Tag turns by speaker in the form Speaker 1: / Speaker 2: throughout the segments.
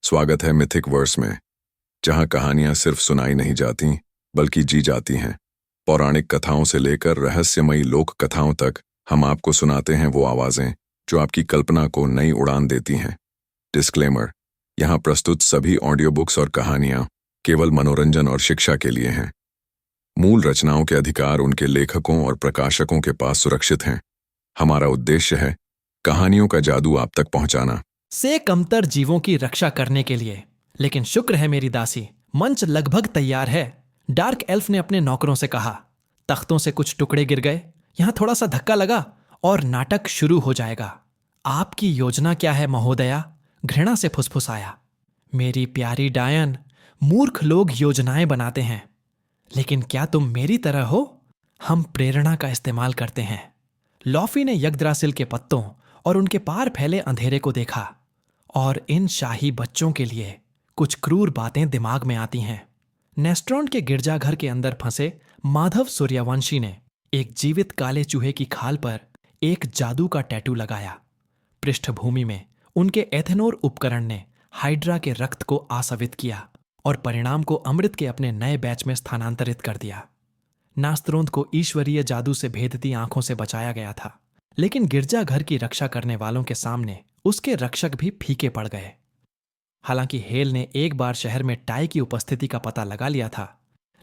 Speaker 1: स्वागत है mythic verse में, जहां कहानियां सिर्फ सुनाई नहीं जाती बल्कि जी जाती हैं। पौराणिक कथाओं से लेकर रहस्यमयी लोक कथाओं तक हम आपको सुनाते हैं वो आवाजें जो आपकी कल्पना को नई उड़ान देती हैं। डिस्क्लेमर: यहाँ प्रस्तुत सभी ऑडियो बुक्स और कहानियां केवल मनोरंजन और शिक्षा के लिए हैं। मूल रचनाओं के अधिकार उनके लेखकों और प्रकाशकों के पास सुरक्षित हैं। हमारा उद्देश्य है कहानियों का जादू आप तक पहुंचाना।
Speaker 2: से कमतर जीवों की रक्षा करने के लिए। लेकिन शुक्र है मेरी दासी, मंच लगभग तैयार है। डार्क एल्फ ने अपने नौकरों से कहा। तख्तों से कुछ टुकड़े गिर गए, यहां थोड़ा सा धक्का लगा और नाटक शुरू हो जाएगा। आपकी योजना क्या है महोदया? घृणा से फुसफुसाया। मेरी प्यारी डायन, मूर्ख लोग योजनाएं बनाते हैं, लेकिन क्या तुम मेरी तरह हो? हम प्रेरणा का इस्तेमाल करते हैं। लॉफी ने यग्द्रासिल के पत्तों और उनके पार फैले अंधेरे को देखा, और इन शाही बच्चों के लिए कुछ क्रूर बातें दिमाग में आती हैं। नेस्ट्रॉन के गिरजाघर के अंदर फंसे माधव सूर्यवंशी ने एक जीवित काले चूहे की खाल पर एक जादू का टैटू लगाया। पृष्ठभूमि में उनके एथेनोर उपकरण ने हाइड्रा के रक्त को आसवित किया और परिणाम को अमृत के अपने नए बैच में स्थानांतरित कर दिया। नास्त्रोंत को ईश्वरीय जादू से भेदती आंखों से बचाया गया था, लेकिन गिरजाघर की रक्षा करने वालों के सामने उसके रक्षक भी फीके पड़ गए। हालांकि हेल ने एक बार शहर में टाई की उपस्थिति का पता लगा लिया था,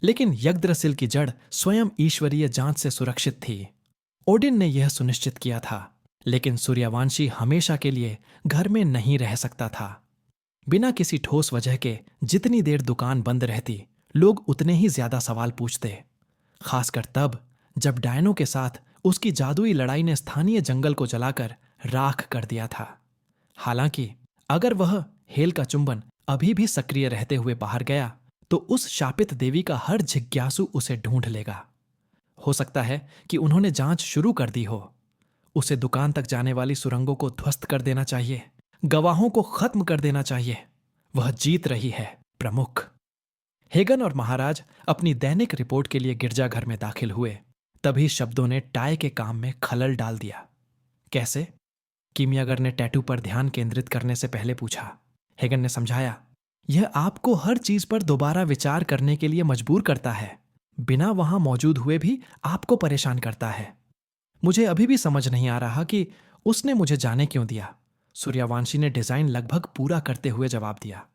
Speaker 2: लेकिन यग्द्रसिल की जड़ स्वयं ईश्वरीय जांच से सुरक्षित थी। ओडिन ने यह सुनिश्चित किया था, लेकिन सूर्यवंशी हमेशा के लिए घर में नहीं रह सकता था। बिना किसी ठोस वजह के जितनी देर दुकान बंद रहती, लोग उतने ही ज्यादा सवाल पूछते, खासकर तब जब डायनों के साथ उसकी जादुई लड़ाई ने स्थानीय जंगल को जलाकर राख कर दिया था। हालांकि अगर वह हेल का चुंबन अभी भी सक्रिय रहते हुए बाहर गया, तो उस शापित देवी का हर जिज्ञासु उसे ढूंढ लेगा। हो सकता है कि उन्होंने जांच शुरू कर दी हो। उसे दुकान तक जाने वाली सुरंगों को ध्वस्त कर देना चाहिए, गवाहों को खत्म कर देना चाहिए। वह जीत रही है, प्रमुख। हेगन और महाराज अपनी दैनिक रिपोर्ट के लिए गिरजाघर में दाखिल हुए। तभी शब्दों ने टाई के काम में खलल डाल दिया। कैसे? कीमियागर ने टैटू पर ध्यान केंद्रित करने से पहले पूछा। हेगन ने समझाया, यह आपको हर चीज पर दोबारा विचार करने के लिए मजबूर करता है। बिना वहां मौजूद हुए भी आपको परेशान करता है। मुझे अभी भी समझ नहीं आ रहा कि उसने मुझे जाने क्यों दिया। सूर्यवंशी ने डिजाइन लगभग पूरा करते हुए जवाब दिया।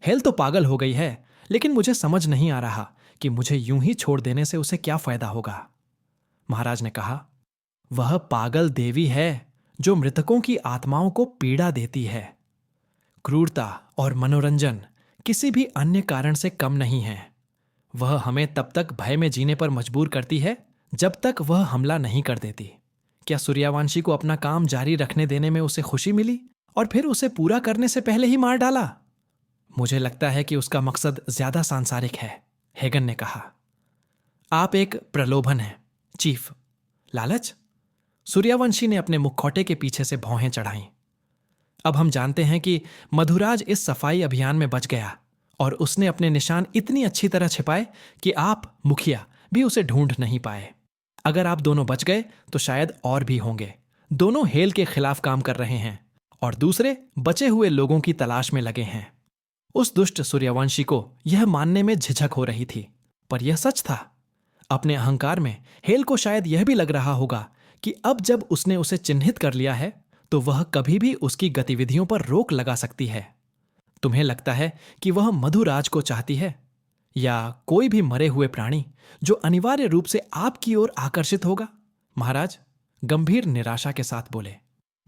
Speaker 2: हेल तो पागल हो गई है, लेकिन मुझे समझ नहीं आ रहा कि मुझे यूं ही छोड़ देने से उसे क्या फायदा होगा। महाराज ने कहा, वह पागल देवी है जो मृतकों की आत्माओं को पीड़ा देती है। क्रूरता और मनोरंजन किसी भी अन्य कारण से कम नहीं है। वह हमें तब तक भय में जीने पर मजबूर करती है जब तक वह हमला नहीं कर देती। क्या सूर्यवंशी को अपना काम जारी रखने देने में उसे खुशी मिली और फिर उसे पूरा करने से पहले ही मार डाला? मुझे लगता है कि उसका मकसद ज्यादा सांसारिक है, हेगन ने कहा। आप एक प्रलोभन हैं, चीफ। लालच? सूर्यवंशी ने अपने मुखौटे के पीछे से भौहें चढ़ाईं। अब हम जानते हैं कि मधुराज इस सफाई अभियान में बच गया, और उसने अपने निशान इतनी अच्छी तरह छिपाए कि आप, मुखिया, भी उसे ढूंढ नहीं पाए। अगर आप दोनों बच गए तो शायद और भी होंगे। दोनों हेल के खिलाफ काम कर रहे हैं और दूसरे बचे हुए लोगों की तलाश में लगे हैं। उस दुष्ट सूर्यवंशी को यह मानने में झिझक हो रही थी, पर यह सच था। अपने अहंकार में हेल को शायद यह भी लग रहा होगा कि अब जब उसने उसे चिन्हित कर लिया है, तो वह कभी भी उसकी गतिविधियों पर रोक लगा सकती है। तुम्हें लगता है कि वह मधुराज को चाहती है, या कोई भी मरे हुए प्राणी जो अनिवार्य रूप से आपकी ओर आकर्षित होगा? महाराज गंभीर निराशा के साथ बोले,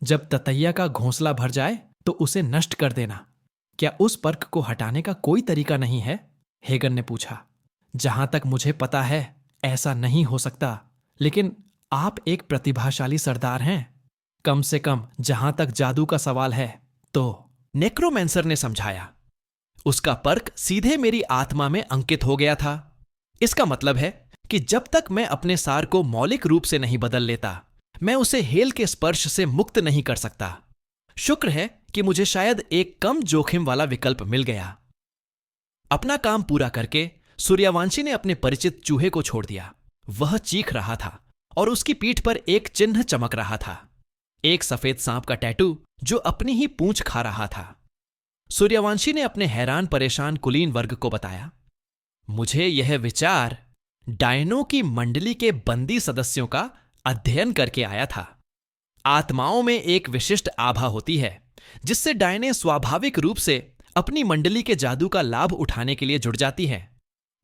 Speaker 2: जब ततैया का घोंसला भर जाए तो उसे नष्ट कर देना। क्या उस पर्क को हटाने का कोई तरीका नहीं है? हेगन ने पूछा। जहां तक मुझे पता है ऐसा नहीं हो सकता, लेकिन आप एक प्रतिभाशाली सरदार हैं। कम से कम जहां तक जादू का सवाल है तो। नेक्रोमेंसर ने समझाया, उसका पर्क सीधे मेरी आत्मा में अंकित हो गया था। इसका मतलब है कि जब तक मैं अपने सार को मौलिक रूप से नहीं बदल लेता, मैं उसे हेल के स्पर्श से मुक्त नहीं कर सकता। शुक्र है कि मुझे शायद एक कम जोखिम वाला विकल्प मिल गया। अपना काम पूरा करके सूर्यवंशी ने अपने परिचित चूहे को छोड़ दिया। वह चीख रहा था और उसकी पीठ पर एक चिन्ह चमक रहा था, एक सफेद सांप का टैटू जो अपनी ही पूंछ खा रहा था। सूर्यवंशी ने अपने हैरान परेशान कुलीन वर्ग को बताया, मुझे यह विचार डायनों की मंडली के बंदी सदस्यों का अध्ययन करके आया था। आत्माओं में एक विशिष्ट आभा होती है जिससे डायने स्वाभाविक रूप से अपनी मंडली के जादू का लाभ उठाने के लिए जुड़ जाती हैं।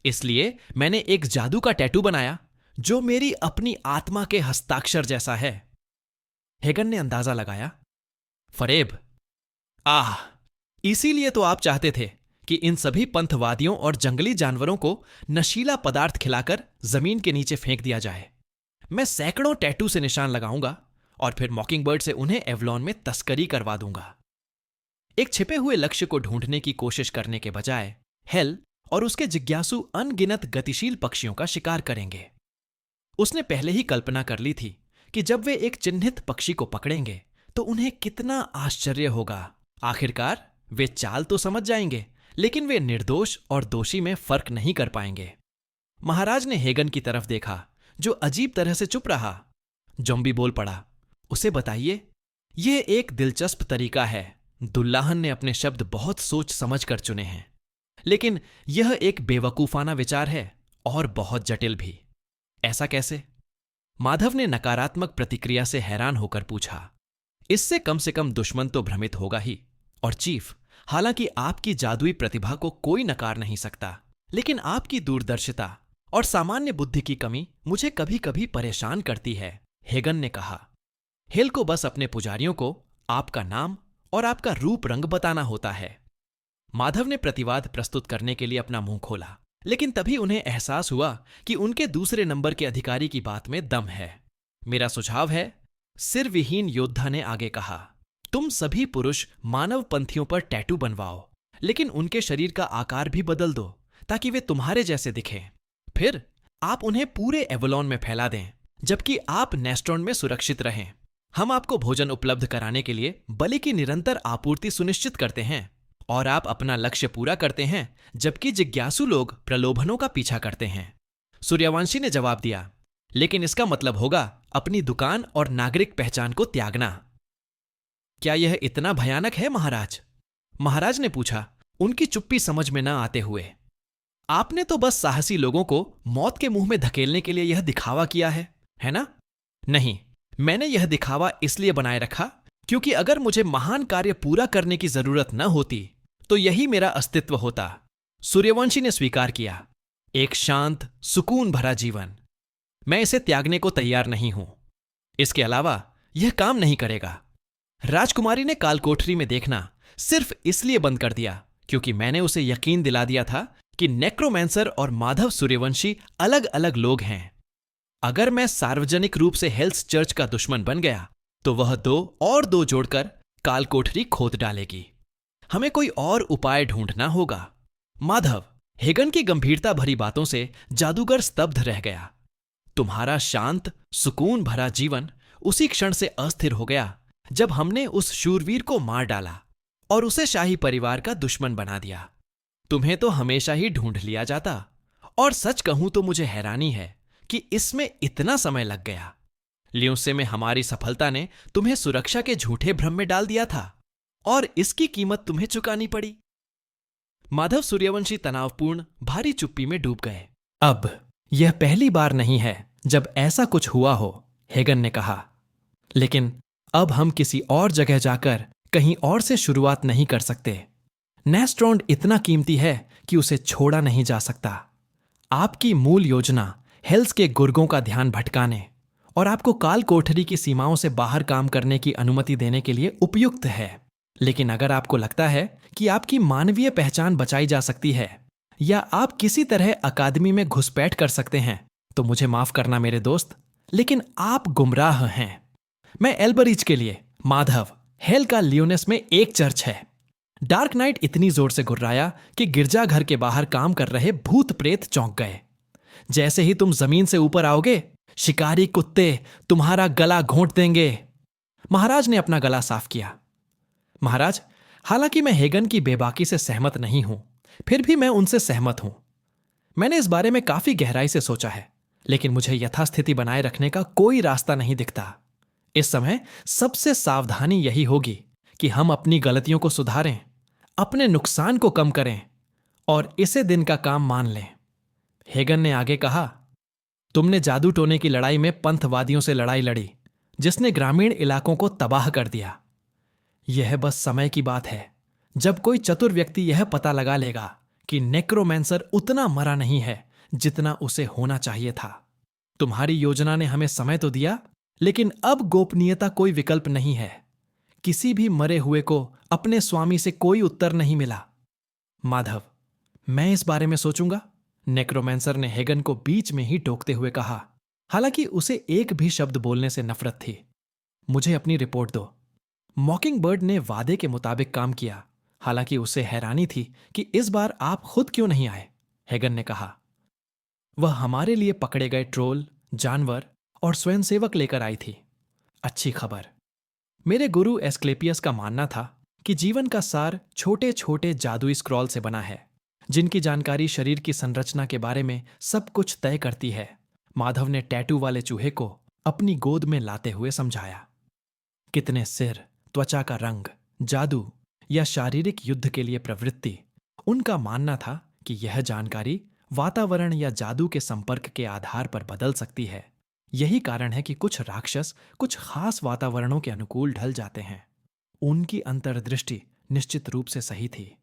Speaker 2: इसलिए मैंने एक जादू का टैटू बनाया जो मेरी अपनी आत्मा के हस्ताक्षर जैसा है। हेगन ने अंदाजा लगाया, फरेब, आह, इसीलिए तो आप चाहते थे कि इन सभी पंथवादियों और जंगली जानवरों को नशीला पदार्थ खिलाकर जमीन के नीचे फेंक दिया जाए। मैं सैकड़ों टैटू से निशान लगाऊंगा और फिर मॉकिंगबर्ड से उन्हें एवलॉन में तस्करी करवा दूंगा। एक छिपे हुए लक्ष्य को ढूंढने की कोशिश करने के बजाय हेल और उसके जिज्ञासु अनगिनत गतिशील पक्षियों का शिकार करेंगे। उसने पहले ही कल्पना कर ली थी कि जब वे एक चिन्हित पक्षी को पकड़ेंगे तो उन्हें कितना आश्चर्य होगा। आखिरकार वे चाल तो समझ जाएंगे, लेकिन वे निर्दोष और दोषी में फर्क नहीं कर पाएंगे। महाराज ने हेगन की तरफ देखा जो अजीब तरह से चुप रहा। जॉम्बी बोल पड़ा, उसे बताइए। यह एक दिलचस्प तरीका है। दुल्लाहन ने अपने शब्द बहुत सोच समझ कर चुने हैं, लेकिन यह एक बेवकूफाना विचार है और बहुत जटिल भी। ऐसा कैसे? माधव ने नकारात्मक प्रतिक्रिया से हैरान होकर पूछा। इससे कम से कम दुश्मन तो भ्रमित होगा ही। और चीफ, हालांकि आपकी जादुई प्रतिभा को कोई नकार नहीं सकता, लेकिन आपकी दूरदर्शिता और सामान्य बुद्धि की कमी मुझे कभी कभी परेशान करती है, हेगन ने कहा। हेल को बस अपने पुजारियों को आपका नाम और आपका रूप रंग बताना होता है। माधव ने प्रतिवाद प्रस्तुत करने के लिए अपना मुंह खोला, लेकिन तभी उन्हें एहसास हुआ कि उनके दूसरे नंबर के अधिकारी की बात में दम है। मेरा सुझाव है, सिर विहीन योद्धा ने आगे कहा, तुम सभी पुरुष मानव पंथियों पर टैटू बनवाओ, लेकिन उनके शरीर का आकार भी बदल दो ताकि वे तुम्हारे जैसे दिखें। फिर आप उन्हें पूरे एवलॉन में फैला दें, जबकि आप नेस्ट्रॉन में सुरक्षित रहें। हम आपको भोजन उपलब्ध कराने के लिए बलि की निरंतर आपूर्ति सुनिश्चित करते हैं और आप अपना लक्ष्य पूरा करते हैं, जबकि जिज्ञासु लोग प्रलोभनों का पीछा करते हैं। सूर्यवंशी ने जवाब दिया, लेकिन इसका मतलब होगा अपनी दुकान और नागरिक पहचान को त्यागना। क्या यह इतना भयानक है महाराज? महाराज ने पूछा, उनकी चुप्पी समझ में न आते हुए। आपने तो बस साहसी लोगों को मौत के मुंह में धकेलने के लिए यह दिखावा किया है ना? नहीं, मैंने यह दिखावा इसलिए बनाए रखा क्योंकि अगर मुझे महान कार्य पूरा करने की जरूरत न होती तो यही मेरा अस्तित्व होता। सूर्यवंशी ने स्वीकार किया, एक शांत, सुकून भरा जीवन। मैं इसे त्यागने को तैयार नहीं हूं। इसके अलावा यह काम नहीं करेगा। राजकुमारी ने कालकोठरी में देखना सिर्फ इसलिए बंद कर दिया क्योंकि मैंने उसे यकीन दिला दिया था कि नेक्रोमैंसर और माधव सूर्यवंशी अलग अलग लोग हैं। अगर मैं सार्वजनिक रूप से हेल्स चर्च का दुश्मन बन गया तो वह दो जोड़कर कालकोठरी खोद डालेगी। हमें कोई और उपाय ढूंढना होगा। माधव, हेगन की गंभीरता भरी बातों से जादूगर स्तब्ध रह गया। तुम्हारा शांत, सुकून भरा जीवन उसी क्षण से अस्थिर हो गया जब हमने उस शूरवीर को मार डाला और उसे शाही परिवार का दुश्मन बना दिया। तुम्हें तो हमेशा ही ढूंढ लिया जाता, और सच कहूं तो मुझे हैरानी है कि इसमें इतना समय लग गया। ल्यूसे में हमारी सफलता ने तुम्हें सुरक्षा के झूठे भ्रम में डाल दिया था और इसकी कीमत तुम्हें चुकानी पड़ी। माधव सूर्यवंशी तनावपूर्ण भारी चुप्पी में डूब गए। अब यह पहली बार नहीं है जब ऐसा कुछ हुआ हो, हेगन ने कहा, लेकिन अब हम किसी और जगह जाकर कहीं और से शुरुआत नहीं कर सकते। नेस्ट्रॉन इतना कीमती है कि उसे छोड़ा नहीं जा सकता। आपकी मूल योजना हेल्स के गुर्गों का ध्यान भटकाने और आपको काल कोठरी की सीमाओं से बाहर काम करने की अनुमति देने के लिए उपयुक्त है। लेकिन अगर आपको लगता है कि आपकी मानवीय पहचान बचाई जा सकती है या आप किसी तरह अकादमी में घुसपैठ कर सकते हैं, तो मुझे माफ करना मेरे दोस्त, लेकिन आप गुमराह हैं। मैं एल्बरिज के लिए माधव, हेल का लियोनेस में एक चर्च है। डार्क नाइट इतनी जोर से गुर्राया कि गिरजाघर के बाहर काम कर रहे भूत प्रेत चौंक गए। जैसे ही तुम जमीन से ऊपर आओगे, शिकारी कुत्ते तुम्हारा गला घोंट देंगे। महाराज ने अपना गला साफ किया। महाराज, हालांकि मैं हेगन की बेबाकी से सहमत नहीं हूं, फिर भी मैं उनसे सहमत हूं। मैंने इस बारे में काफी गहराई से सोचा है, लेकिन मुझे यथास्थिति बनाए रखने का कोई रास्ता नहीं दिखता। इस समय सबसे सावधानी यही होगी कि हम अपनी गलतियों को सुधारें। अपने नुकसान को कम करें और इसे दिन का काम मान लें। हेगन ने आगे कहा, तुमने जादू टोने की लड़ाई में पंथवादियों से लड़ाई लड़ी, जिसने ग्रामीण इलाकों को तबाह कर दिया। यह बस समय की बात है जब कोई चतुर व्यक्ति यह पता लगा लेगा कि नेक्रोमैंसर उतना मरा नहीं है जितना उसे होना चाहिए था। तुम्हारी योजना ने हमें समय तो दिया, लेकिन अब गोपनीयता कोई विकल्प नहीं है। किसी भी मरे हुए को अपने स्वामी से कोई उत्तर नहीं मिला। माधव, मैं इस बारे में सोचूंगा, नेक्रोमैंसर ने हेगन को बीच में ही टोकते हुए कहा, हालांकि उसे एक भी शब्द बोलने से नफरत थी। मुझे अपनी रिपोर्ट दो। मॉकिंगबर्ड ने वादे के मुताबिक काम किया, हालांकि उसे हैरानी थी कि इस बार आप खुद क्यों नहीं आए। हेगन ने कहा, वह हमारे लिए पकड़े गए ट्रोल, जानवर और स्वयंसेवक लेकर आई थी। अच्छी खबर। मेरे गुरु एस्क्लेपियस का मानना था कि जीवन का सार छोटे छोटे जादुई स्क्रॉल से बना है, जिनकी जानकारी शरीर की संरचना के बारे में सब कुछ तय करती है। माधव ने टैटू वाले चूहे को अपनी गोद में लाते हुए समझाया। कितने सिर, त्वचा का रंग, जादू या शारीरिक युद्ध के लिए प्रवृत्ति, उनका मानना था कि यह जानकारी वातावरण या जादू के संपर्क के आधार पर बदल सकती है। यही कारण है कि कुछ राक्षस कुछ खास वातावरणों के अनुकूल ढल जाते हैं। उनकी अंतर्दृष्टि निश्चित रूप से सही थी।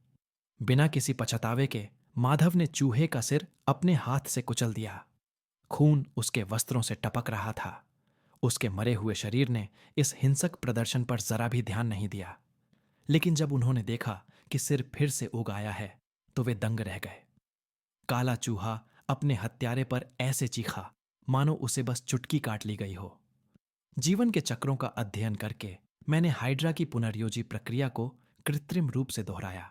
Speaker 2: बिना किसी पछतावे के माधव ने चूहे का सिर अपने हाथ से कुचल दिया। खून उसके वस्त्रों से टपक रहा था। उसके मरे हुए शरीर ने इस हिंसक प्रदर्शन पर जरा भी ध्यान नहीं दिया। लेकिन जब उन्होंने देखा कि सिर फिर से उग आया है, तो वे दंग रह गए। काला चूहा अपने हत्यारे पर ऐसे चीखा मानो उसे बस चुटकी काट ली गई हो। जीवन के चक्रों का अध्ययन करके मैंने हाइड्रा की पुनर्योजी प्रक्रिया को कृत्रिम रूप से दोहराया।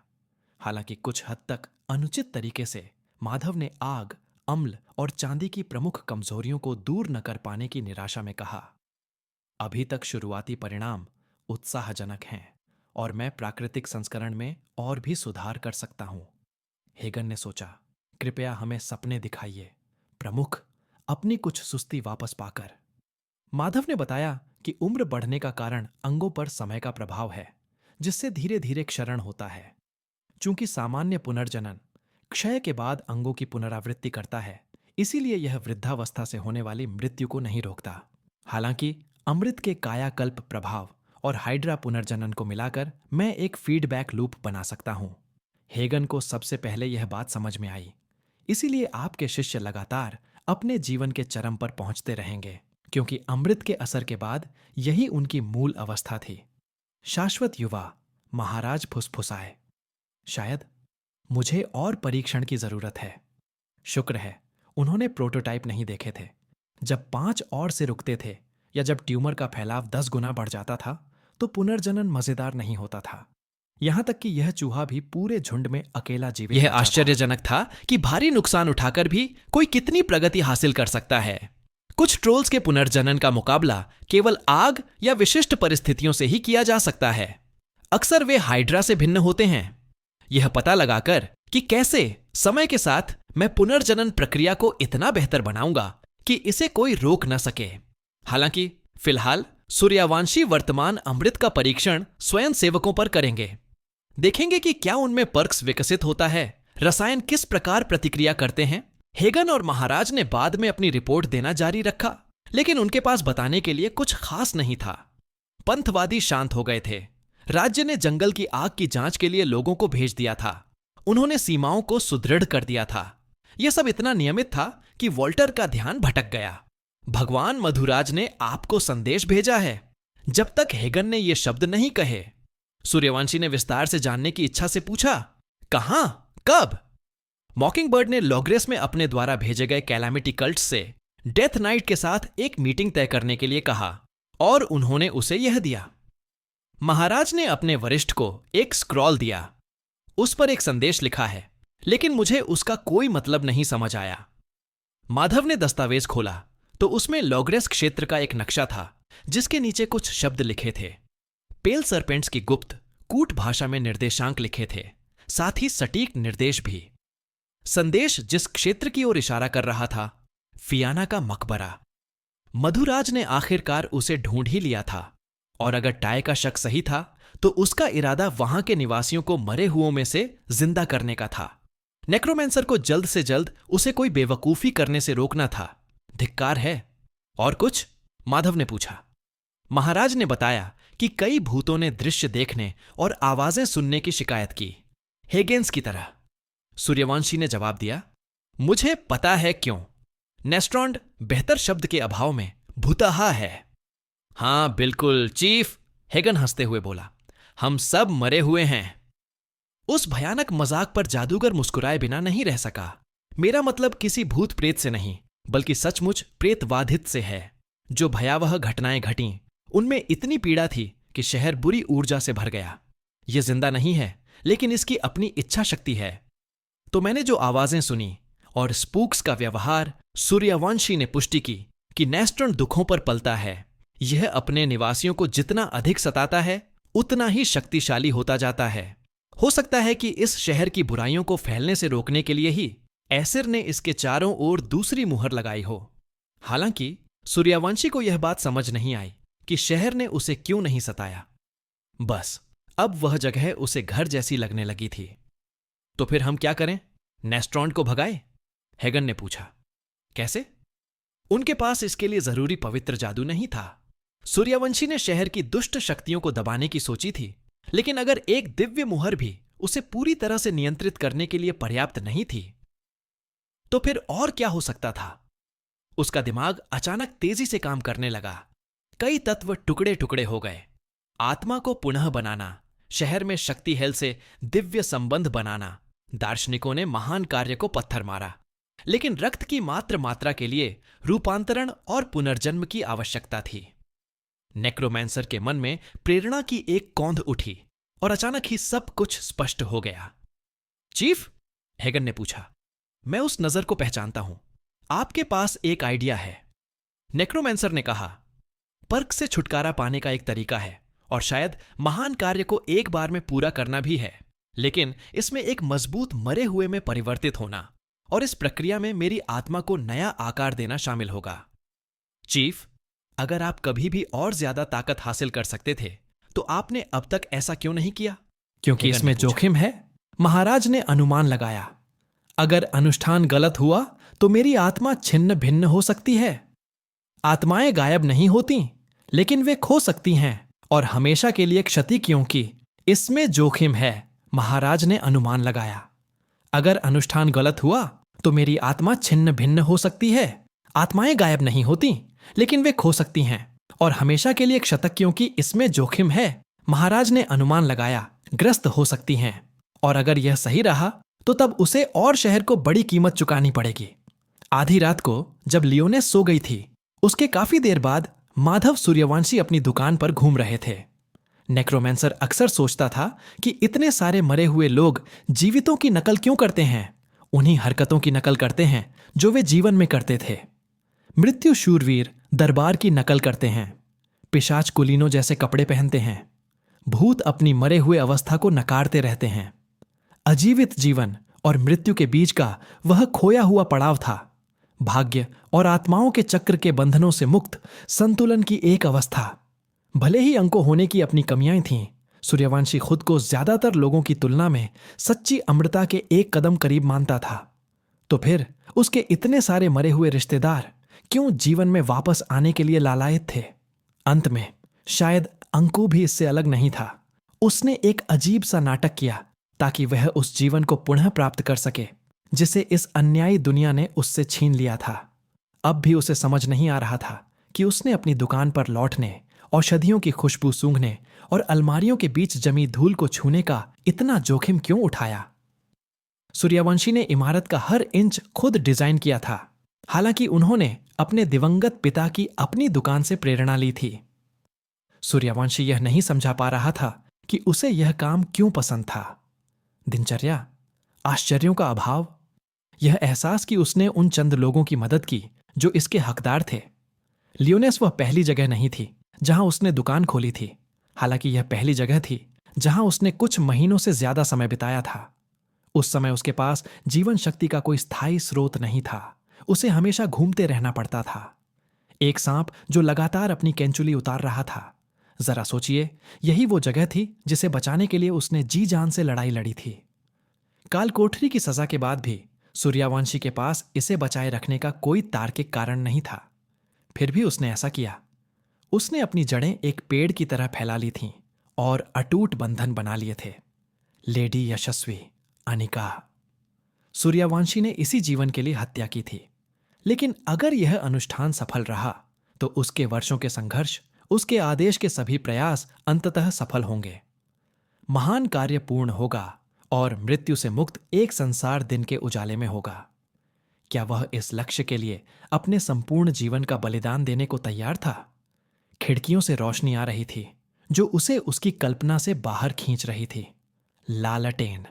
Speaker 2: हालांकि कुछ हद तक अनुचित तरीके से माधव ने आग, अम्ल और चांदी की प्रमुख कमजोरियों को दूर न कर पाने की निराशा में कहा, अभी तक शुरुआती परिणाम उत्साहजनक हैं और मैं प्राकृतिक संस्करण में और भी सुधार कर सकता हूं। हेगन ने सोचा, कृपया हमें सपने दिखाइए, प्रमुख, अपनी कुछ सुस्ती वापस पाकर। माधव ने बताया कि उम्र बढ़ने का कारण अंगों पर समय का प्रभाव है, जिससे धीरे धीरे क्षरण होता है। चूंकि सामान्य पुनर्जनन क्षय के बाद अंगों की पुनरावृत्ति करता है, इसीलिए यह वृद्धावस्था से होने वाली मृत्यु को नहीं रोकता। हालांकि अमृत के कायाकल्प प्रभाव और हाइड्रा पुनर्जनन को मिलाकर मैं एक फीडबैक लूप बना सकता हूं। हेगन को सबसे पहले यह बात समझ में आई। इसीलिए आपके शिष्य लगातार अपने जीवन के चरम पर पहुंचते रहेंगे, क्योंकि अमृत के असर के बाद यही उनकी मूल अवस्था थी। शाश्वत युवा, महाराज फुसफुसाए। शायद मुझे और परीक्षण की जरूरत है। शुक्र है उन्होंने प्रोटोटाइप नहीं देखे थे। जब 5 और से रुकते थे या जब ट्यूमर का फैलाव 10 गुना बढ़ जाता था, तो पुनर्जनन मजेदार नहीं होता था। यहां तक कि यह चूहा भी पूरे झुंड में अकेला जीवित। यह आश्चर्यजनक था कि भारी नुकसान उठाकर भी कोई कितनी प्रगति हासिल कर सकता है। कुछ ट्रोल्स के पुनर्जनन का मुकाबला केवल आग या विशिष्ट परिस्थितियों से ही किया जा सकता है। अक्सर वे हाइड्रा से भिन्न होते हैं। यह पता लगाकर कि कैसे समय के साथ मैं पुनर्जनन प्रक्रिया को इतना बेहतर बनाऊंगा कि इसे कोई रोक न सके। हालांकि फिलहाल सूर्यवंशी वर्तमान अमृत का परीक्षण स्वयं सेवकों पर करेंगे। देखेंगे कि क्या उनमें पर्क्स विकसित होता है, रसायन किस प्रकार प्रतिक्रिया करते हैं। हेगन और महाराज ने बाद में अपनी रिपोर्ट देना जारी रखा, लेकिन उनके पास बताने के लिए कुछ खास नहीं था। पंथवादी शांत हो गए थे। राज्य ने जंगल की आग की जांच के लिए लोगों को भेज दिया था। उन्होंने सीमाओं को सुदृढ़ कर दिया था। यह सब इतना नियमित था कि वॉल्टर का ध्यान भटक गया। भगवान मधुराज ने आपको संदेश भेजा है। जब तक हेगन ने ये शब्द नहीं कहे, सूर्यवंशी ने विस्तार से जानने की इच्छा से पूछा, कहां, कब? मॉकिंगबर्ड ने लॉग्रेस में अपने द्वारा भेजे गए कैलामिटी कल्ट्स से डेथ नाइट के साथ एक मीटिंग तय करने के लिए कहा और उन्होंने उसे यह दिया। महाराज ने अपने वरिष्ठ को एक स्क्रॉल दिया। उस पर एक संदेश लिखा है, लेकिन मुझे उसका कोई मतलब नहीं समझ आया। माधव ने दस्तावेज खोला तो उसमें लॉग्रेस क्षेत्र का एक नक्शा था, जिसके नीचे कुछ शब्द लिखे थे। पेल सरपेंट्स की गुप्त कूट भाषा में निर्देशांक लिखे थे, साथ ही सटीक निर्देश भी। संदेश जिस क्षेत्र की ओर इशारा कर रहा था, फियाना का मकबरा। मधुराज ने आखिरकार उसे ढूंढ ही लिया था, और अगर टाई का शक सही था तो उसका इरादा वहां के निवासियों को मरे हुओं में से जिंदा करने का था। नेक्रोमेंसर को जल्द से जल्द उसे कोई बेवकूफी करने से रोकना था। धिक्कार है। और कुछ? माधव ने पूछा। महाराज ने बताया कि कई भूतों ने दृश्य देखने और आवाजें सुनने की शिकायत की, हेगेंस की तरह। सूर्यवंशी ने जवाब दिया, मुझे पता है क्यों। नेस्ट्रॉन्ड बेहतर शब्द के अभाव में भूतहा है। हां बिल्कुल चीफ, हेगन हंसते हुए बोला, हम सब मरे हुए हैं। उस भयानक मजाक पर जादूगर मुस्कुराए बिना नहीं रह सका। मेरा मतलब किसी भूत प्रेत से नहीं, बल्कि सचमुच प्रेतवाधित से है। जो भयावह घटनाएं घटीं, उनमें इतनी पीड़ा थी कि शहर बुरी ऊर्जा से भर गया। यह जिंदा नहीं है, लेकिन इसकी अपनी इच्छा शक्ति है। तो मैंने जो आवाजें सुनी और स्पूक्स का व्यवहार, सूर्यवंशी ने पुष्टि की कि नेस्ट्रॉन दुखों पर पलता है। यह अपने निवासियों को जितना अधिक सताता है, उतना ही शक्तिशाली होता जाता है। हो सकता है कि इस शहर की बुराइयों को फैलने से रोकने के लिए ही एसिर ने इसके चारों ओर दूसरी मुहर लगाई हो। हालांकि सूर्यवंशी को यह बात समझ नहीं आई कि शहर ने उसे क्यों नहीं सताया। बस अब वह जगह उसे घर जैसी लगने लगी थी। तो फिर हम क्या करें? नेस्ट्रॉन्ड को भगाए? हेगन ने पूछा। कैसे? उनके पास इसके लिए जरूरी पवित्र जादू नहीं था। सूर्यवंशी ने शहर की दुष्ट शक्तियों को दबाने की सोची थी, लेकिन अगर एक दिव्य मुहर भी उसे पूरी तरह से नियंत्रित करने के लिए पर्याप्त नहीं थी, तो फिर और क्या हो सकता था? उसका दिमाग अचानक तेजी से काम करने लगा। कई तत्व टुकड़े टुकड़े हो गए। आत्मा को पुनः बनाना, शहर में शक्ति हेल से दिव्य संबंध बनाना। दार्शनिकों ने महान कार्य को पत्थर मारा, लेकिन रक्त की मात्रा के लिए रूपांतरण और पुनर्जन्म की आवश्यकता थी। नेक्रोमैंसर के मन में प्रेरणा की एक कौंध उठी और अचानक ही सब कुछ स्पष्ट हो गया। चीफ, हेगन ने पूछा, मैं उस नजर को पहचानता हूं। आपके पास एक आइडिया है। नेक्रोमैंसर ने कहा, पर्क से छुटकारा पाने का एक तरीका है, और शायद महान कार्य को एक बार में पूरा करना भी है, लेकिन इसमें एक मजबूत मरे हुए में परिवर्तित होना, और इस प्रक्रिया में मेरी आत्मा को नया आकार देना शामिल होगा। चीफ, अगर आप कभी भी और ज्यादा ताकत हासिल कर सकते थे, तो आपने अब तक ऐसा क्यों नहीं किया? क्योंकि इसमें जोखिम है, महाराज ने अनुमान लगाया। अगर अनुष्ठान गलत हुआ तो मेरी आत्मा छिन्न भिन्न हो सकती है। आत्माएं गायब नहीं होती, लेकिन वे खो सकती हैं, और हमेशा के लिए क्षति, क्योंकि इसमें जोखिम है, महाराज ने अनुमान लगाया। अगर अनुष्ठान गलत हुआ तो मेरी आत्मा छिन्न भिन्न हो सकती है। आत्माएं गायब नहीं होती, लेकिन वे खो सकती हैं, और हमेशा के लिए क्षतक, क्योंकि इसमें जोखिम है, महाराज ने अनुमान लगाया, ग्रस्त हो सकती हैं। और अगर यह सही रहा तो तब उसे और शहर को बड़ी कीमत चुकानी पड़ेगी। आधी रात को जब लियोनेस सो गई थी, उसके काफी देर बाद माधव सूर्यवंशी अपनी दुकान पर घूम रहे थे। नेक्रोमैंसर अक्सर सोचता था कि इतने सारे मरे हुए लोग जीवितों की नकल क्यों करते हैं, उन्हीं हरकतों की नकल करते हैं जो वे जीवन में करते थे। मृत्यु शूरवीर दरबार की नकल करते हैं, पिशाच कुलीनों जैसे कपड़े पहनते हैं, भूत अपनी मरे हुए अवस्था को नकारते रहते हैं। अजीवित जीवन और मृत्यु के बीच का वह खोया हुआ पड़ाव था, भाग्य और आत्माओं के चक्र के बंधनों से मुक्त संतुलन की एक अवस्था। भले ही अंकों होने की अपनी कमियां थीं, सूर्यवंशी खुद को ज्यादातर लोगों की तुलना में सच्ची अमृता के एक कदम करीब मानता था। तो फिर उसके इतने सारे मरे हुए रिश्तेदार क्यों जीवन में वापस आने के लिए लालायित थे? अंत में शायद अंकु भी इससे अलग नहीं था। उसने एक अजीब सा नाटक किया ताकि वह उस जीवन को पुनः प्राप्त कर सके जिसे इस अन्यायी दुनिया ने उससे छीन लिया था। अब भी उसे समझ नहीं आ रहा था कि उसने अपनी दुकान पर लौटने, औषधियों की खुशबू सूंघने और अलमारियों के बीच जमी धूल को छूने का इतना जोखिम क्यों उठाया। सूर्यवंशी ने इमारत का हर इंच खुद डिजाइन किया था, हालांकि उन्होंने अपने दिवंगत पिता की अपनी दुकान से प्रेरणा ली थी। सूर्यवंशी यह नहीं समझा पा रहा था कि उसे यह काम क्यों पसंद था। दिनचर्या, आश्चर्यों का अभाव, यह एहसास कि उसने उन चंद लोगों की मदद की जो इसके हकदार थे। लियोनेस वह पहली जगह नहीं थी जहां उसने दुकान खोली थी, हालांकि यह पहली जगह थी जहां उसने कुछ महीनों से ज्यादा समय बिताया था। उस समय उसके पास जीवन शक्ति का कोई स्थायी स्रोत नहीं था, उसे हमेशा घूमते रहना पड़ता था। एक सांप जो लगातार अपनी कैंचुली उतार रहा था, जरा सोचिए, यही वो जगह थी जिसे बचाने के लिए उसने जी जान से लड़ाई लड़ी थी। काल कोठरी की सजा के बाद भी सूर्यवंशी के पास इसे बचाए रखने का कोई तार्किक कारण नहीं था। फिर भी उसने ऐसा किया। उसने अपनी जड़ें एक पेड़ की तरह फैला ली थीं और अटूट बंधन बना लिए थे। लेडी यशस्वी, अनिका। सूर्यवंशी ने इसी जीवन के लिए हत्या की थी। लेकिन अगर यह अनुष्ठान सफल रहा तो उसके वर्षों के संघर्ष, उसके आदेश के सभी प्रयास अंततः सफल होंगे। महान कार्य पूर्ण होगा और मृत्यु से मुक्त एक संसार दिन के उजाले में होगा। क्या वह इस लक्ष्य के लिए अपने संपूर्ण जीवन का बलिदान देने को तैयार था? खिड़कियों से रोशनी आ रही थी जो उसे उसकी कल्पना से बाहर खींच रही थी। लालटेन।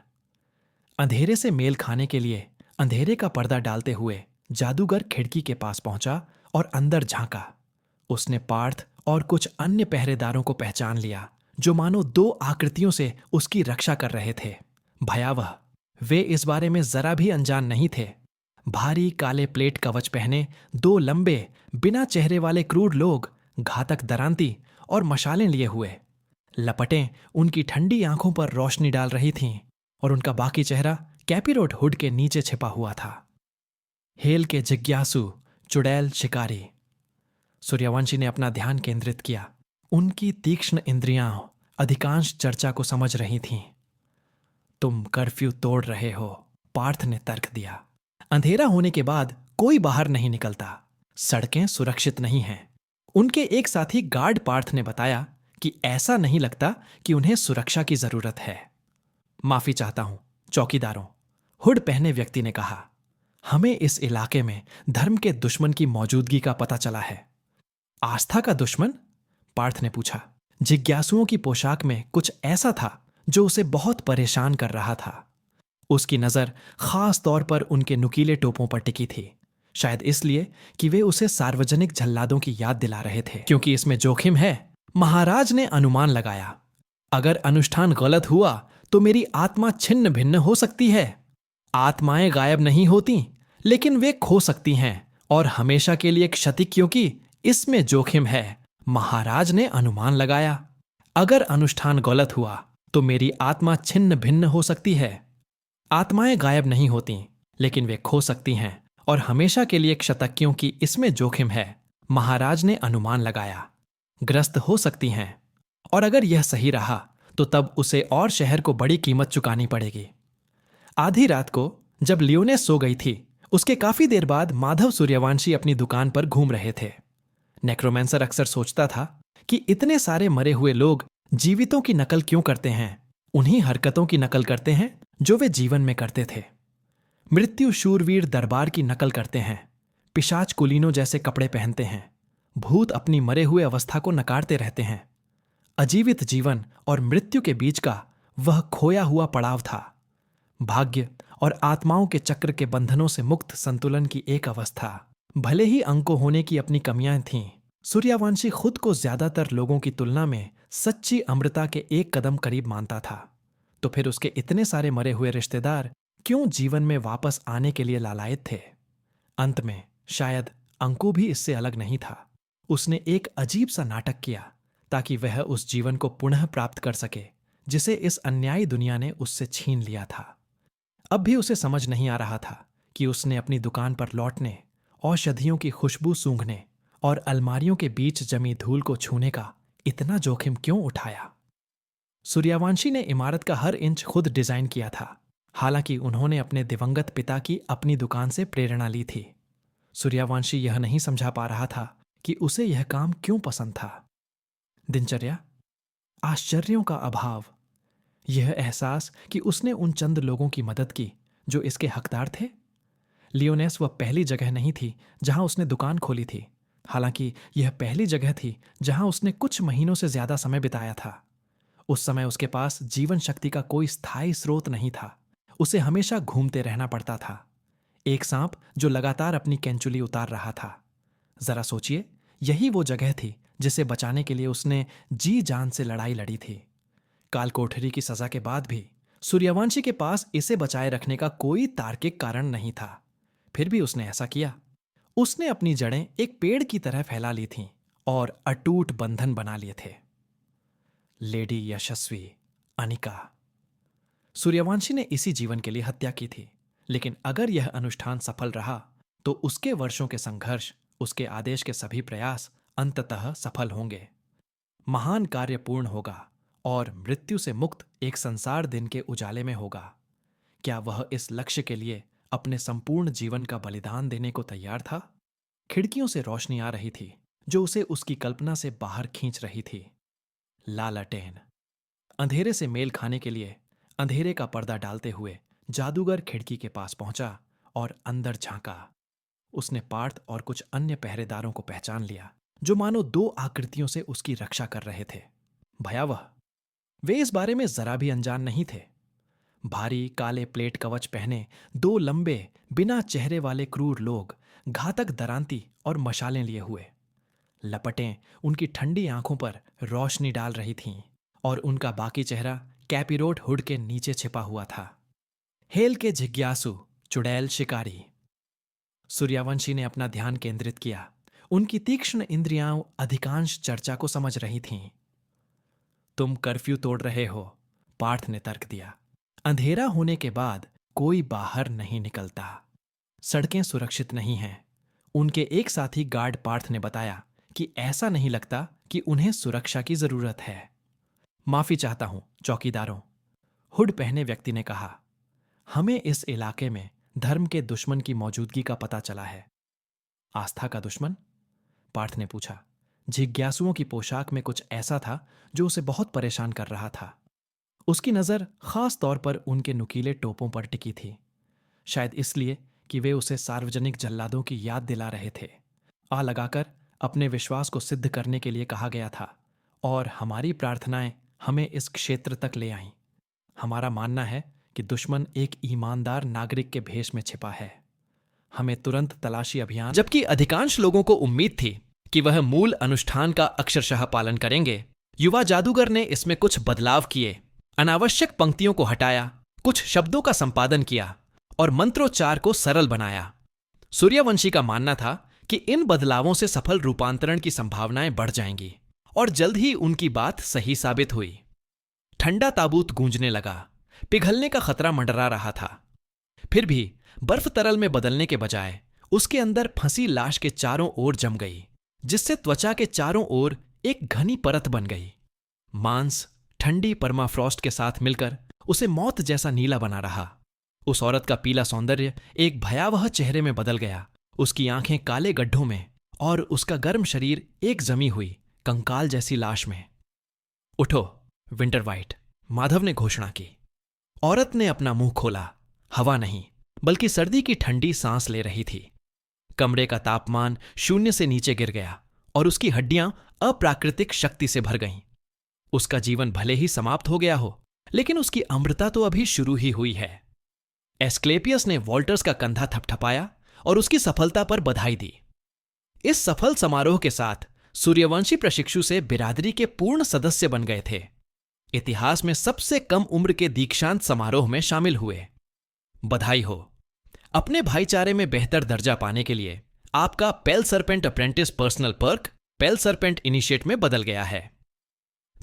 Speaker 2: अंधेरे से मेल खाने के लिए अंधेरे का पर्दा डालते हुए जादूगर खिड़की के पास पहुंचा और अंदर झांका। उसने पार्थ और कुछ अन्य पहरेदारों को पहचान लिया जो मानो दो आकृतियों से उसकी रक्षा कर रहे थे। भयावह। वे इस बारे में जरा भी अनजान नहीं थे। भारी काले प्लेट कवच पहने दो लंबे बिना चेहरे वाले क्रूर लोग, घातक दरांती और मशालें लिए हुए। लपटें उनकी ठंडी आंखों पर रोशनी डाल रही थीं और उनका बाकी चेहरा कैपिरोट हुड के नीचे छिपा हुआ था। हेल के जिज्ञासु, चुड़ैल शिकारी। सूर्यवंशी ने अपना ध्यान केंद्रित किया। उनकी तीक्ष्ण इंद्रियां अधिकांश चर्चा को समझ रही थीं। तुम कर्फ्यू तोड़ रहे हो, पार्थ ने तर्क दिया। अंधेरा होने के बाद कोई बाहर नहीं निकलता। सड़कें सुरक्षित नहीं हैं। उनके एक साथी गार्ड पार्थ ने बताया कि ऐसा नहीं लगता कि उन्हें सुरक्षा की जरूरत है। माफी चाहता हूं, चौकीदारों, हुड पहने व्यक्ति ने कहा। हमें इस इलाके में धर्म के दुश्मन की मौजूदगी का पता चला है। आस्था का दुश्मन? पार्थ ने पूछा। जिज्ञासुओं की पोशाक में कुछ ऐसा था जो उसे बहुत परेशान कर रहा था। उसकी नजर खास तौर पर उनके नुकीले टोपों पर टिकी थी, शायद इसलिए कि वे उसे सार्वजनिक जल्लादों की याद दिला रहे थे। क्योंकि इसमें जोखिम है, महाराज ने अनुमान लगाया। अगर अनुष्ठान गलत हुआ तो मेरी आत्मा छिन्न भिन्न हो सकती है। आत्माएं गायब नहीं होती, लेकिन वे खो सकती हैं और हमेशा के लिए क्षति, क्योंकि इसमें जोखिम है। महाराज ने अनुमान लगाया। अगर अनुष्ठान गलत हुआ तो मेरी आत्मा छिन्न भिन्न हो सकती है। आत्माएं गायब नहीं होती, लेकिन वे खो सकती हैं और हमेशा के लिए क्षतक, क्योंकि इसमें जोखिम है। महाराज ने अनुमान लगाया। ग्रस्त हो सकती हैं, और अगर यह सही रहा तो तब उसे और शहर को बड़ी कीमत चुकानी पड़ेगी। आधी रात को जब लियोनेस सो गई थी, उसके काफी देर बाद माधव सूर्यवंशी अपनी दुकान पर घूम रहे थे। नेक्रोमेंसर अक्सर सोचता था कि इतने सारे मरे हुए लोग जीवितों की नकल क्यों करते हैं। उन्हीं हरकतों की नकल करते हैं जो वे जीवन में करते थे। मृत्यु शूरवीर दरबार की नकल करते हैं। पिशाच कुलीनों जैसे कपड़े पहनते हैं। भूत अपनी मरे हुए अवस्था को नकारते रहते हैं। अजीवित जीवन और मृत्यु के बीच का वह खोया हुआ पड़ाव था। भाग्य और आत्माओं के चक्र के बंधनों से मुक्त संतुलन की एक अवस्था। भले ही अंकों होने की अपनी कमियां थीं, सूर्यवंशी खुद को ज्यादातर लोगों की तुलना में सच्ची अमृता के एक कदम करीब मानता था। तो फिर उसके इतने सारे मरे हुए रिश्तेदार क्यों जीवन में वापस आने के लिए लालायित थे? अंत में शायद अंकु भी इससे अलग नहीं था। उसने एक अजीब सा नाटक किया ताकि वह उस जीवन को पुनः प्राप्त कर सके जिसे इस अन्यायी दुनिया ने उससे छीन लिया था। अब भी उसे समझ नहीं आ रहा था कि उसने अपनी दुकान पर लौटने, औषधियों की खुशबू सूंघने और अलमारियों के बीच जमी धूल को छूने का इतना जोखिम क्यों उठाया। सूर्यवंशी ने इमारत का हर इंच खुद डिजाइन किया था, हालांकि उन्होंने अपने दिवंगत पिता की अपनी दुकान से प्रेरणा ली थी। सूर्यवंशी यह नहीं समझा पा रहा था कि उसे यह काम क्यों पसंद था। दिनचर्या, आश्चर्यों का अभाव, यह एहसास कि उसने उन चंद लोगों की मदद की जो इसके हकदार थे। लियोनेस वह पहली जगह नहीं थी जहां उसने दुकान खोली थी, हालांकि यह पहली जगह थी जहां उसने कुछ महीनों से ज्यादा समय बिताया था। उस समय उसके पास जीवन शक्ति का कोई स्थायी स्रोत नहीं था। उसे हमेशा घूमते रहना पड़ता था, एक सांप जो लगातार अपनी कैंचुली उतार रहा था। जरा सोचिए, यही वो जगह थी जिसे बचाने के लिए उसने जी जान से लड़ाई लड़ी थी। काल कोठरी की सजा के बाद भी सूर्यवंशी के पास इसे बचाए रखने का कोई तार्किक कारण नहीं था। फिर भी उसने ऐसा किया। उसने अपनी जड़ें एक पेड़ की तरह फैला ली थीं और अटूट बंधन बना लिए थे। लेडी यशस्वी अनिका। सूर्यवंशी ने इसी जीवन के लिए हत्या की थी, लेकिन अगर यह अनुष्ठान सफल रहा तो उसके वर्षों के संघर्ष, उसके आदेश के सभी प्रयास अंततः सफल होंगे। महान कार्य पूर्ण होगा और मृत्यु से मुक्त एक संसार दिन के उजाले में होगा। क्या वह इस लक्ष्य के लिए अपने संपूर्ण जीवन का बलिदान देने को तैयार था? खिड़कियों से रोशनी आ रही थी जो उसे उसकी कल्पना से बाहर खींच रही थी। लालटेन। अंधेरे से मेल खाने के लिए अंधेरे का पर्दा डालते हुए जादूगर खिड़की के पास पहुंचा और अंदर झांका। उसने पार्थ और कुछ अन्य पहरेदारों को पहचान लिया जो मानो दो आकृतियों से उसकी रक्षा कर रहे थे। भयावह। वे इस बारे में जरा भी अनजान नहीं थे। भारी काले प्लेट कवच पहने दो लंबे बिना चेहरे वाले क्रूर लोग घातक दरांती और मशालें लिए हुए। लपटें उनकी ठंडी आंखों पर रोशनी डाल रही थीं और उनका बाकी चेहरा कैपिरोट हुड के नीचे छिपा हुआ था। हेल के जिज्ञासु चुड़ैल शिकारी। सूर्यवंशी ने अपना ध्यान केंद्रित किया। उनकी तीक्ष्ण इंद्रियां अधिकांश चर्चा को समझ रही थीं। तुम कर्फ्यू तोड़ रहे हो, पार्थ ने तर्क दिया। अंधेरा होने के बाद कोई बाहर नहीं निकलता। सड़कें सुरक्षित नहीं हैं। उनके एक साथी गार्ड पार्थ ने बताया कि ऐसा नहीं लगता कि उन्हें सुरक्षा की जरूरत है। माफी चाहता हूं चौकीदारों, हुड पहने व्यक्ति ने कहा। हमें इस इलाके में धर्म के दुश्मन की मौजूदगी का पता चला है। आस्था का दुश्मन? पार्थ ने पूछा। जिज्ञासुओं की पोशाक में कुछ ऐसा था जो उसे बहुत परेशान कर रहा था। उसकी नजर खास तौर पर उनके नुकीले टोपों पर टिकी थी, शायद इसलिए कि वे उसे सार्वजनिक जल्लादों की याद दिला रहे थे। आ लगाकर अपने विश्वास को सिद्ध करने के लिए कहा गया था और हमारी प्रार्थनाएं हमें इस क्षेत्र तक ले आईं। हमारा मानना है कि दुश्मन एक ईमानदार नागरिक के भेष में छिपा है। हमें तुरंत तलाशी अभियान। जबकि अधिकांश लोगों को उम्मीद थी कि वह मूल अनुष्ठान का अक्षरशः पालन करेंगे, युवा जादूगर ने इसमें कुछ बदलाव किए। अनावश्यक पंक्तियों को हटाया, कुछ शब्दों का संपादन किया और मंत्रोच्चार को सरल बनाया। सूर्यवंशी का मानना था कि इन बदलावों से सफल रूपांतरण की संभावनाएं बढ़ जाएंगी और जल्द ही उनकी बात सही साबित हुई। ठंडा ताबूत गूंजने लगा। पिघलने का खतरा मंडरा रहा था। फिर भी बर्फ तरल में बदलने के बजाय उसके अंदर फंसी लाश के चारों ओर जम गई, जिससे त्वचा के चारों ओर एक घनी परत बन गई। मांस ठंडी परमाफ्रॉस्ट के साथ मिलकर उसे मौत जैसा नीला बना रहा। उस औरत का पीला सौंदर्य एक भयावह चेहरे में बदल गया। उसकी आंखें काले गड्ढों में और उसका गर्म शरीर एक जमी हुई कंकाल जैसी लाश में। उठो विंटर व्हाइट, माधव ने घोषणा की। औरत ने अपना मुंह खोला। हवा नहीं बल्कि सर्दी की ठंडी सांस ले रही थी। कमरे का तापमान शून्य से नीचे गिर गया और उसकी हड्डियां अप्राकृतिक शक्ति से भर गईं। उसका जीवन भले ही समाप्त हो गया हो, लेकिन उसकी अमृता तो अभी शुरू ही हुई है। एस्क्लेपियस ने वॉल्टर्स का कंधा थपथपाया और उसकी सफलता पर बधाई दी। इस सफल समारोह के साथ सूर्यवंशी प्रशिक्षु से बिरादरी के पूर्ण सदस्य बन गए थे। इतिहास में सबसे कम उम्र के दीक्षांत समारोह में शामिल हुए। बधाई हो। अपने भाईचारे में बेहतर दर्जा पाने के लिए आपका पेल सरपेंट अप्रेंटिस पर्सनल पर्क पेल सरपेंट इनिशिएट में बदल गया है।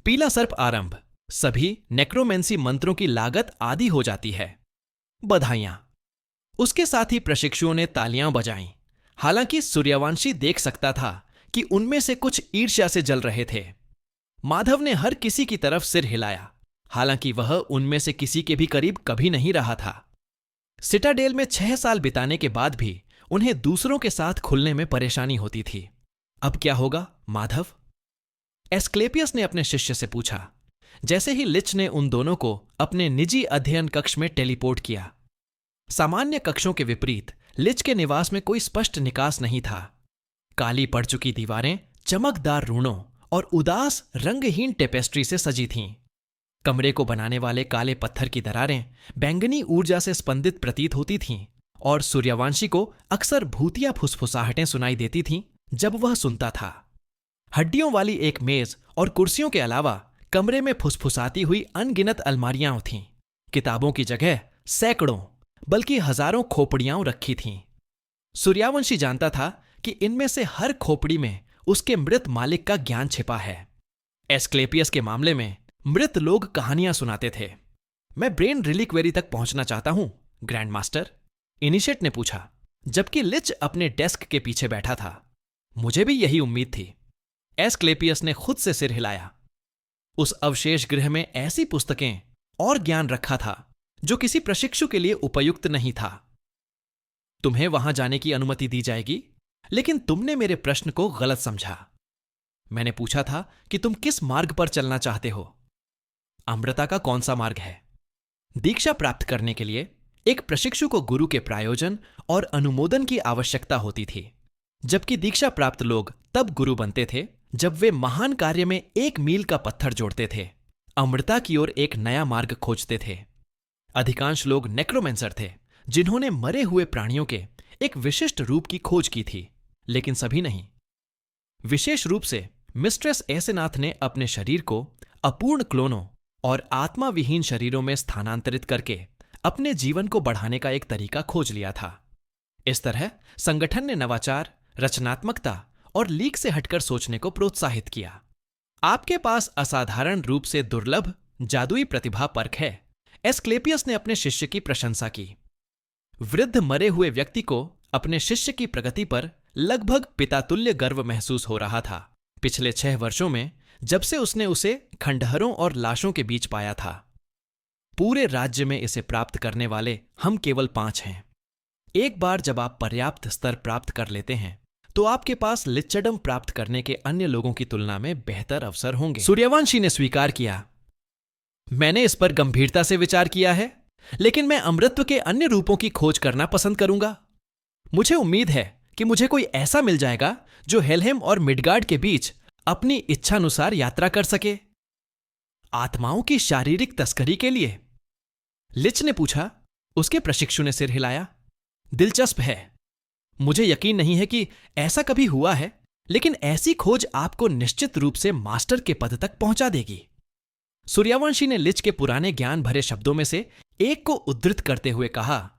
Speaker 2: पीला सर्प आरंभ। सभी नेक्रोमेंसी मंत्रों की लागत आधी हो जाती है। बधाइयां। उसके साथ ही प्रशिक्षुओं ने तालियां बजाईं। हालांकि सूर्यवंशी देख सकता था कि उनमें से कुछ ईर्ष्या से जल रहे थे। माधव ने हर किसी की तरफ सिर हिलाया, हालांकि वह उनमें से किसी के भी करीब कभी नहीं रहा था। सिटाडेल में 6 साल बिताने के बाद भी उन्हें दूसरों के साथ खुलने में परेशानी होती थी। अब क्या होगा माधव? एस्क्लेपियस ने अपने शिष्य से पूछा, जैसे ही लिच ने उन दोनों को अपने निजी अध्ययन कक्ष में टेलीपोर्ट किया। सामान्य कक्षों के विपरीत लिच के निवास में कोई स्पष्ट निकास नहीं था। काली पड़ चुकी दीवारें चमकदार रूणों और उदास रंगहीन टेपेस्ट्री से सजी थीं। कमरे को बनाने वाले काले पत्थर की दरारें बैंगनी ऊर्जा से स्पंदित प्रतीत होती थीं और सूर्यवंशी को अक्सर भूतिया फुसफुसाहटें सुनाई देती थीं जब वह सुनता था। हड्डियों वाली एक मेज और कुर्सियों के अलावा कमरे में फुसफुसाती हुई अनगिनत अलमारियां थीं। किताबों की जगह सैकड़ों बल्कि हजारों खोपड़ियां रखी थीं। सूर्यवंशी जानता था कि इनमें से हर खोपड़ी में उसके मृत मालिक का ज्ञान छिपा है। एस्क्लेपियस के मामले में मृत लोग कहानियां सुनाते थे। मैं ब्रेन रिलीक्वेरी तक पहुंचना चाहता हूं, ग्रैंड मास्टर, इनिशिएट ने पूछा, जबकि लिच अपने डेस्क के पीछे बैठा था। मुझे भी यही उम्मीद थी। एस्क्लेपियस ने खुद से सिर हिलाया। उस अवशेष गृह में ऐसी पुस्तकें और ज्ञान रखा था जो किसी प्रशिक्षु के लिए उपयुक्त नहीं था। तुम्हें वहां जाने की अनुमति दी जाएगी, लेकिन तुमने मेरे प्रश्न को गलत समझा। मैंने पूछा था कि तुम किस मार्ग पर चलना चाहते हो। अमृता का कौन सा मार्ग है? दीक्षा प्राप्त करने के लिए एक प्रशिक्षु को गुरु के प्रायोजन और अनुमोदन की आवश्यकता होती थी, जबकि दीक्षा प्राप्त लोग तब गुरु बनते थे जब वे महान कार्य में एक मील का पत्थर जोड़ते थे, अमृता की ओर एक नया मार्ग खोजते थे। अधिकांश लोग नेक्रोमेंसर थे, जिन्होंने मरे हुए प्राणियों के एक विशिष्ट रूप की खोज की थी, लेकिन सभी नहीं। विशेष रूप से मिस्ट्रेस एसेनाथ ने अपने शरीर को अपूर्ण क्लोनों और आत्मा विहीन शरीरों में स्थानांतरित करके अपने जीवन को बढ़ाने का एक तरीका खोज लिया था। इस तरह संगठन ने नवाचार, रचनात्मकता और लीक से हटकर सोचने को प्रोत्साहित किया। आपके पास असाधारण रूप से दुर्लभ जादुई प्रतिभा परख है, एस्क्लेपियस ने अपने शिष्य की प्रशंसा की। वृद्ध मरे हुए व्यक्ति को अपने शिष्य की प्रगति पर लगभग पितातुल्य गर्व महसूस हो रहा था। पिछले 6 वर्षों में जब से उसने उसे खंडहरों और लाशों के बीच पाया था। पूरे राज्य में इसे प्राप्त करने वाले हम केवल 5 हैं। एक बार जब आप पर्याप्त स्तर प्राप्त कर लेते हैं, तो आपके पास लिच्चडम प्राप्त करने के अन्य लोगों की तुलना में बेहतर अवसर होंगे। सूर्यवंशी ने स्वीकार किया। मैंने इस पर गंभीरता से विचार किया है, लेकिन मैं अमृत्व के अन्य रूपों की खोज करना पसंद करूंगा। मुझे उम्मीद है कि मुझे कोई ऐसा मिल जाएगा जो हेलहेम और मिडगार्ड के बीच अपनी इच्छानुसार यात्रा कर सके। आत्माओं की शारीरिक तस्करी के लिए? लिच ने पूछा। उसके प्रशिक्षु ने सिर हिलाया। दिलचस्प है। मुझे यकीन नहीं है कि ऐसा कभी हुआ है, लेकिन ऐसी खोज आपको निश्चित रूप से मास्टर के पद तक पहुंचा देगी। सूर्यवंशी ने लिच के पुराने ज्ञान भरे शब्दों में से एक को उद्धृत करते हुए कहा,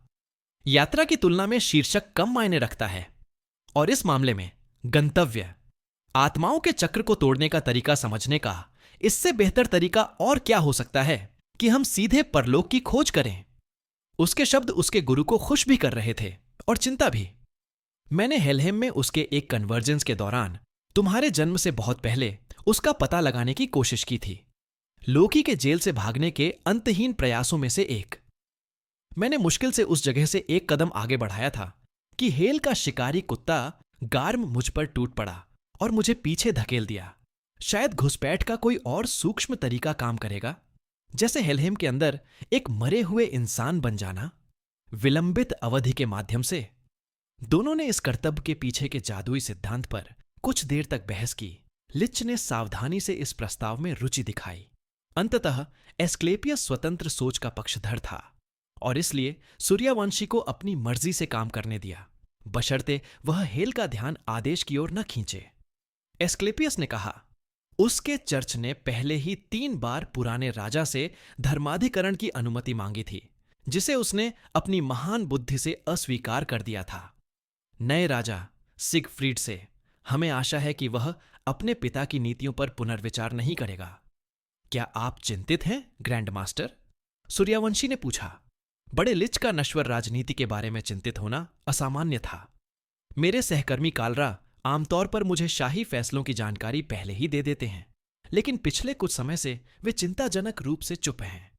Speaker 2: यात्रा की तुलना में शीर्षक कम मायने रखता है, और इस मामले में गंतव्य, आत्माओं के चक्र को तोड़ने का तरीका समझने का इससे बेहतर तरीका और क्या हो सकता है कि हम सीधे परलोक की खोज करें। उसके शब्द उसके गुरु को खुश भी कर रहे थे और चिंता भी। मैंने हेलहेम में उसके एक कन्वर्जेंस के दौरान तुम्हारे जन्म से बहुत पहले उसका पता लगाने की कोशिश की थी, लोकी के जेल से भागने के अंतहीन प्रयासों में से एक। मैंने मुश्किल से उस जगह से एक कदम आगे बढ़ाया था कि हेल का शिकारी कुत्ता गार्म मुझ पर टूट पड़ा और मुझे पीछे धकेल दिया। शायद घुसपैठ का कोई और सूक्ष्म तरीका काम करेगा, जैसे हेलहेम के अंदर एक मरे हुए इंसान बन जाना, विलंबित अवधि के माध्यम से। दोनों ने इस कर्तव्य के पीछे के जादुई सिद्धांत पर कुछ देर तक बहस की। लिच ने सावधानी से इस प्रस्ताव में रुचि दिखाई। अंततः एस्क्लेपियस स्वतंत्र सोच का पक्षधर था और इसलिए सूर्यवंशी को अपनी मर्जी से काम करने दिया, बशर्ते वह हेल का ध्यान आदेश की ओर न खींचे। एस्क्लेपियस ने कहा, उसके चर्च ने पहले ही 3 बार पुराने राजा से धर्माधिकरण की अनुमति मांगी थी, जिसे उसने अपनी महान बुद्धि से अस्वीकार कर दिया था। नए राजा सिगफ्रीड से हमें आशा है कि वह अपने पिता की नीतियों पर पुनर्विचार नहीं करेगा। क्या आप चिंतित हैं, ग्रैंड मास्टर? सूर्यवंशी ने पूछा। बड़े लिच का नश्वर राजनीति के बारे में चिंतित होना असामान्य था। मेरे सहकर्मी कालरा आमतौर पर मुझे शाही फैसलों की जानकारी पहले ही दे देते हैं, लेकिन पिछले कुछ समय से वे चिंताजनक रूप से चुप हैं।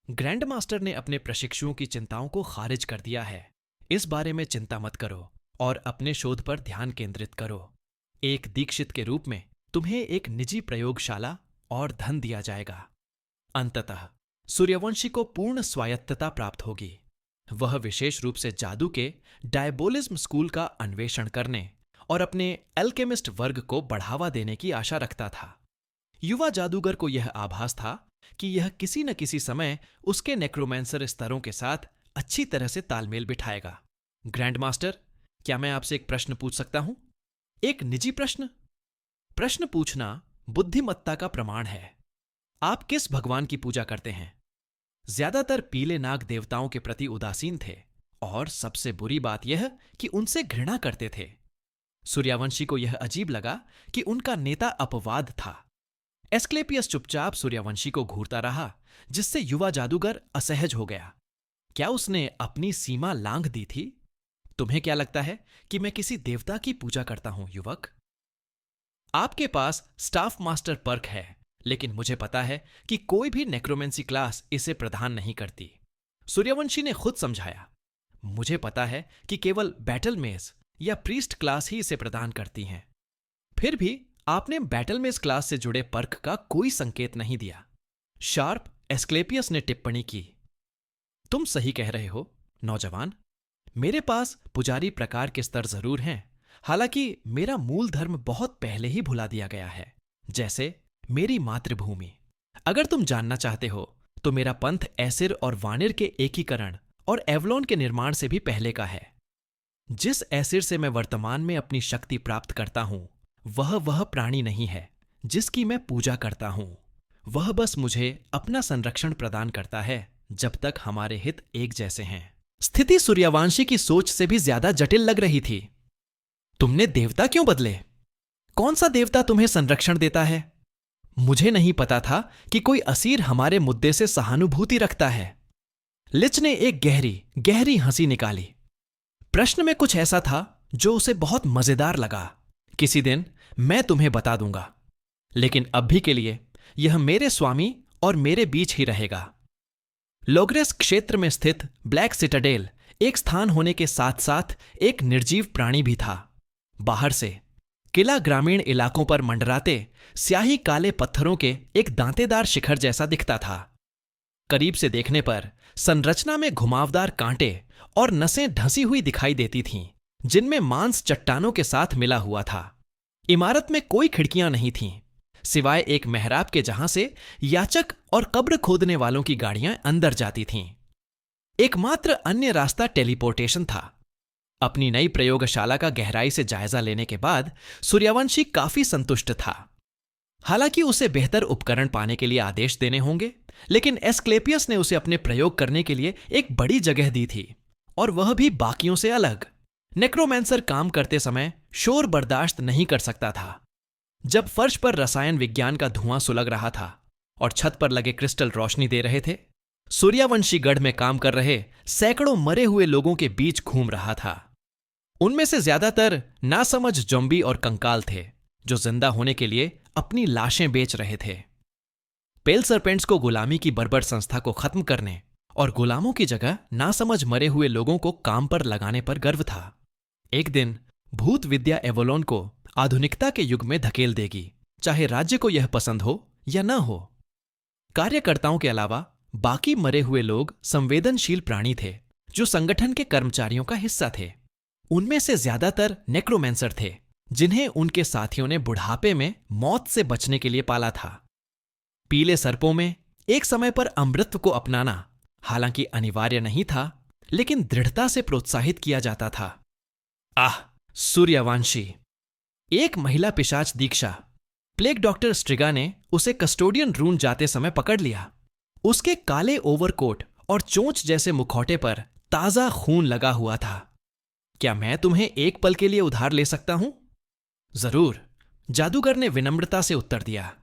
Speaker 2: ग्रैंड मास्टर ने अपने प्रशिक्षुओं की चिंताओं को खारिज कर दिया है। इस बारे में चिंता मत करो और अपने शोध पर ध्यान केंद्रित करो। एक दीक्षित के रूप में तुम्हें एक निजी प्रयोगशाला और धन दिया जाएगा। अंततः सूर्यवंशी को पूर्ण स्वायत्तता प्राप्त होगी। वह विशेष रूप से जादू के डायबोलिज्म स्कूल का अन्वेषण करने और अपने एल्केमिस्ट वर्ग को बढ़ावा देने की आशा रखता था। युवा जादूगर को यह आभास था कि यह किसी न किसी समय उसके नेक्रोमेंसर स्तरों के साथ अच्छी तरह से तालमेल बिठाएगा। ग्रैंड मास्टर, क्या मैं आपसे एक प्रश्न पूछ सकता हूं? एक निजी प्रश्न? प्रश्न पूछना बुद्धिमत्ता का प्रमाण है। आप किस भगवान की पूजा करते हैं? ज्यादातर पीले नाग देवताओं के प्रति उदासीन थे और सबसे बुरी बात यह कि उनसे घृणा करते थे। सूर्यवंशी को यह अजीब लगा कि उनका नेता अपवाद था। एस्क्लेपियस चुपचाप सूर्यवंशी को घूरता रहा, जिससे युवा जादूगर असहज हो गया। क्या उसने अपनी सीमा लांघ दी थी? तुम्हें क्या लगता है कि मैं किसी देवता की पूजा करता हूं, युवक? आपके पास स्टाफ मास्टर पर्क है, लेकिन मुझे पता है कि कोई भी नेक्रोमेंसी क्लास इसे प्रदान नहीं करती। सूर्यवंशी ने खुद समझाया। मुझे पता है कि केवल बैटल मेज या प्रीस्ट क्लास ही इसे प्रदान करती हैं। फिर भी आपने बैटल मेज क्लास से जुड़े पर्क का कोई संकेत नहीं दिया। शार्प एस्क्लेपियस ने टिप्पणी की। तुम सही कह रहे हो, नौजवान। मेरे पास पुजारी प्रकार के स्तर जरूर हैं, हालांकि मेरा मूल धर्म बहुत पहले ही भुला दिया गया है, जैसे मेरी मातृभूमि। अगर तुम जानना चाहते हो तो मेरा पंथ एसिर और वानिर के एकीकरण और एवलोन के निर्माण से भी पहले का है। जिस एसिर से मैं वर्तमान में अपनी शक्ति प्राप्त करता हूं, वह प्राणी नहीं है जिसकी मैं पूजा करता हूं। वह बस मुझे अपना संरक्षण प्रदान करता है जब तक हमारे हित एक जैसे हैं। स्थिति सूर्यवंशी की सोच से भी ज्यादा जटिल लग रही थी। तुमने देवता क्यों बदले? कौन सा देवता तुम्हें संरक्षण देता है? मुझे नहीं पता था कि कोई असीर हमारे मुद्दे से सहानुभूति रखता है। लिच ने एक गहरी गहरी हंसी निकाली। प्रश्न में कुछ ऐसा था जो उसे बहुत मजेदार लगा। किसी दिन मैं तुम्हें बता दूंगा, लेकिन अभी के लिए यह मेरे स्वामी और मेरे बीच ही रहेगा। लोग्रेस क्षेत्र में स्थित ब्लैक सिटाडेल एक स्थान होने के साथ साथ एक निर्जीव प्राणी भी था। बाहर से किला ग्रामीण इलाकों पर मंडराते स्याही काले पत्थरों के एक दांतेदार शिखर जैसा दिखता था। करीब से देखने पर संरचना में घुमावदार कांटे और नसें ढंसी हुई दिखाई देती थीं, जिनमें मांस चट्टानों के साथ मिला हुआ था। इमारत में कोई खिड़कियां नहीं थीं, सिवाय एक मेहराब के, जहां से याचक और कब्र खोदने वालों की गाड़ियां अंदर जाती थीं। एकमात्र अन्य रास्ता टेलीपोर्टेशन था। अपनी नई प्रयोगशाला का गहराई से जायजा लेने के बाद सूर्यवंशी काफी संतुष्ट था। हालांकि उसे बेहतर उपकरण पाने के लिए आदेश देने होंगे, लेकिन एस्क्लेपियस ने उसे अपने प्रयोग करने के लिए एक बड़ी जगह दी थी, और वह भी बाकियों से अलग। नेक्रोमैंसर काम करते समय शोर बर्दाश्त नहीं कर सकता था। जब फर्श पर रसायन विज्ञान का धुआं सुलग रहा था और छत पर लगे क्रिस्टल रोशनी दे रहे थे, सूर्यवंशी गढ़ में काम कर रहे सैकड़ों मरे हुए लोगों के बीच घूम रहा था। उनमें से ज्यादातर नासमझ ज़ॉम्बी और कंकाल थे, जो जिंदा होने के लिए अपनी लाशें बेच रहे थे। पेल सरपेंट्स को गुलामी की बर्बर संस्था को खत्म करने और गुलामों की जगह नासमझ मरे हुए लोगों को काम पर लगाने पर गर्व था। एक दिन भूत विद्या एवोलोन को आधुनिकता के युग में धकेल देगी, चाहे राज्य को यह पसंद हो या न हो। कार्यकर्ताओं के अलावा बाकी मरे हुए लोग संवेदनशील प्राणी थे, जो संगठन के कर्मचारियों का हिस्सा थे। उनमें से ज्यादातर नेक्रोमैंसर थे, जिन्हें उनके साथियों ने बुढ़ापे में मौत से बचने के लिए पाला था। पीले सर्पों में एक समय पर अमृत को अपनाना हालांकि अनिवार्य नहीं था, लेकिन दृढ़ता से प्रोत्साहित किया जाता था। आह, सूर्यवंशी! एक महिला पिशाच दीक्षा, प्लेग डॉक्टर स्ट्रिगा ने उसे कस्टोडियन रूम जाते समय पकड़ लिया। उसके काले ओवरकोट और चोंच जैसे मुखौटे पर ताजा खून लगा हुआ था। क्या मैं तुम्हें एक पल के लिए उधार ले सकता हूं? जरूर, जादूगर ने विनम्रता से उत्तर दिया।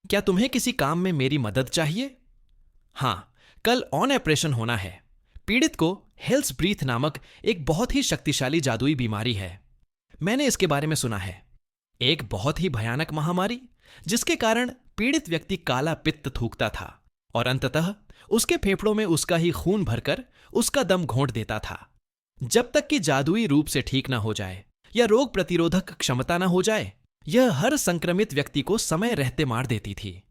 Speaker 2: क्या तुम्हें किसी काम में मेरी मदद चाहिए? हां, कल ऑन ऑपरेशन होना है। पीड़ित को हेल्स ब्रीथ नामक एक बहुत ही शक्तिशाली जादुई बीमारी है। मैंने इसके बारे में सुना है। एक बहुत ही भयानक महामारी, जिसके कारण पीड़ित व्यक्ति काला पित्त थूकता था और अंततः उसके फेफड़ों में उसका ही खून भरकर उसका दम घोंट देता था, जब तक कि जादुई रूप से ठीक ना हो जाए या रोग प्रतिरोधक क्षमता ना हो जाए। यह हर संक्रमित व्यक्ति को समय रहते मार देती थी।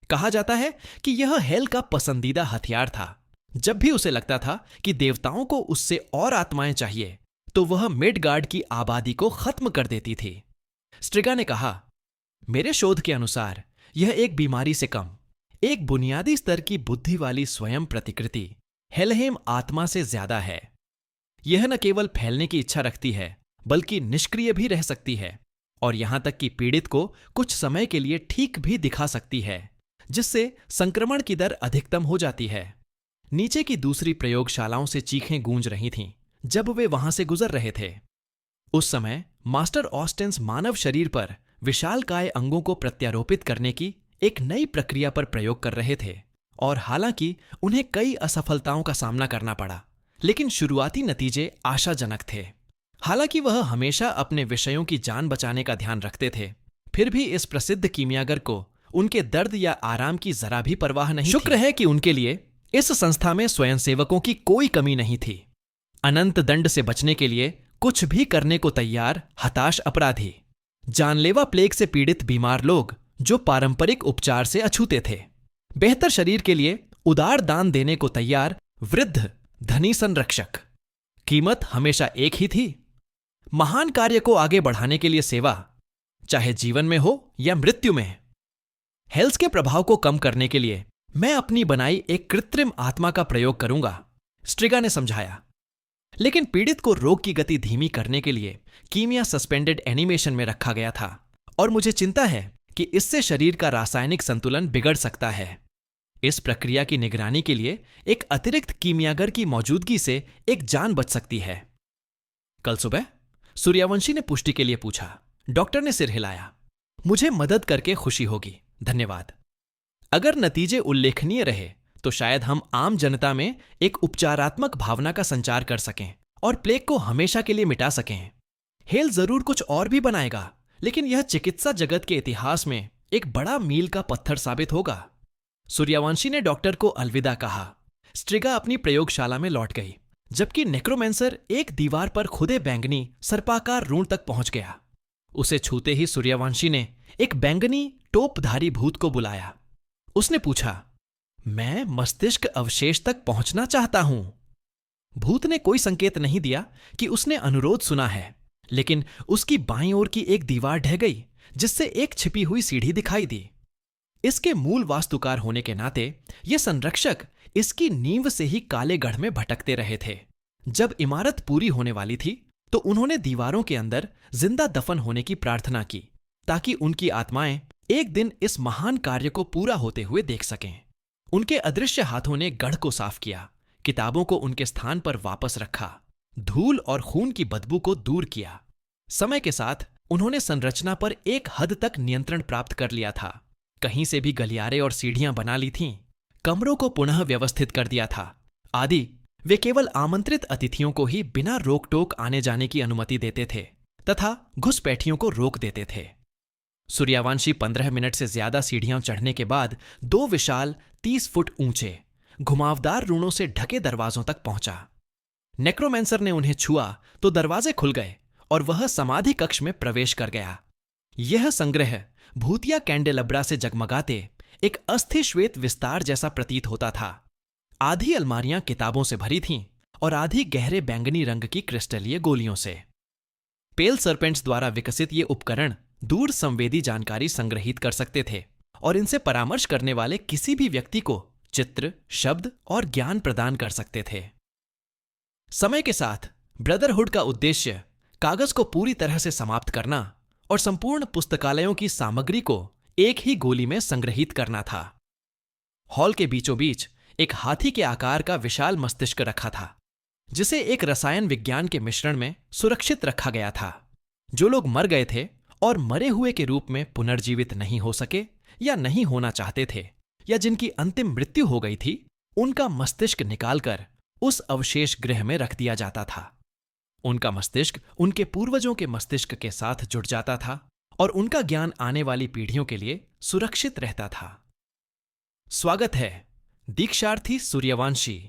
Speaker 2: कहा जाता है कि यह हेल का पसंदीदा हथियार था। जब भी उसे लगता था कि देवताओं को उससे और आत्माएं चाहिए, तो वह मिडगार्ड की आबादी को खत्म कर देती थी। स्ट्रिगा ने कहा, मेरे शोध के अनुसार यह एक बीमारी से कम, एक बुनियादी स्तर की बुद्धि वाली स्वयं प्रतिकृति हेलहेम आत्मा से ज्यादा है। यह न केवल फैलने की इच्छा रखती है, बल्कि निष्क्रिय भी रह सकती है, और यहां तक कि पीड़ित को कुछ समय के लिए ठीक भी दिखा सकती है, जिससे संक्रमण की दर अधिकतम हो जाती है। नीचे की दूसरी प्रयोगशालाओं से चीखें गूंज रही थीं जब वे वहां से गुजर रहे थे। उस समय मास्टर ऑस्टेंस मानव शरीर पर विशालकाय अंगों को प्रत्यारोपित करने की एक नई प्रक्रिया पर प्रयोग कर रहे थे और हालांकि उन्हें कई असफलताओं का सामना करना पड़ा, लेकिन शुरुआती नतीजे आशाजनक थे। हालांकि वह हमेशा अपने विषयों की जान बचाने का ध्यान रखते थे, फिर भी इस प्रसिद्ध कीमियागर को उनके दर्द या आराम की जरा भी परवाह नहीं थी। शुक्र है कि उनके लिए इस संस्था में स्वयंसेवकों की कोई कमी नहीं थी। अनंत दंड से बचने के लिए कुछ भी करने को तैयार हताश अपराधी, जानलेवा प्लेग से पीड़ित बीमार लोग जो पारंपरिक उपचार से अछूते थे, बेहतर शरीर के लिए उदार दान देने को तैयार वृद्ध धनी संरक्षक। कीमत हमेशा एक ही थी, महान कार्य को आगे बढ़ाने के लिए सेवा, चाहे जीवन में हो या मृत्यु में। हेल्स के प्रभाव को कम करने के लिए मैं अपनी बनाई एक कृत्रिम आत्मा का प्रयोग करूंगा, स्ट्रिगा ने समझाया। लेकिन पीड़ित को रोग की गति धीमी करने के लिए कीमिया सस्पेंडेड एनिमेशन में रखा गया था और मुझे चिंता है कि इससे शरीर का रासायनिक संतुलन बिगड़ सकता है। इस प्रक्रिया की निगरानी के लिए एक अतिरिक्त कीमियागर की मौजूदगी से एक जान बच सकती है। कल सुबह? सूर्यवंशी ने पुष्टि के लिए पूछा। डॉक्टर ने सिर हिलाया। मुझे मदद करके खुशी होगी, धन्यवाद। अगर नतीजे उल्लेखनीय रहे तो शायद हम आम जनता में एक उपचारात्मक भावना का संचार कर सकें और प्लेग को हमेशा के लिए मिटा सकें। हेल जरूर कुछ और भी बनाएगा, लेकिन यह चिकित्सा जगत के इतिहास में एक बड़ा मील का पत्थर साबित होगा। सूर्यवंशी ने डॉक्टर को अलविदा कहा। स्ट्रिगा अपनी प्रयोगशाला में लौट गई, जबकि नेक्रोमेंसर एक दीवार पर खुदे बैंगनी सर्पाकार रून तक पहुंच गया। उसे छूते ही सूर्यवंशी ने एक बैंगनी टोपधारी भूत को बुलाया। उसने पूछा, मैं मस्तिष्क अवशेष तक पहुंचना चाहता हूं। भूत ने कोई संकेत नहीं दिया कि उसने अनुरोध सुना है, लेकिन उसकी बाईं ओर की एक दीवार ढह गई, जिससे एक छिपी हुई सीढ़ी दिखाई दी। इसके मूल वास्तुकार होने के नाते ये संरक्षक इसकी नींव से ही काले गढ़ में भटकते रहे थे। जब इमारत पूरी होने वाली थी तो उन्होंने दीवारों के अंदर जिंदा दफन होने की प्रार्थना की, ताकि उनकी आत्माएं एक दिन इस महान कार्य को पूरा होते हुए देख सकें। उनके अदृश्य हाथों ने गढ़ को साफ किया, किताबों को उनके स्थान पर वापस रखा, धूल और खून की बदबू को दूर किया। समय के साथ उन्होंने संरचना पर एक हद तक नियंत्रण प्राप्त कर लिया था। कहीं से भी गलियारे और सीढ़ियां बना ली थीं, कमरों को पुनः व्यवस्थित कर दिया था आदि। वे केवल आमंत्रित अतिथियों को ही बिना रोक टोक आने जाने की अनुमति देते थे तथा घुसपैठियों को रोक देते थे। सूर्यवंशी 15 मिनट से ज्यादा सीढ़ियां चढ़ने के बाद 2 विशाल 30 फुट ऊंचे घुमावदार रूणों से ढके दरवाजों तक पहुंचा। नेक्रोमेंसर ने उन्हें छुआ तो दरवाजे खुल गए और वह समाधि कक्ष में प्रवेश कर गया। यह संग्रह भूतिया कैंडेलब्रा से जगमगाते एक अस्थि श्वेत विस्तार जैसा प्रतीत होता था। आधी अलमारियां किताबों से भरी थीं और आधी गहरे बैंगनी रंग की क्रिस्टलीय गोलियों से। पेल सर्पेंट्स द्वारा विकसित ये उपकरण दूर संवेदी जानकारी संग्रहित कर सकते थे और इनसे परामर्श करने वाले किसी भी व्यक्ति को चित्र, शब्द और ज्ञान प्रदान कर सकते थे। समय के साथ ब्रदरहुड का उद्देश्य कागज को पूरी तरह से समाप्त करना और संपूर्ण पुस्तकालयों की सामग्री को एक ही गोली में संग्रहित करना था। हॉल के बीचों बीच एक हाथी के आकार का विशाल मस्तिष्क रखा था, जिसे एक रसायन विज्ञान के मिश्रण में सुरक्षित रखा गया था। जो लोग मर गए थे और मरे हुए के रूप में पुनर्जीवित नहीं हो सके या नहीं होना चाहते थे, या जिनकी अंतिम मृत्यु हो गई थी, उनका मस्तिष्क निकालकर उस अवशेष गृह में रख दिया जाता था। उनका मस्तिष्क उनके पूर्वजों के मस्तिष्क के साथ जुड़ जाता था और उनका ज्ञान आने वाली पीढ़ियों के लिए सुरक्षित रहता था। स्वागत है, दीक्षार्थी सूर्यवंशी।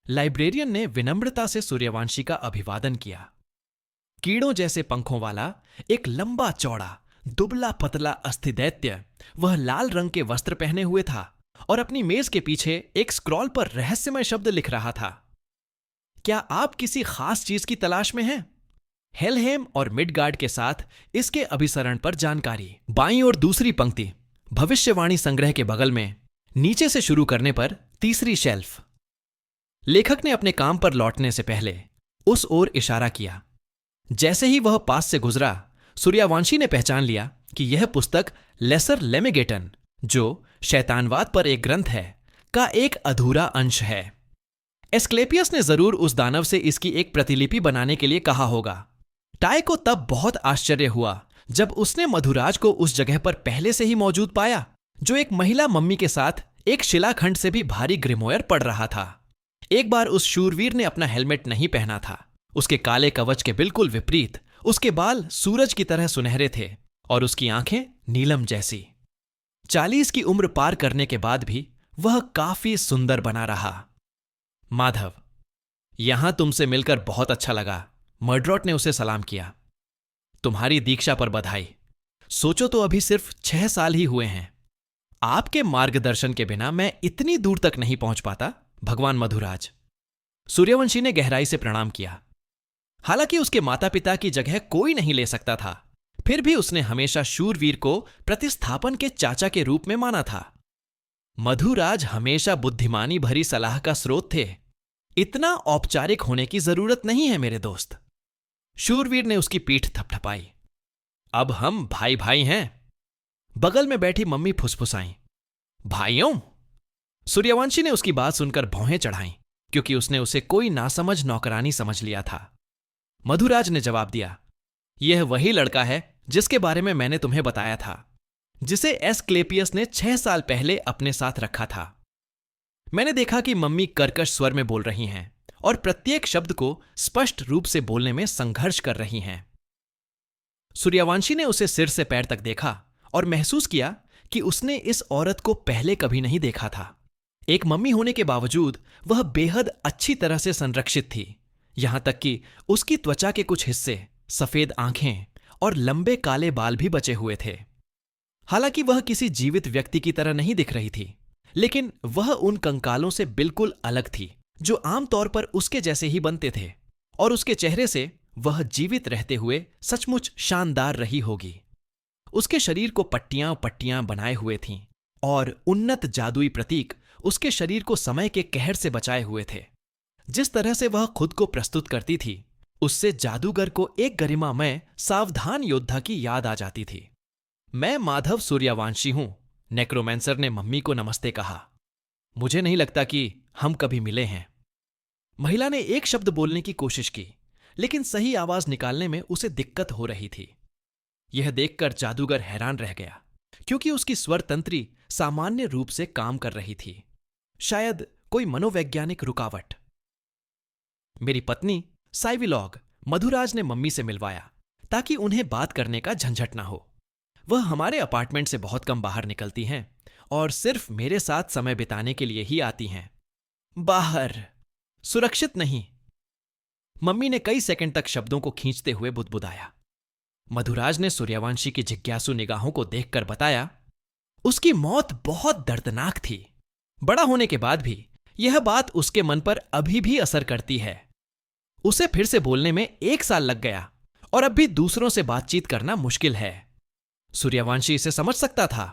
Speaker 2: लाइब्रेरियन ने विनम्रता से सूर्यवंशी का अभिवादन किया। कीड़ों जैसे पंखों वाला एक लंबा चौड़ा दुबला पतला अस्थि दैत्य वह लाल रंग के वस्त्र पहने हुए था और अपनी मेज के पीछे एक स्क्रॉल पर रहस्यमय शब्द लिख रहा था। क्या आप किसी खास चीज की तलाश में हैं? हेलहेम और मिडगार्ड के साथ इसके अभिसरण पर जानकारी। बाईं ओर दूसरी पंक्ति, भविष्यवाणी संग्रह के बगल में नीचे से शुरू करने पर तीसरी शेल्फ। लेखक ने अपने काम पर लौटने से पहले उस ओर इशारा किया। जैसे ही वह पास से गुजरा, सूर्यवंशी ने पहचान लिया कि यह पुस्तक लेसर लेमेगेटन, जो शैतानवाद पर एक ग्रंथ है, का एक अधूरा अंश है। एस्क्लेपियस ने जरूर उस दानव से इसकी एक प्रतिलिपि बनाने के लिए कहा होगा। टाई को तब बहुत आश्चर्य हुआ जब उसने मधुराज को उस जगह पर पहले से ही मौजूद पाया जो एक महिला मम्मी के साथ एक शिलाखंड से भी भारी ग्रिमोयर पढ़ रहा था। एक बार उस शूरवीर ने अपना हेलमेट नहीं पहना था। उसके काले कवच के बिल्कुल विपरीत उसके बाल सूरज की तरह सुनहरे थे और उसकी आंखें नीलम जैसी। 40 की उम्र पार करने के बाद भी वह काफी सुंदर बना रहा। माधव, यहां तुमसे मिलकर बहुत अच्छा लगा, मर्ड्रॉट ने उसे सलाम किया। तुम्हारी दीक्षा पर बधाई। सोचो तो अभी सिर्फ 6 साल ही हुए हैं। आपके मार्गदर्शन के बिना मैं इतनी दूर तक नहीं पहुंच पाता, भगवान मधुराज। सूर्यवंशी ने गहराई से प्रणाम किया। हालांकि उसके माता पिता की जगह कोई नहीं ले सकता था, फिर भी उसने हमेशा शूरवीर को प्रतिस्थापन के चाचा के रूप में माना था। मधुराज हमेशा बुद्धिमानी भरी सलाह का स्रोत थे। इतना औपचारिक होने की जरूरत नहीं है मेरे दोस्त। शूरवीर ने उसकी पीठ थपथपाई। अब हम भाई भाई हैं। बगल में बैठी मम्मी फुसफुसाई। भाइयों? सूर्यवंशी ने उसकी बात सुनकर भौहें चढ़ाईं, क्योंकि उसने उसे कोई नासमझ नौकरानी समझ लिया था। मधुराज ने जवाब दिया, यह वही लड़का है जिसके बारे में मैंने तुम्हें बताया था, जिसे एस्क्लेपियस ने 6 साल पहले अपने साथ रखा था। मैंने देखा कि मम्मी कर्कश स्वर में बोल रही हैं और प्रत्येक शब्द को स्पष्ट रूप से बोलने में संघर्ष कर रही हैं। सूर्यवंशी ने उसे सिर से पैर तक देखा और महसूस किया कि उसने इस औरत को पहले कभी नहीं देखा था। एक मम्मी होने के बावजूद वह बेहद अच्छी तरह से संरक्षित थी, यहां तक कि उसकी त्वचा के कुछ हिस्से, सफेद आंखें और लंबे काले बाल भी बचे हुए थे। हालांकि वह किसी जीवित व्यक्ति की तरह नहीं दिख रही थी, लेकिन वह उन कंकालों से बिल्कुल अलग थी जो आमतौर पर उसके जैसे ही बनते थे, और उसके चेहरे से वह जीवित रहते हुए सचमुच शानदार रही होगी। उसके शरीर को पट्टियां पट्टियां बनाए हुए थीं और उन्नत जादुई प्रतीक उसके शरीर को समय के कहर से बचाए हुए थे। जिस तरह से वह खुद को प्रस्तुत करती थी, उससे जादूगर को एक गरिमामय सावधान योद्धा की याद आ जाती थी। मैं माधव सूर्यवंशी हूं, नेक्रोमेंसर ने मम्मी को नमस्ते कहा। मुझे नहीं लगता कि हम कभी मिले हैं। महिला ने एक शब्द बोलने की कोशिश की, लेकिन सही आवाज निकालने में उसे दिक्कत हो रही थी। यह देखकर जादूगर हैरान रह गया, क्योंकि उसकी स्वर तंत्री सामान्य रूप से काम कर रही थी, शायद कोई मनोवैज्ञानिक रुकावट। मेरी पत्नी साइविलॉग, मधुराज ने मम्मी से मिलवाया, ताकि उन्हें बात करने का झंझट ना हो। वह हमारे अपार्टमेंट से बहुत कम बाहर निकलती हैं और सिर्फ मेरे साथ समय बिताने के लिए ही आती हैं। बाहर सुरक्षित नहीं। मम्मी ने कई सेकंड तक शब्दों को खींचते हुए बुदबुदाया। मधुराज ने सूर्यवंशी की जिज्ञासु निगाहों को देखकर बताया, उसकी मौत बहुत दर्दनाक थी। बड़ा होने के बाद भी यह बात उसके मन पर अभी भी असर करती है। उसे फिर से बोलने में 1 साल लग गया और अब भी दूसरों से बातचीत करना मुश्किल है। सूर्यवंशी इसे समझ सकता था।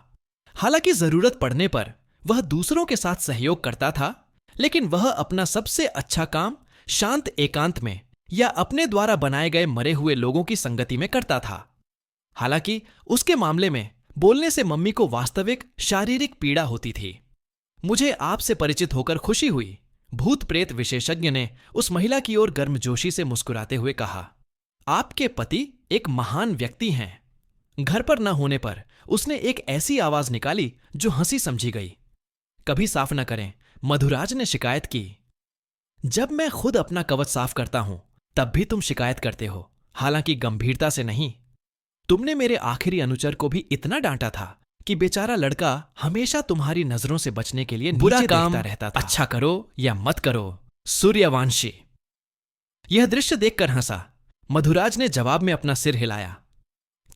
Speaker 2: हालांकि जरूरत पड़ने पर वह दूसरों के साथ सहयोग करता था, लेकिन वह अपना सबसे अच्छा काम शांत एकांत में या अपने द्वारा बनाए गए मरे हुए लोगों की संगति में करता था। हालांकि उसके मामले में बोलने से मम्मी को वास्तविक शारीरिक पीड़ा होती थी। मुझे आपसे परिचित होकर खुशी हुई, भूत प्रेत विशेषज्ञ ने उस महिला की ओर गर्मजोशी से मुस्कुराते हुए कहा। आपके पति एक महान व्यक्ति हैं। घर पर न होने पर उसने एक ऐसी आवाज निकाली जो हंसी समझी गई। कभी साफ न करें, मधुराज ने शिकायत की। जब मैं खुद अपना कवच साफ करता हूं तब भी तुम शिकायत करते हो, हालांकि गंभीरता से नहीं। तुमने मेरे आखिरी अनुचर को भी इतना डांटा था कि बेचारा लड़का हमेशा तुम्हारी नजरों से बचने के लिए बुरा काम देखता रहता था। अच्छा करो या मत करो, सूर्यवंशी। यह दृश्य देखकर हंसा। मधुराज ने जवाब में अपना सिर हिलाया।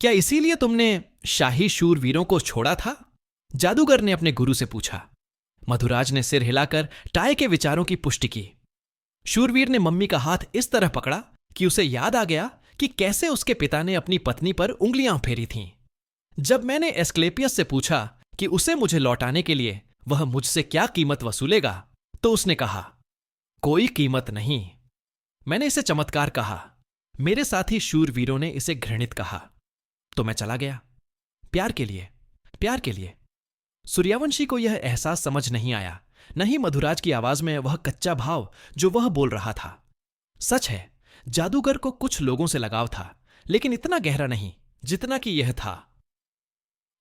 Speaker 2: क्या इसीलिए तुमने शाही शूरवीरों को छोड़ा था? जादूगर ने अपने गुरु से पूछा। मधुराज ने सिर हिलाकर टाई के विचारों की पुष्टि की। शूरवीर ने मम्मी का हाथ इस तरह पकड़ा कि उसे याद आ गया कि कैसे उसके पिता ने अपनी पत्नी पर उंगलियां फेरी थीं। जब मैंने एस्क्लेपियस से पूछा कि उसे मुझे लौटाने के लिए वह मुझसे क्या कीमत वसूलेगा, तो उसने कहा, कोई कीमत नहीं। मैंने इसे चमत्कार कहा। मेरे साथी शूरवीरों ने इसे घृणित कहा। तो मैं चला गया। प्यार के लिए, प्यार के लिए। सूर्यवंशी को यह एहसास समझ नहीं आया, न ही मधुराज की आवाज में वह कच्चा भाव जो वह बोल रहा था। सच है, जादूगर को कुछ लोगों से लगाव था, लेकिन इतना गहरा नहीं जितना कि यह था।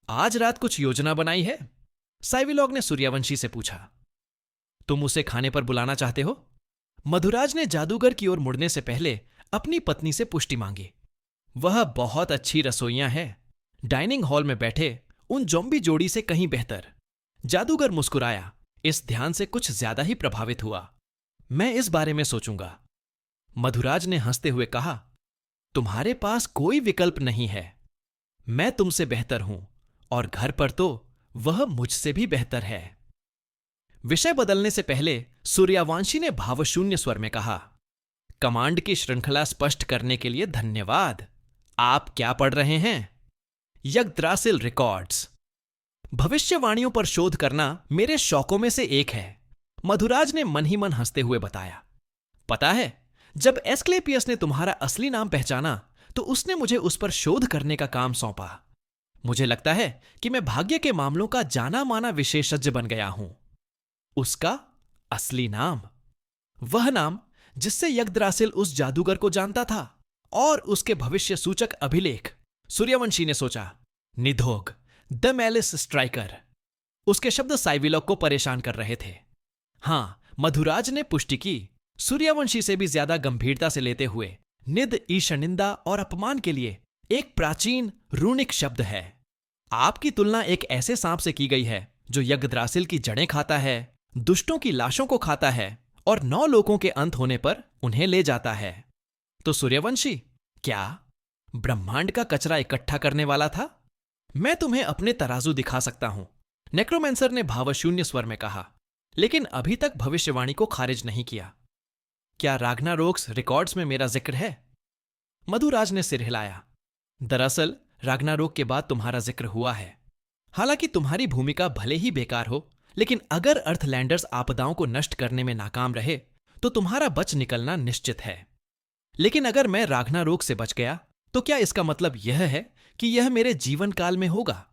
Speaker 2: आज रात कुछ योजना बनाई है? साइविलॉग ने सूर्यवंशी से पूछा। तुम उसे खाने पर बुलाना चाहते हो? मधुराज ने जादूगर की ओर मुड़ने से पहले अपनी पत्नी से पुष्टि मांगी। वह बहुत अच्छी रसोइयां है, डाइनिंग हॉल में बैठे उन ज़ॉम्बी जोड़ी से कहीं बेहतर। जादूगर मुस्कुराया, इस ध्यान से कुछ ज्यादा ही प्रभावित हुआ। मैं इस बारे में सोचूंगा। मधुराज ने हंसते हुए कहा, तुम्हारे पास कोई विकल्प नहीं है। मैं तुमसे बेहतर हूं और घर पर तो वह मुझसे भी बेहतर है। विषय बदलने से पहले सूर्यवंशी ने भावशून्य स्वर में कहा, कमांड की श्रृंखला स्पष्ट करने के लिए धन्यवाद। आप क्या पढ़ रहे हैं? यग्द्रासिल रिकॉर्ड्स। भविष्यवाणियों पर शोध करना मेरे शौकों में से एक है, मधुराज ने मन ही मन हंसते हुए बताया। पता है, जब एस्क्लेपियस ने तुम्हारा असली नाम पहचाना तो उसने मुझे उस पर शोध करने का काम सौंपा। मुझे लगता है कि मैं भाग्य के मामलों का जाना माना विशेषज्ञ बन गया हूं। उसका असली नाम, वह नाम जिससे यग्द्रासिल उस जादूगर को जानता था, और उसके भविष्य सूचक अभिलेख। सूर्यवंशी ने सोचा, निधोग, द मेलिस स्ट्राइकर। उसके शब्द साइविलॉग को परेशान कर रहे थे। हां, मधुराज ने पुष्टि की, सूर्यवंशी से भी ज्यादा गंभीरता से लेते हुए, निद ईशनिंदा और अपमान के लिए एक प्राचीन रूनिक शब्द है। आपकी तुलना एक ऐसे सांप से की गई है जो यग्द्रासिल की जड़ें खाता है, दुष्टों की लाशों को खाता है और 9 लोकों के अंत होने पर उन्हें ले जाता है। तो सूर्यवंशी क्या ब्रह्मांड का कचरा इकट्ठा करने वाला था? मैं तुम्हें अपने तराजू दिखा सकता हूं, नेक्रोमेंसर ने भावशून्य स्वर में कहा, लेकिन अभी तक भविष्यवाणी को खारिज नहीं किया। क्या राग्नारोक्स रिकॉर्ड्स में मेरा जिक्र है? मधुराज ने सिर हिलाया। दरअसल राग्नारोक के बाद तुम्हारा जिक्र हुआ है। हालांकि तुम्हारी भूमिका भले ही बेकार हो, लेकिन अगर अर्थलैंडर्स आपदाओं को नष्ट करने में नाकाम रहे तो तुम्हारा बच निकलना निश्चित है। लेकिन अगर मैं राग्नारोक से बच गया तो क्या इसका मतलब यह है कि यह मेरे जीवन काल में होगा?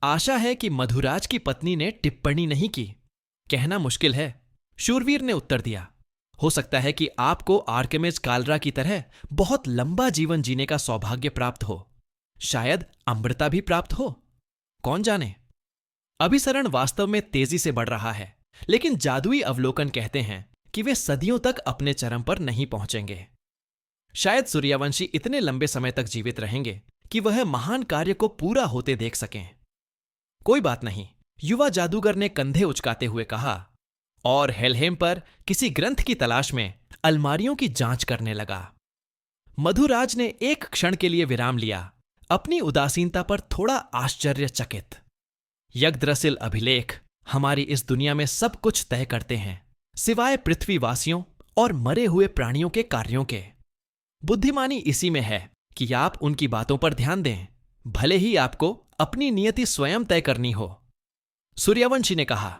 Speaker 2: आशा है कि मधुराज की पत्नी ने टिप्पणी नहीं की। कहना मुश्किल है, शूरवीर ने उत्तर दिया। हो सकता है कि आपको आर्किमिज कालरा की तरह बहुत लंबा जीवन जीने का सौभाग्य प्राप्त हो, शायद अमृता भी प्राप्त हो, कौन जाने। अभिसरण वास्तव में तेजी से बढ़ रहा है, लेकिन जादुई अवलोकन कहते हैं कि वे सदियों तक अपने चरम पर नहीं पहुंचेंगे। शायद सूर्यवंशी इतने लंबे समय तक जीवित रहेंगे कि वह महान कार्य को पूरा होते देख सकें। कोई बात नहीं, युवा जादूगर ने कंधे उचकाते हुए कहा, और हेलहेम पर किसी ग्रंथ की तलाश में अलमारियों की जांच करने लगा। मधुराज ने एक क्षण के लिए विराम लिया, अपनी उदासीनता पर थोड़ा आश्चर्यचकित। यग्द्रासिल अभिलेख हमारी इस दुनिया में सब कुछ तय करते हैं, सिवाय पृथ्वीवासियों और मरे हुए प्राणियों के कार्यों के। बुद्धिमानी इसी में है कि आप उनकी बातों पर ध्यान दें, भले ही आपको अपनी नियति स्वयं तय करनी हो। सूर्यवंशी ने कहा,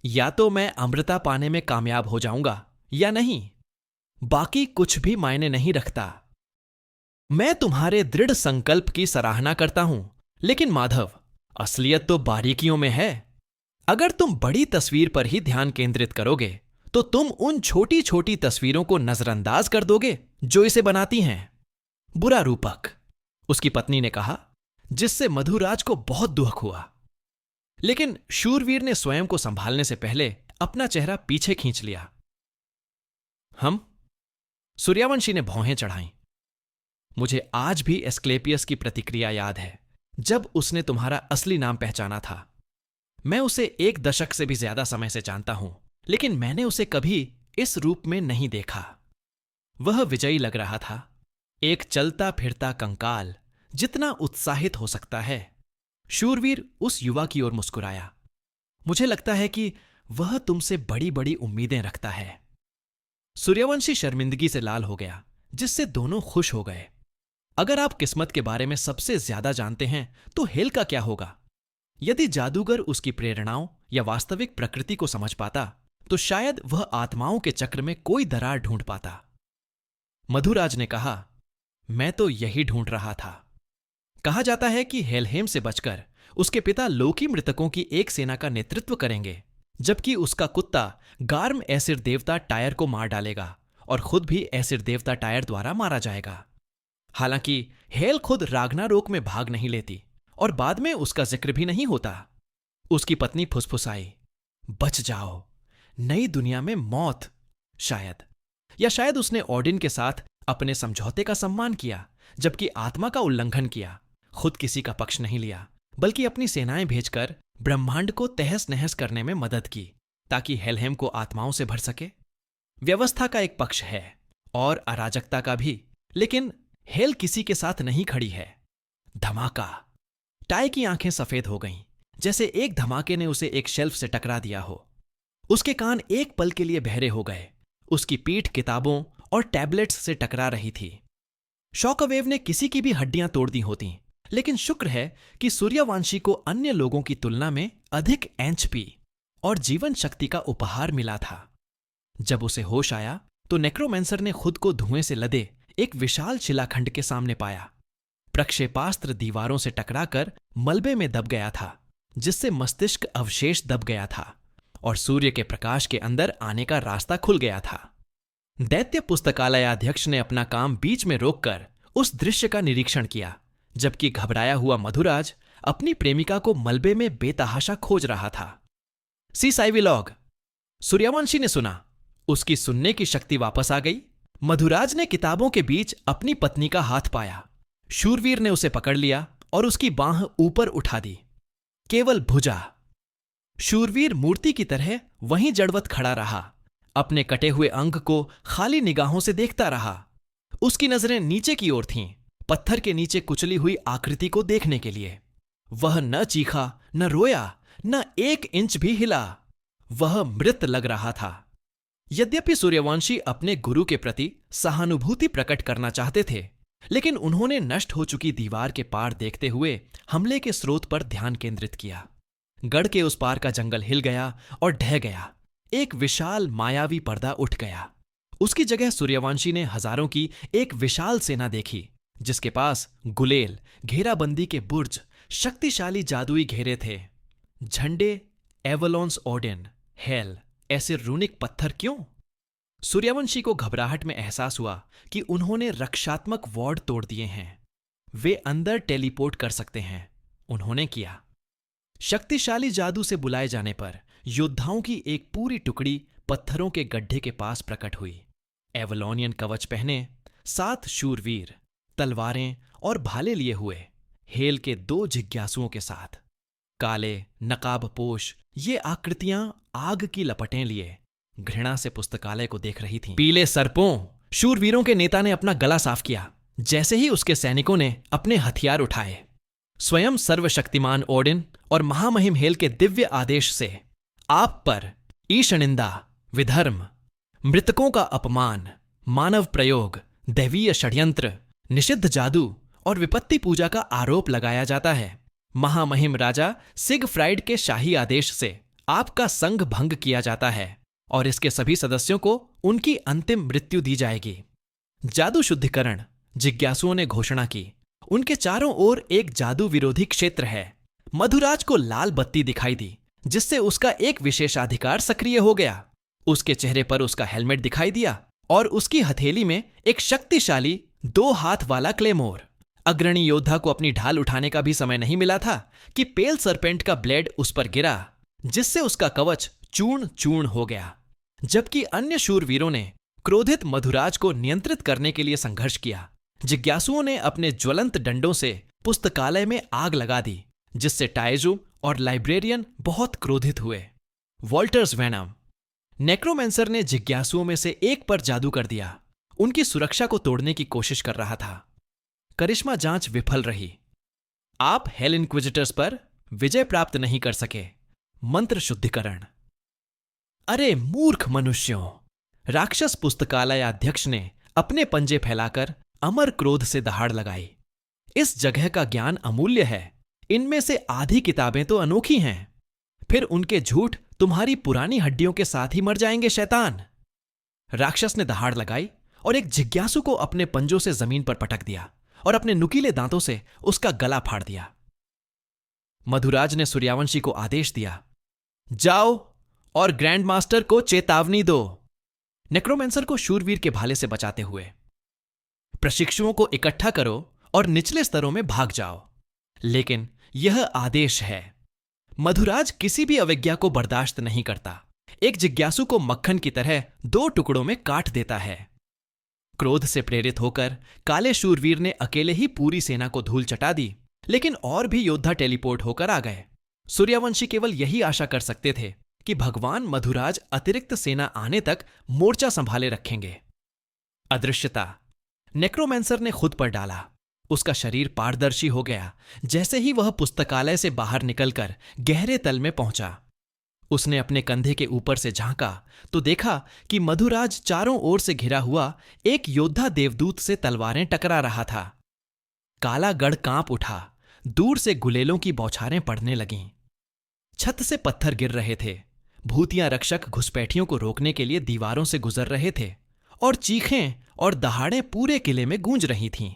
Speaker 2: या तो मैं अमृता पाने में कामयाब हो जाऊंगा या नहीं, बाकी कुछ भी मायने नहीं रखता। मैं तुम्हारे दृढ़ संकल्प की सराहना करता हूं, लेकिन माधव, असलियत तो बारीकियों में है। अगर तुम बड़ी तस्वीर पर ही ध्यान केंद्रित करोगे तो तुम उन छोटी छोटी तस्वीरों को नजरअंदाज कर दोगे जो इसे बनाती हैं। बुरा रूपक, उसकी पत्नी ने कहा, जिससे मधुराज को बहुत दुख हुआ। लेकिन शूरवीर ने स्वयं को संभालने से पहले अपना चेहरा पीछे खींच लिया। हम? सूर्यवंशी ने भौहें चढ़ाईं। मुझे आज भी एस्क्लेपियस की प्रतिक्रिया याद है, जब उसने तुम्हारा असली नाम पहचाना था। मैं उसे 1 दशक से भी ज्यादा समय से जानता हूं, लेकिन मैंने उसे कभी इस रूप में नहीं देखा। वह विजयी लग रहा था, एक चलता फिरता कंकाल, जितना उत्साहित हो सकता है। शूरवीर उस युवा की ओर मुस्कुराया। मुझे लगता है कि वह तुमसे बड़ी बड़ी उम्मीदें रखता है। सूर्यवंशी शर्मिंदगी से लाल हो गया, जिससे दोनों खुश हो गए। अगर आप किस्मत के बारे में सबसे ज्यादा जानते हैं तो हेल का क्या होगा? यदि जादूगर उसकी प्रेरणाओं या वास्तविक प्रकृति को समझ पाता तो शायद वह आत्माओं के चक्र में कोई दरार ढूंढ पाता। मधुराज ने कहा, मैं तो यही ढूंढ रहा था। कहा जाता है कि हेलहेम से बचकर उसके पिता लोकी मृतकों की एक सेना का नेतृत्व करेंगे, जबकि उसका कुत्ता गार्म एसिड देवता टायर को मार डालेगा और खुद भी एसिड देवता टायर द्वारा मारा जाएगा। हालांकि हेल खुद राग्नारोक में भाग नहीं लेती और बाद में उसका जिक्र भी नहीं होता। उसकी पत्नी फुसफुसाई, बच जाओ, नई दुनिया में मौत। शायद, या शायद उसने ओडिन के साथ अपने समझौते का सम्मान किया, जबकि आत्मा का उल्लंघन किया। खुद किसी का पक्ष नहीं लिया, बल्कि अपनी सेनाएं भेजकर ब्रह्मांड को तहस नहस करने में मदद की, ताकि हेलहेम को आत्माओं से भर सके। व्यवस्था का एक पक्ष है और अराजकता का भी, लेकिन हेल किसी के साथ नहीं खड़ी है। धमाका। टाई की आंखें सफेद हो गईं, जैसे एक धमाके ने उसे एक शेल्फ से टकरा दिया हो। उसके कान एक पल के लिए बहरे हो गए। उसकी पीठ किताबों और टैबलेट्स से टकरा रही थी। शॉकवेव ने किसी की भी हड्डियां तोड़ दी होती, लेकिन शुक्र है कि सूर्यवंशी को अन्य लोगों की तुलना में अधिक एचपी और जीवन शक्ति का उपहार मिला था। जब उसे होश आया तो नेक्रोमेंसर ने खुद को धुएं से लदे एक विशाल शिलाखंड के सामने पाया। प्रक्षेपास्त्र दीवारों से टकराकर मलबे में दब गया था, जिससे मस्तिष्क अवशेष दब गया था और सूर्य के प्रकाश के अंदर आने का रास्ता खुल गया था। दैत्य पुस्तकालयाध्यक्ष ने अपना काम बीच में रोककर उस दृश्य का निरीक्षण किया, जबकि घबराया हुआ मधुराज अपनी प्रेमिका को मलबे में बेतहाशा खोज रहा था। सी साइविलॉग, सूर्यवंशी ने सुना। उसकी सुनने की शक्ति वापस आ गई। मधुराज ने किताबों के बीच अपनी पत्नी का हाथ पाया। शूरवीर ने उसे पकड़ लिया और उसकी बांह ऊपर उठा दी। केवल भुजा। शूरवीर मूर्ति की तरह वहीं जड़वत खड़ा रहा, अपने कटे हुए अंग को खाली निगाहों से देखता रहा। उसकी नजरें नीचे की ओर थीं, पत्थर के नीचे कुचली हुई आकृति को देखने के लिए। वह न चीखा, न रोया, न 1 इंच भी हिला। वह मृत लग रहा था। यद्यपि सूर्यवंशी अपने गुरु के प्रति सहानुभूति प्रकट करना चाहते थे, लेकिन उन्होंने नष्ट हो चुकी दीवार के पार देखते हुए हमले के स्रोत पर ध्यान केंद्रित किया। गढ़ के उस पार का जंगल हिल गया और ढह गया। एक विशाल मायावी पर्दा उठ गया। उसकी जगह सूर्यवंशी ने हजारों की एक विशाल सेना देखी, जिसके पास गुलेल, घेराबंदी के बुर्ज, शक्तिशाली जादुई घेरे थे। झंडे, एवलोन्स ओडिन, हेल, ऐसे रूनिक पत्थर क्यों? सूर्यवंशी को घबराहट में एहसास हुआ कि उन्होंने रक्षात्मक वार्ड तोड़ दिए हैं। वे अंदर टेलीपोर्ट कर सकते हैं। उन्होंने किया। शक्तिशाली जादू से बुलाए जाने पर योद्धाओं की एक पूरी टुकड़ी पत्थरों के गड्ढे के पास प्रकट हुई। एवलोनियन कवच पहने 7 शूरवीर, तलवारें और भाले लिए हुए, हेल के 2 जिज्ञासुओं के साथ। काले नकाबपोश ये आकृतियां आग की लपटें लिए घृणा से पुस्तकालय को देख रही थीं। पीले सर्पों, शूरवीरों के नेता ने अपना गला साफ किया जैसे ही उसके सैनिकों ने अपने हथियार उठाए। स्वयं सर्वशक्तिमान ओडिन और महामहिम हेल के दिव्य आदेश से आप पर ईशनिंदा, विधर्म, मृतकों का अपमान, मानव प्रयोग, दैवीय षड्यंत्र, निषिद्ध जादू और विपत्ति पूजा का आरोप लगाया जाता है। महामहिम राजा सिगफ्राइड के शाही आदेश से आपका संघ भंग किया जाता है और इसके सभी सदस्यों को उनकी अंतिम मृत्यु दी जाएगी। जादू शुद्धिकरण, जिज्ञासुओं ने घोषणा की। उनके चारों ओर एक जादू विरोधी क्षेत्र है। मधुराज को लाल बत्ती दिखाई दी, जिससे उसका एक विशेषाधिकार सक्रिय हो गया। उसके चेहरे पर उसका हेलमेट दिखाई दिया और उसकी हथेली में एक शक्तिशाली 2 हाथ वाला क्लेमोर। अग्रणी योद्धा को अपनी ढाल उठाने का भी समय नहीं मिला था कि पेल सरपेंट का ब्लेड उस पर गिरा, जिससे उसका कवच चूर्ण चूर्ण हो गया। जबकि अन्य शूरवीरों ने क्रोधित मधुराज को नियंत्रित करने के लिए संघर्ष किया। जिज्ञासुओं ने अपने ज्वलंत डंडों से पुस्तकालय में आग लगा दी, जिससे टाइजू और लाइब्रेरियन बहुत क्रोधित हुए। वॉल्टर्स वेनम, नेक्रोमेंसर ने जिज्ञासुओं में से एक पर जादू कर दिया। उनकी सुरक्षा को तोड़ने की कोशिश कर रहा था। करिश्मा जांच विफल रही। आप हेल इंक्विजिटर्स पर विजय प्राप्त नहीं कर सके। मंत्र शुद्धिकरण। अरे मूर्ख मनुष्यों! राक्षस पुस्तकालयाध्यक्ष ने अपने पंजे फैलाकर अमर क्रोध से दहाड़ लगाई। इस जगह का ज्ञान अमूल्य है। इनमें से आधी किताबें तो अनोखी हैं। फिर उनके झूठ तुम्हारी पुरानी हड्डियों के साथ ही मर जाएंगे, शैतान। राक्षस ने दहाड़ लगाई और एक जिज्ञासु को अपने पंजों से जमीन पर पटक दिया और अपने नुकीले दांतों से उसका गला फाड़ दिया। मधुराज ने सूर्यवंशी को आदेश दिया, जाओ और ग्रैंड मास्टर को चेतावनी दो। नेक्रोमेंसर को शूरवीर के भाले से बचाते हुए, प्रशिक्षुओं को इकट्ठा करो और निचले स्तरों में भाग जाओ। लेकिन यह आदेश है। मधुराज किसी भी अवज्ञा को बर्दाश्त नहीं करता, एक जिज्ञासु को मक्खन की तरह 2 टुकड़ों में काट देता है। क्रोध से प्रेरित होकर काले शूरवीर ने अकेले ही पूरी सेना को धूल चटा दी, लेकिन और भी योद्धा टेलीपोर्ट होकर आ गए। सूर्यवंशी केवल यही आशा कर सकते थे कि भगवान मधुराज अतिरिक्त सेना आने तक मोर्चा संभाले रखेंगे। अदृश्यता नेक्रोमैंसर ने खुद पर डाला। उसका शरीर पारदर्शी हो गया जैसे ही वह पुस्तकालय से बाहर निकलकर गहरे तल में पहुंचा। उसने अपने कंधे के ऊपर से झांका तो देखा कि मधुराज चारों ओर से घिरा हुआ एक योद्धा देवदूत से तलवारें टकरा रहा था। काला गढ़ कांप उठा, दूर से गुलेलों की बौछारें पड़ने लगीं। छत से पत्थर गिर रहे थे। भूतिया रक्षक घुसपैठियों को रोकने के लिए दीवारों से गुजर रहे थे और चीखें और दहाड़ें पूरे किले में गूंज रही थीं।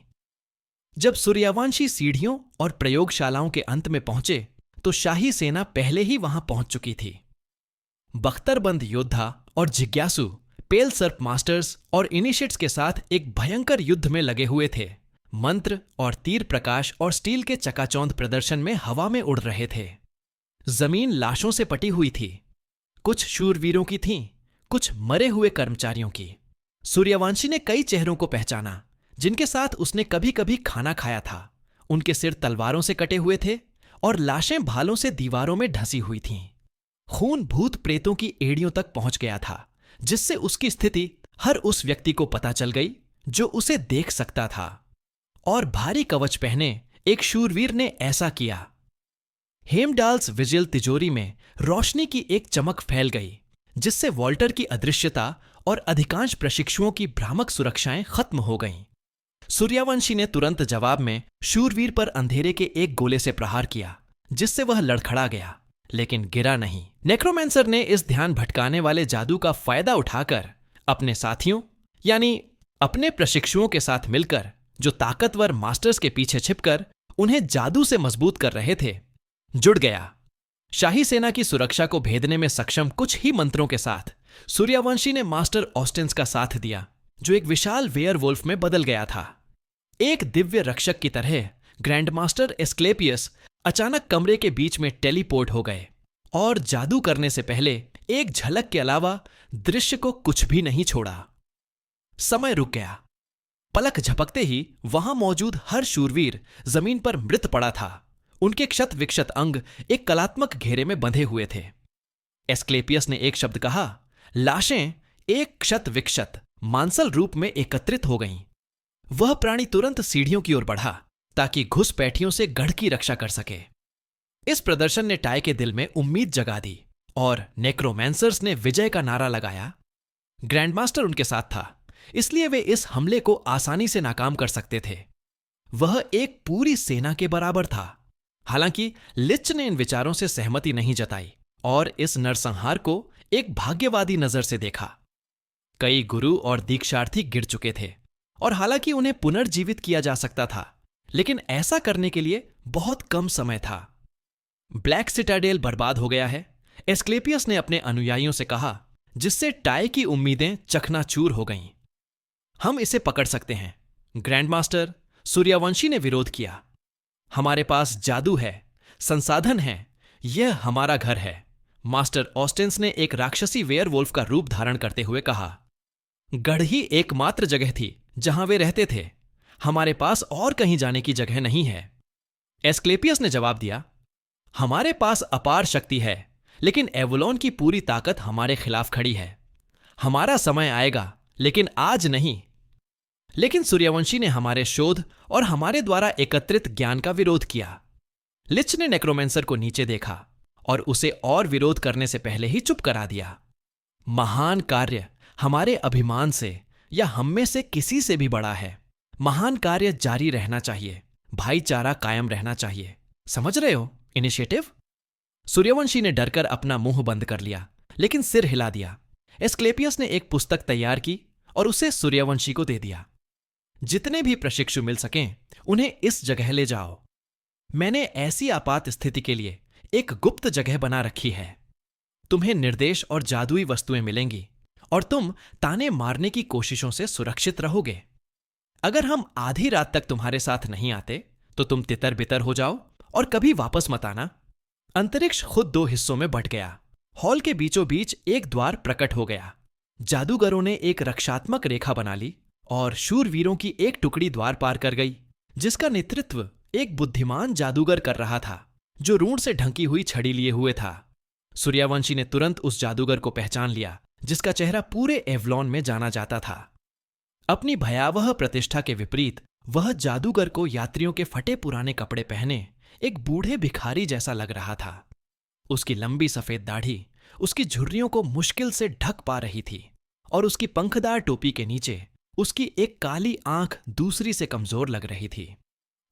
Speaker 2: जब सूर्यवंशी सीढ़ियों और प्रयोगशालाओं के अंत में पहुंचे तो शाही सेना पहले ही वहां पहुंच चुकी थी। बख्तरबंद योद्धा और जिज्ञासु पेल सर्प मास्टर्स और इनिशिएट्स के साथ एक भयंकर युद्ध में लगे हुए थे। मंत्र और तीर प्रकाश और स्टील के चकाचौंध प्रदर्शन में हवा में उड़ रहे थे। जमीन लाशों से पटी हुई थी, कुछ शूरवीरों की थीं, कुछ मरे हुए कर्मचारियों की। सूर्यवंशी ने कई चेहरों को पहचाना जिनके साथ उसने कभी कभी खाना खाया था। उनके सिर तलवारों से कटे हुए थे और लाशें भालों से दीवारों में ढसी हुई थीं। खून भूत प्रेतों की एड़ियों तक पहुंच गया था, जिससे उसकी स्थिति हर उस व्यक्ति को पता चल गई जो उसे देख सकता था। और भारी कवच पहने एक शूरवीर ने ऐसा किया। हेमडाल्स विजिल तिजोरी में रोशनी की एक चमक फैल गई, जिससे वॉल्टर की अदृश्यता और अधिकांश प्रशिक्षुओं की भ्रामक सुरक्षाएं खत्म हो गईं। सूर्यवंशी ने तुरंत जवाब में शूरवीर पर अंधेरे के एक गोले से प्रहार किया, जिससे वह लड़खड़ा गया, लेकिन गिरा नहीं। नेक्रोमैंसर ने इस ध्यान भटकाने वाले जादू का फायदा उठाकर अपने साथियों यानी अपने प्रशिक्षुओं के साथ मिलकर, जो ताकतवर मास्टर्स के पीछे छिपकर उन्हें जादू से मजबूत कर रहे थे, जुड़ गया। शाही सेना की सुरक्षा को भेदने में सक्षम कुछ ही मंत्रों के साथ सूर्यवंशी ने मास्टर ऑस्टेंस का साथ दिया, जो एक विशाल वेयरवुल्फ में बदल गया था। एक दिव्य रक्षक की तरह ग्रैंडमास्टर एस्क्लेपियस अचानक कमरे के बीच में टेलीपोर्ट हो गए और जादू करने से पहले एक झलक के अलावा दृश्य को कुछ भी नहीं छोड़ा। समय रुक गया। पलक झपकते ही वहां मौजूद हर शूरवीर जमीन पर मृत पड़ा था। उनके क्षत विक्षत अंग एक कलात्मक घेरे में बंधे हुए थे। एस्क्लेपियस ने एक शब्द कहा, लाशें एक क्षत विक्षत मांसल रूप में एकत्रित हो गईं। वह प्राणी तुरंत सीढ़ियों की ओर बढ़ा ताकि घुसपैठियों से गढ़ की रक्षा कर सके। इस प्रदर्शन ने टाई के दिल में उम्मीद जगा दी और नेक्रोमैंसर्स ने विजय का नारा लगाया। ग्रैंडमास्टर उनके साथ था, इसलिए वे इस हमले को आसानी से नाकाम कर सकते थे। वह एक पूरी सेना के बराबर था। हालांकि लिच ने इन विचारों से सहमति नहीं जताई और इस नरसंहार को एक भाग्यवादी नजर से देखा। कई गुरु और दीक्षार्थी गिर चुके थे और हालांकि उन्हें पुनर्जीवित किया जा सकता था, लेकिन ऐसा करने के लिए बहुत कम समय था। ब्लैक सिटाडेल बर्बाद हो गया है, एस्क्लेपियस ने अपने अनुयायियों से कहा, जिससे टाई की उम्मीदें चकनाचूर हो गईं। हम इसे पकड़ सकते हैं। ग्रैंडमास्टर सूर्यवंशी ने विरोध किया। हमारे पास जादू है, संसाधन है, यह हमारा घर है। मास्टर ऑस्टेंस ने एक राक्षसी वेयरवुल्फ का रूप धारण करते हुए कहा। गढ़ ही एकमात्र जगह थी जहां वे रहते थे। हमारे पास और कहीं जाने की जगह नहीं है। एस्क्लेपियस ने जवाब दिया, हमारे पास अपार शक्ति है, लेकिन एवोलोन की पूरी ताकत हमारे खिलाफ खड़ी है। हमारा समय आएगा, लेकिन आज नहीं। लेकिन सूर्यवंशी ने हमारे शोध और हमारे द्वारा एकत्रित ज्ञान का विरोध किया। लिच ने नेक्रोमैंसर को नीचे देखा और उसे और विरोध करने से पहले ही चुप करा दिया। महान कार्य हमारे अभिमान से या हम में से किसी से भी बड़ा है। महान कार्य जारी रहना चाहिए, भाईचारा कायम रहना चाहिए। समझ रहे हो इनिशिएटिव? सूर्यवंशी ने डरकर अपना मुंह बंद कर लिया, लेकिन सिर हिला दिया। एस्क्लेपियस ने एक पुस्तक तैयार की और उसे सूर्यवंशी को दे दिया। जितने भी प्रशिक्षु मिल सकें, उन्हें इस जगह ले जाओ। मैंने ऐसी आपात स्थिति के लिए एक गुप्त जगह बना रखी है। तुम्हें निर्देश और जादुई वस्तुएं मिलेंगी और तुम ताने मारने की कोशिशों से सुरक्षित रहोगे। अगर हम आधी रात तक तुम्हारे साथ नहीं आते तो तुम तितर बितर हो जाओ और कभी वापस मत आना। अंतरिक्ष खुद दो हिस्सों में बंट गया। हॉल के बीचों बीच एक द्वार प्रकट हो गया। जादूगरों ने एक रक्षात्मक रेखा बना ली और शूरवीरों की एक टुकड़ी द्वार पार कर गई, जिसका नेतृत्व एक बुद्धिमान जादूगर कर रहा था जो रूंड से ढंकी हुई छड़ी लिए हुए था। सूर्यवंशी ने तुरंत उस जादूगर को पहचान लिया जिसका चेहरा पूरे एवलॉन में जाना जाता था। अपनी भयावह प्रतिष्ठा के विपरीत वह जादूगर को यात्रियों के फटे पुराने कपड़े पहने एक बूढ़े भिखारी जैसा लग रहा था। उसकी लंबी सफेद दाढ़ी उसकी झुर्रियों को मुश्किल से ढक पा रही थी और उसकी पंखदार टोपी के नीचे उसकी एक काली आंख दूसरी से कमजोर लग रही थी।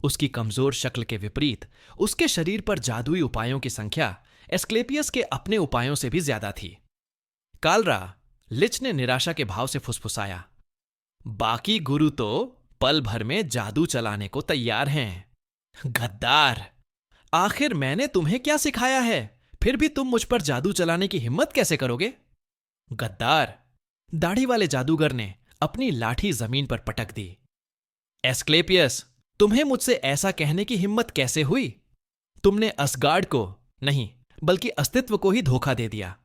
Speaker 2: उसकी कमजोर शक्ल के विपरीत उसके शरीर पर जादुई उपायों की संख्या एस्क्लेपियस के अपने उपायों से भी ज्यादा थी। कालरा, लिच ने निराशा के भाव से फुसफुसाया, बाकी गुरु तो पल भर में जादू चलाने को तैयार हैं। गद्दार, आखिर मैंने तुम्हें क्या सिखाया है, फिर भी तुम मुझ पर जादू चलाने की हिम्मत कैसे करोगे? गद्दार, दाढ़ी वाले जादूगर ने अपनी लाठी जमीन पर पटक दी। एस्क्लेपियस, तुम्हें मुझसे ऐसा कहने की हिम्मत कैसे हुई? तुमने असगार्ड को नहीं बल्कि अस्तित्व को ही धोखा दे दिया।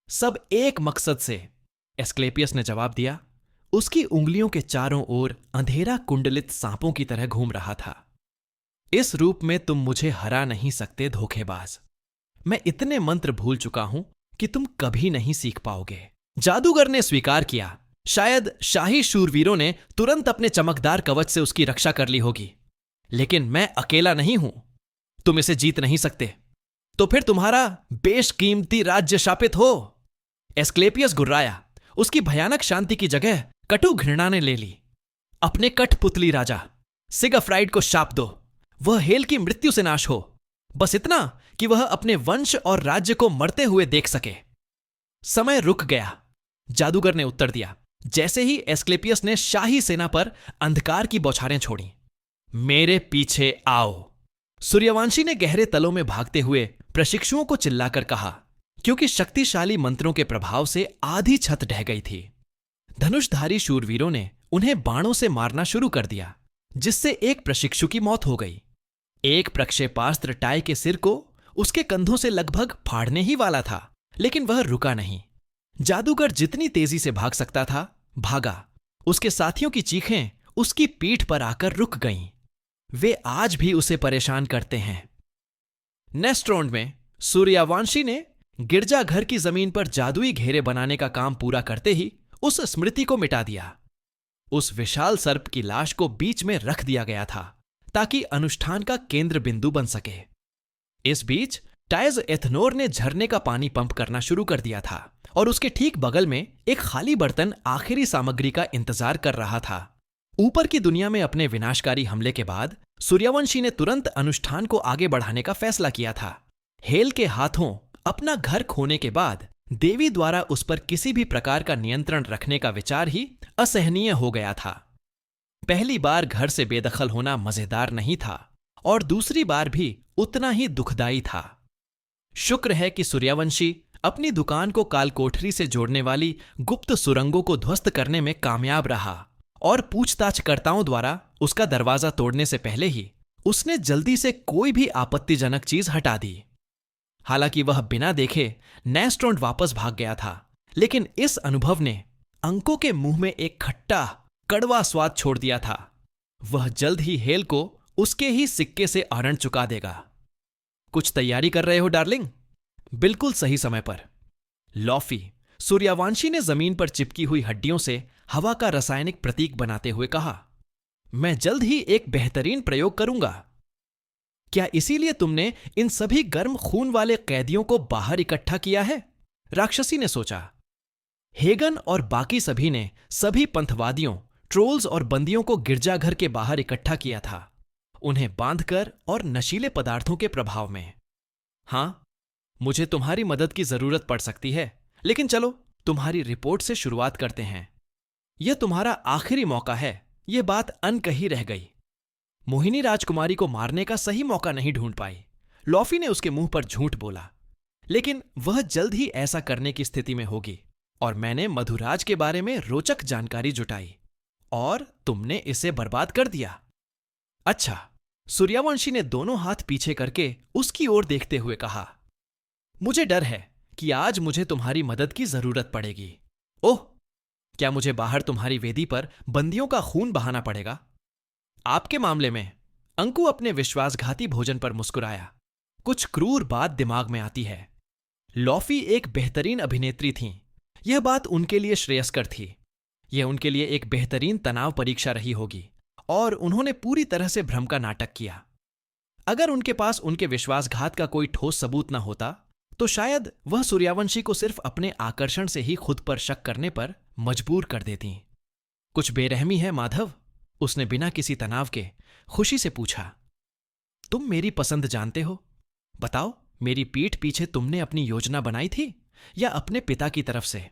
Speaker 2: सब एक मकसद से, एस्क्लेपियस ने जवाब दिया। उसकी उंगलियों के चारों ओर अंधेरा कुंडलित सांपों की तरह घूम रहा था। इस रूप में तुम मुझे हरा नहीं सकते धोखेबाज। मैं इतने मंत्र भूल चुका हूं कि तुम कभी नहीं सीख पाओगे। जादूगर ने स्वीकार किया। शायद शाही शूरवीरों ने तुरंत अपने चमकदार कवच से उसकी रक्षा कर ली होगी, लेकिन मैं अकेला नहीं हूं। तुम इसे जीत नहीं सकते। तो फिर तुम्हारा बेशकीमती राज्य शापित हो। एस्क्लेपियस गुर्राया। उसकी भयानक शांति की जगह कटु घृणा ने ले ली। अपने कठपुतली राजा सिगफ्राइड को शाप दो। वह हेल की मृत्यु से नाश हो, बस इतना कि वह अपने वंश और राज्य को मरते हुए देख सके। समय रुक गया, जादूगर ने उत्तर दिया, जैसे ही एस्क्लेपियस ने शाही सेना पर अंधकार की बौछारें छोड़ी। मेरे पीछे आओ। सूर्यवंशी ने गहरे तलों में भागते हुए प्रशिक्षुओं को चिल्लाकर कहा, क्योंकि शक्तिशाली मंत्रों के प्रभाव से आधी छत ढह गई थी। धनुषधारी शूरवीरों ने उन्हें बाणों से मारना शुरू कर दिया, जिससे एक प्रशिक्षु की मौत हो गई। एक प्रक्षेपास्त्र टाई के सिर को उसके कंधों से लगभग फाड़ने ही वाला था, लेकिन वह रुका नहीं। जादूगर जितनी तेजी से भाग सकता था, भागा। उसके साथियों की चीखें उसकी पीठ पर आकर रुक गईं। वे आज भी उसे परेशान करते हैं। नेस्ट्रोंड में सूर्यवंशी ने गिरजाघर की जमीन पर जादुई घेरे बनाने का काम पूरा करते ही उस स्मृति को मिटा दिया। उस विशाल सर्प की लाश को बीच में रख दिया गया था ताकि अनुष्ठान का केंद्र बिंदु बन सके। इस बीच टाइज एथनोर ने झरने का पानी पंप करना शुरू कर दिया था और उसके ठीक बगल में एक खाली बर्तन आखिरी सामग्री का इंतजार कर रहा था। ऊपर की दुनिया में अपने विनाशकारी हमले के बाद सूर्यवंशी ने तुरंत अनुष्ठान को आगे बढ़ाने का फैसला किया था। हेल के हाथों अपना घर खोने के बाद देवी द्वारा उस पर किसी भी प्रकार का नियंत्रण रखने का विचार ही असहनीय हो गया था। पहली बार घर से बेदखल होना मजेदार नहीं था और दूसरी बार भी उतना ही दुखदाई था। शुक्र है कि सूर्यवंशी अपनी दुकान को कालकोठरी से जोड़ने वाली गुप्त सुरंगों को ध्वस्त करने में कामयाब रहा और पूछताछकर्ताओं द्वारा उसका दरवाजा तोड़ने से पहले ही उसने जल्दी से कोई भी आपत्तिजनक चीज हटा दी। हालांकि वह बिना देखे नेस्ट्रोंड वापस भाग गया था, लेकिन इस अनुभव ने अंकों के मुंह में एक खट्टा कड़वा स्वाद छोड़ दिया था। वह जल्द ही हेल को उसके ही सिक्के से आरण चुका देगा। कुछ तैयारी कर रहे हो डार्लिंग? बिल्कुल सही समय पर। लॉफी, सूर्यवंशी ने जमीन पर चिपकी हुई हड्डियों से हवा का रासायनिक प्रतीक बनाते हुए कहा, मैं जल्द ही एक बेहतरीन प्रयोग करूंगा। क्या इसीलिए तुमने इन सभी गर्म खून वाले कैदियों को बाहर इकट्ठा किया है? राक्षसी ने सोचा। हेगन और बाकी सभी ने सभी पंथवादियों, ट्रोल्स और बंदियों को गिरजाघर के बाहर इकट्ठा किया था, उन्हें बांधकर और नशीले पदार्थों के प्रभाव में। हां, मुझे तुम्हारी मदद की जरूरत पड़ सकती है, लेकिन चलो तुम्हारी रिपोर्ट से शुरुआत करते हैं। यह तुम्हारा आखिरी मौका है, यह बात अनकही रह गई। मोहिनी राजकुमारी को मारने का सही मौका नहीं ढूंढ पाई। लॉफी ने उसके मुंह पर झूठ बोला, लेकिन वह जल्द ही ऐसा करने की स्थिति में होगी और मैंने मधुराज के बारे में रोचक जानकारी जुटाई और तुमने इसे बर्बाद कर दिया। अच्छा, सूर्यवंशी ने दोनों हाथ पीछे करके उसकी ओर देखते हुए कहा, मुझे डर है कि आज मुझे तुम्हारी मदद की जरूरत पड़ेगी। ओह, क्या मुझे बाहर तुम्हारी वेदी पर बंदियों का खून बहाना पड़ेगा? आपके मामले में अंकु अपने विश्वासघाती भोजन पर मुस्कुराया। कुछ क्रूर बात दिमाग में आती है। लॉफी एक बेहतरीन अभिनेत्री थीं। यह बात उनके लिए श्रेयस्कर थी। यह उनके लिए एक बेहतरीन तनाव परीक्षा रही होगी और उन्होंने पूरी तरह से भ्रम का नाटक किया। अगर उनके पास उनके विश्वासघात का कोई ठोस सबूत न होता तो शायद वह सूर्यवंशी को सिर्फ अपने आकर्षण से ही खुद पर शक करने पर मजबूर कर देती। कुछ बेरहमी है माधव? उसने बिना किसी तनाव के खुशी से पूछा। तुम मेरी पसंद जानते हो? बताओ, मेरी पीठ पीछे तुमने अपनी योजना बनाई थी या अपने पिता की तरफ से?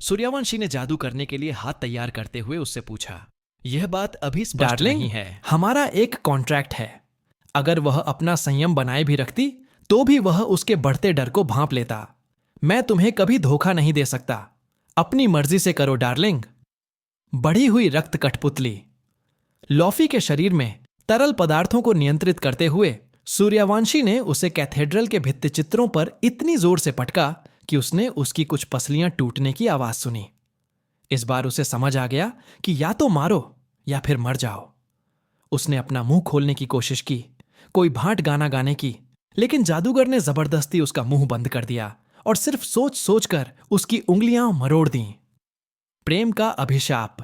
Speaker 2: सूर्यवंशी ने जादू करने के लिए हाथ तैयार करते हुए उससे पूछा। यह बात अभी स्पष्ट नहीं है। हमारा एक कॉन्ट्रैक्ट है। अगर वह अपना संयम बनाए भी रखती तो भी वह उसके बढ़ते डर को भांप लेता। मैं तुम्हें कभी धोखा नहीं दे सकता। अपनी मर्जी से करो डार्लिंग। बढ़ी हुई रक्त कठपुतली। लॉफी के शरीर में तरल पदार्थों को नियंत्रित करते हुए सूर्यवंशी ने उसे कैथेड्रल के भित्तिचित्रों पर इतनी जोर से पटका कि उसने उसकी कुछ पसलियां टूटने की आवाज सुनी। इस बार उसे समझ आ गया कि या तो मारो या फिर मर जाओ। उसने अपना मुंह खोलने की कोशिश की, कोई भांट गाना गाने की, लेकिन जादूगर ने जबरदस्ती उसका मुंह बंद कर दिया और सिर्फ सोच सोचकर उसकी उंगलियां मरोड़ दीं। प्रेम का अभिशाप।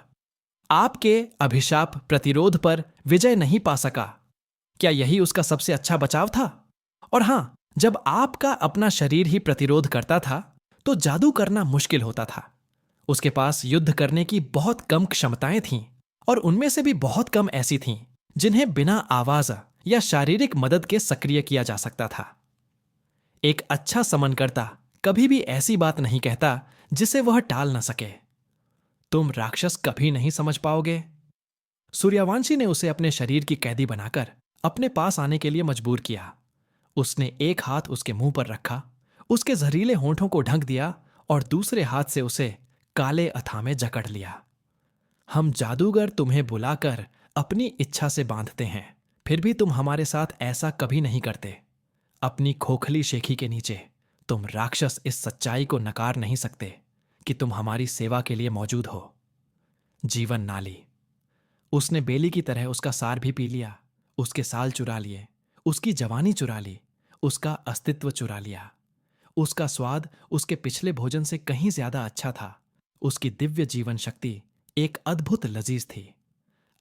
Speaker 2: आपके अभिशाप प्रतिरोध पर विजय नहीं पा सका। क्या यही उसका सबसे अच्छा बचाव था? और हां, जब आपका अपना शरीर ही प्रतिरोध करता था तो जादू करना मुश्किल होता था। उसके पास युद्ध करने की बहुत कम क्षमताएं थीं और उनमें से भी बहुत कम ऐसी थीं जिन्हें बिना आवाज या शारीरिक मदद के सक्रिय किया जा सकता था। एक अच्छा समनकर्ता कभी भी ऐसी बात नहीं कहता जिसे वह टाल न सके। तुम राक्षस कभी नहीं समझ पाओगे। सूर्यवंशी ने उसे अपने शरीर की कैदी बनाकर अपने पास आने के लिए मजबूर किया। उसने एक हाथ उसके मुंह पर रखा, उसके जहरीले होंठों को ढक दिया और दूसरे हाथ से उसे काले अथाह में जकड़ लिया। हम जादूगर तुम्हें बुलाकर अपनी इच्छा से बांधते हैं, फिर भी तुम हमारे साथ ऐसा कभी नहीं करते। अपनी खोखली शेखी के नीचे तुम राक्षस इस सच्चाई को नकार नहीं सकते कि तुम हमारी सेवा के लिए मौजूद हो। जीवन नाली। उसने बेली की तरह उसका सार भी पी लिया, उसके साल चुरा लिए, उसकी जवानी चुरा ली, उसका अस्तित्व चुरा लिया। उसका स्वाद उसके पिछले भोजन से कहीं ज्यादा अच्छा था। उसकी दिव्य जीवन शक्ति एक अद्भुत लजीज थी।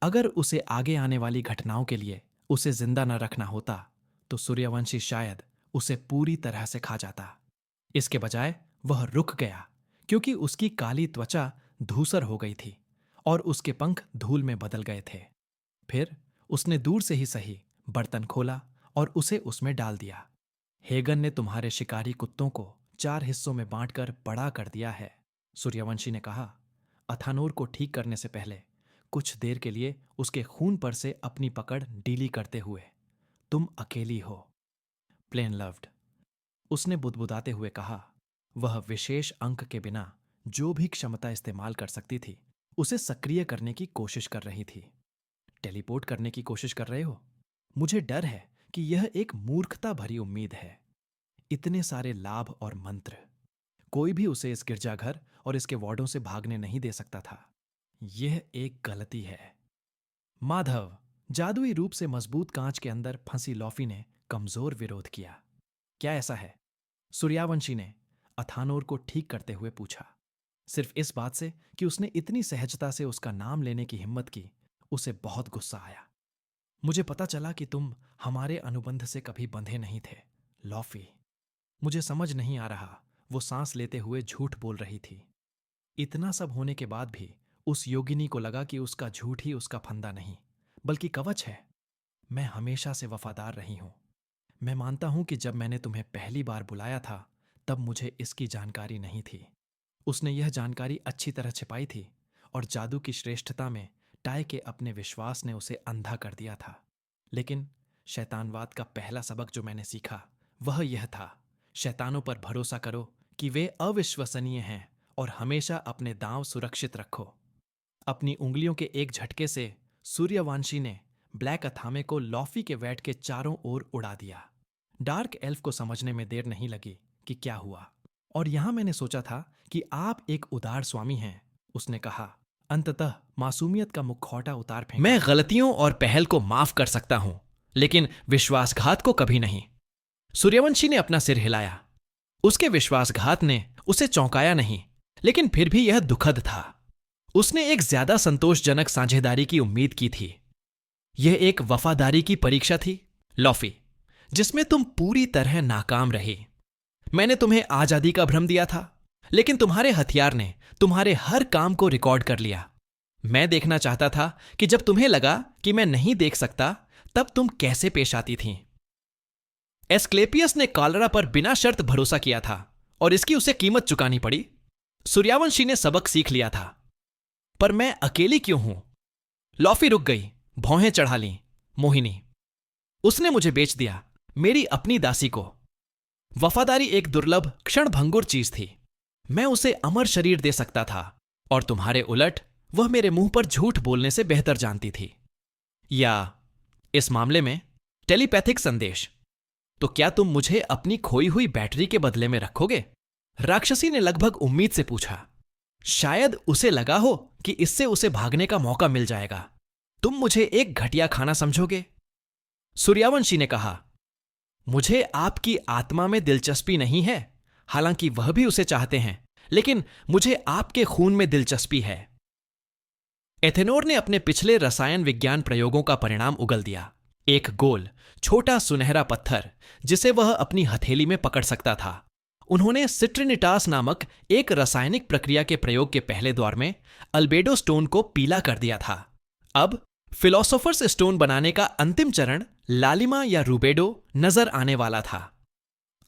Speaker 2: अगर उसे आगे आने वाली घटनाओं के लिए उसे जिंदा न रखना होता तो सूर्यवंशी शायद उसे पूरी तरह से खा जाता। इसके बजाय वह रुक गया क्योंकि उसकी काली त्वचा धूसर हो गई थी और उसके पंख धूल में बदल गए थे। फिर उसने दूर से ही सही बर्तन खोला और उसे उसमें डाल दिया। हेगन ने तुम्हारे शिकारी कुत्तों को 4 हिस्सों में बांटकर बड़ा कर दिया है, सूर्यवंशी ने कहा। अथानोर को ठीक करने से पहले कुछ देर के लिए उसके खून पर से अपनी पकड़ ढीली करते हुए, तुम अकेली हो। प्लेन लव्ड, उसने बुदबुदाते हुए कहा। वह विशेष अंक के बिना जो भी क्षमता इस्तेमाल कर सकती थी उसे सक्रिय करने की कोशिश कर रही थी। टेलीपोर्ट करने की कोशिश कर रहे हो? मुझे डर है कि यह एक मूर्खता भरी उम्मीद है। इतने सारे लाभ और मंत्र, कोई भी उसे इस गिरजाघर और इसके वार्डों से भागने नहीं दे सकता था। यह एक गलती है। माधव, जादुई रूप से मजबूत कांच के अंदर फंसी लॉफी ने कमजोर विरोध किया। क्या ऐसा है? सूर्यवंशी ने अथानोर को ठीक करते हुए पूछा। सिर्फ इस बात से कि उसने इतनी सहजता से उसका नाम लेने की हिम्मत की, उसे बहुत गुस्सा आया। मुझे पता चला कि तुम हमारे अनुबंध से कभी बंधे नहीं थे, लॉफी। मुझे समझ नहीं आ रहा वो सांस लेते हुए झूठ बोल रही थी। इतना सब होने के बाद भी उस योगिनी को लगा कि उसका झूठ ही उसका फंदा नहीं बल्कि कवच है। मैं हमेशा से वफादार रही हूं। मैं मानता हूं कि जब मैंने तुम्हें पहली बार बुलाया था तब मुझे इसकी जानकारी नहीं थी। उसने यह जानकारी अच्छी तरह छिपाई थी और जादू की श्रेष्ठता में टाई के अपने विश्वास ने उसे अंधा कर दिया था। लेकिन शैतानवाद का पहला सबक जो मैंने सीखा वह यह था, शैतानों पर भरोसा करो कि वे अविश्वसनीय हैं और हमेशा अपने दांव सुरक्षित रखो। अपनी उंगलियों के एक झटके से सूर्यवंशी ने ब्लैक अथामे को लॉफी के वैट के चारों ओर उड़ा दिया। डार्क एल्फ को समझने में देर नहीं लगी कि क्या हुआ। और यहां मैंने सोचा था कि आप एक उदार स्वामी हैं, उसने कहा। अंततः मासूमियत का मुखौटा उतार फेंका। मैं गलतियों और पहल को माफ कर सकता हूं, लेकिन विश्वासघात को कभी नहीं। सूर्यवंशी ने अपना सिर हिलाया। उसके विश्वासघात ने उसे चौंकाया नहीं, लेकिन फिर भी यह दुखद था। उसने एक ज्यादा संतोषजनक साझेदारी की उम्मीद की थी। यह एक वफादारी की परीक्षा थी, लॉफी, जिसमें तुम पूरी तरह नाकाम रही। मैंने तुम्हें आजादी का भ्रम दिया था, लेकिन तुम्हारे हथियार ने तुम्हारे हर काम को रिकॉर्ड कर लिया। मैं देखना चाहता था कि जब तुम्हें लगा कि मैं नहीं देख सकता, तब तुम कैसे पेश आती थीं। एस्क्लेपियस ने कॉलरा पर बिना शर्त भरोसा किया था और इसकी उसे कीमत चुकानी पड़ी। सूर्यवंशी ने सबक सीख लिया था। पर मैं अकेली क्यों हूं? लॉफी रुक गई, भौहें चढ़ा लीं। मोहिनी, उसने मुझे बेच दिया, मेरी अपनी दासी को। वफादारी एक दुर्लभ क्षणभंगुर चीज थी। मैं उसे अमर शरीर दे सकता था, और तुम्हारे उलट वह मेरे मुंह पर झूठ बोलने से बेहतर जानती थी। या इस मामले में टेलीपैथिक संदेश। तो क्या तुम मुझे अपनी खोई हुई बैटरी के बदले में रखोगे? राक्षसी ने लगभग उम्मीद से पूछा। शायद उसे लगा हो कि इससे उसे भागने का मौका मिल जाएगा। तुम मुझे एक घटिया खाना समझोगे? सूर्यवंशी ने कहा। मुझे आपकी आत्मा में दिलचस्पी नहीं है, हालांकि वह भी उसे चाहते हैं, लेकिन मुझे आपके खून में दिलचस्पी है। एथेनोर ने अपने पिछले रसायन विज्ञान प्रयोगों का परिणाम उगल दिया। एक गोल, छोटा सुनहरा पत्थर जिसे वह अपनी हथेली में पकड़ सकता था। उन्होंने सिट्रिनिटास नामक एक रासायनिक प्रक्रिया के प्रयोग के पहले दौर में अल्बेडो स्टोन को पीला कर दिया था। अब फिलोसोफर्स स्टोन बनाने का अंतिम चरण लालिमा या रूबेडो नजर आने वाला था।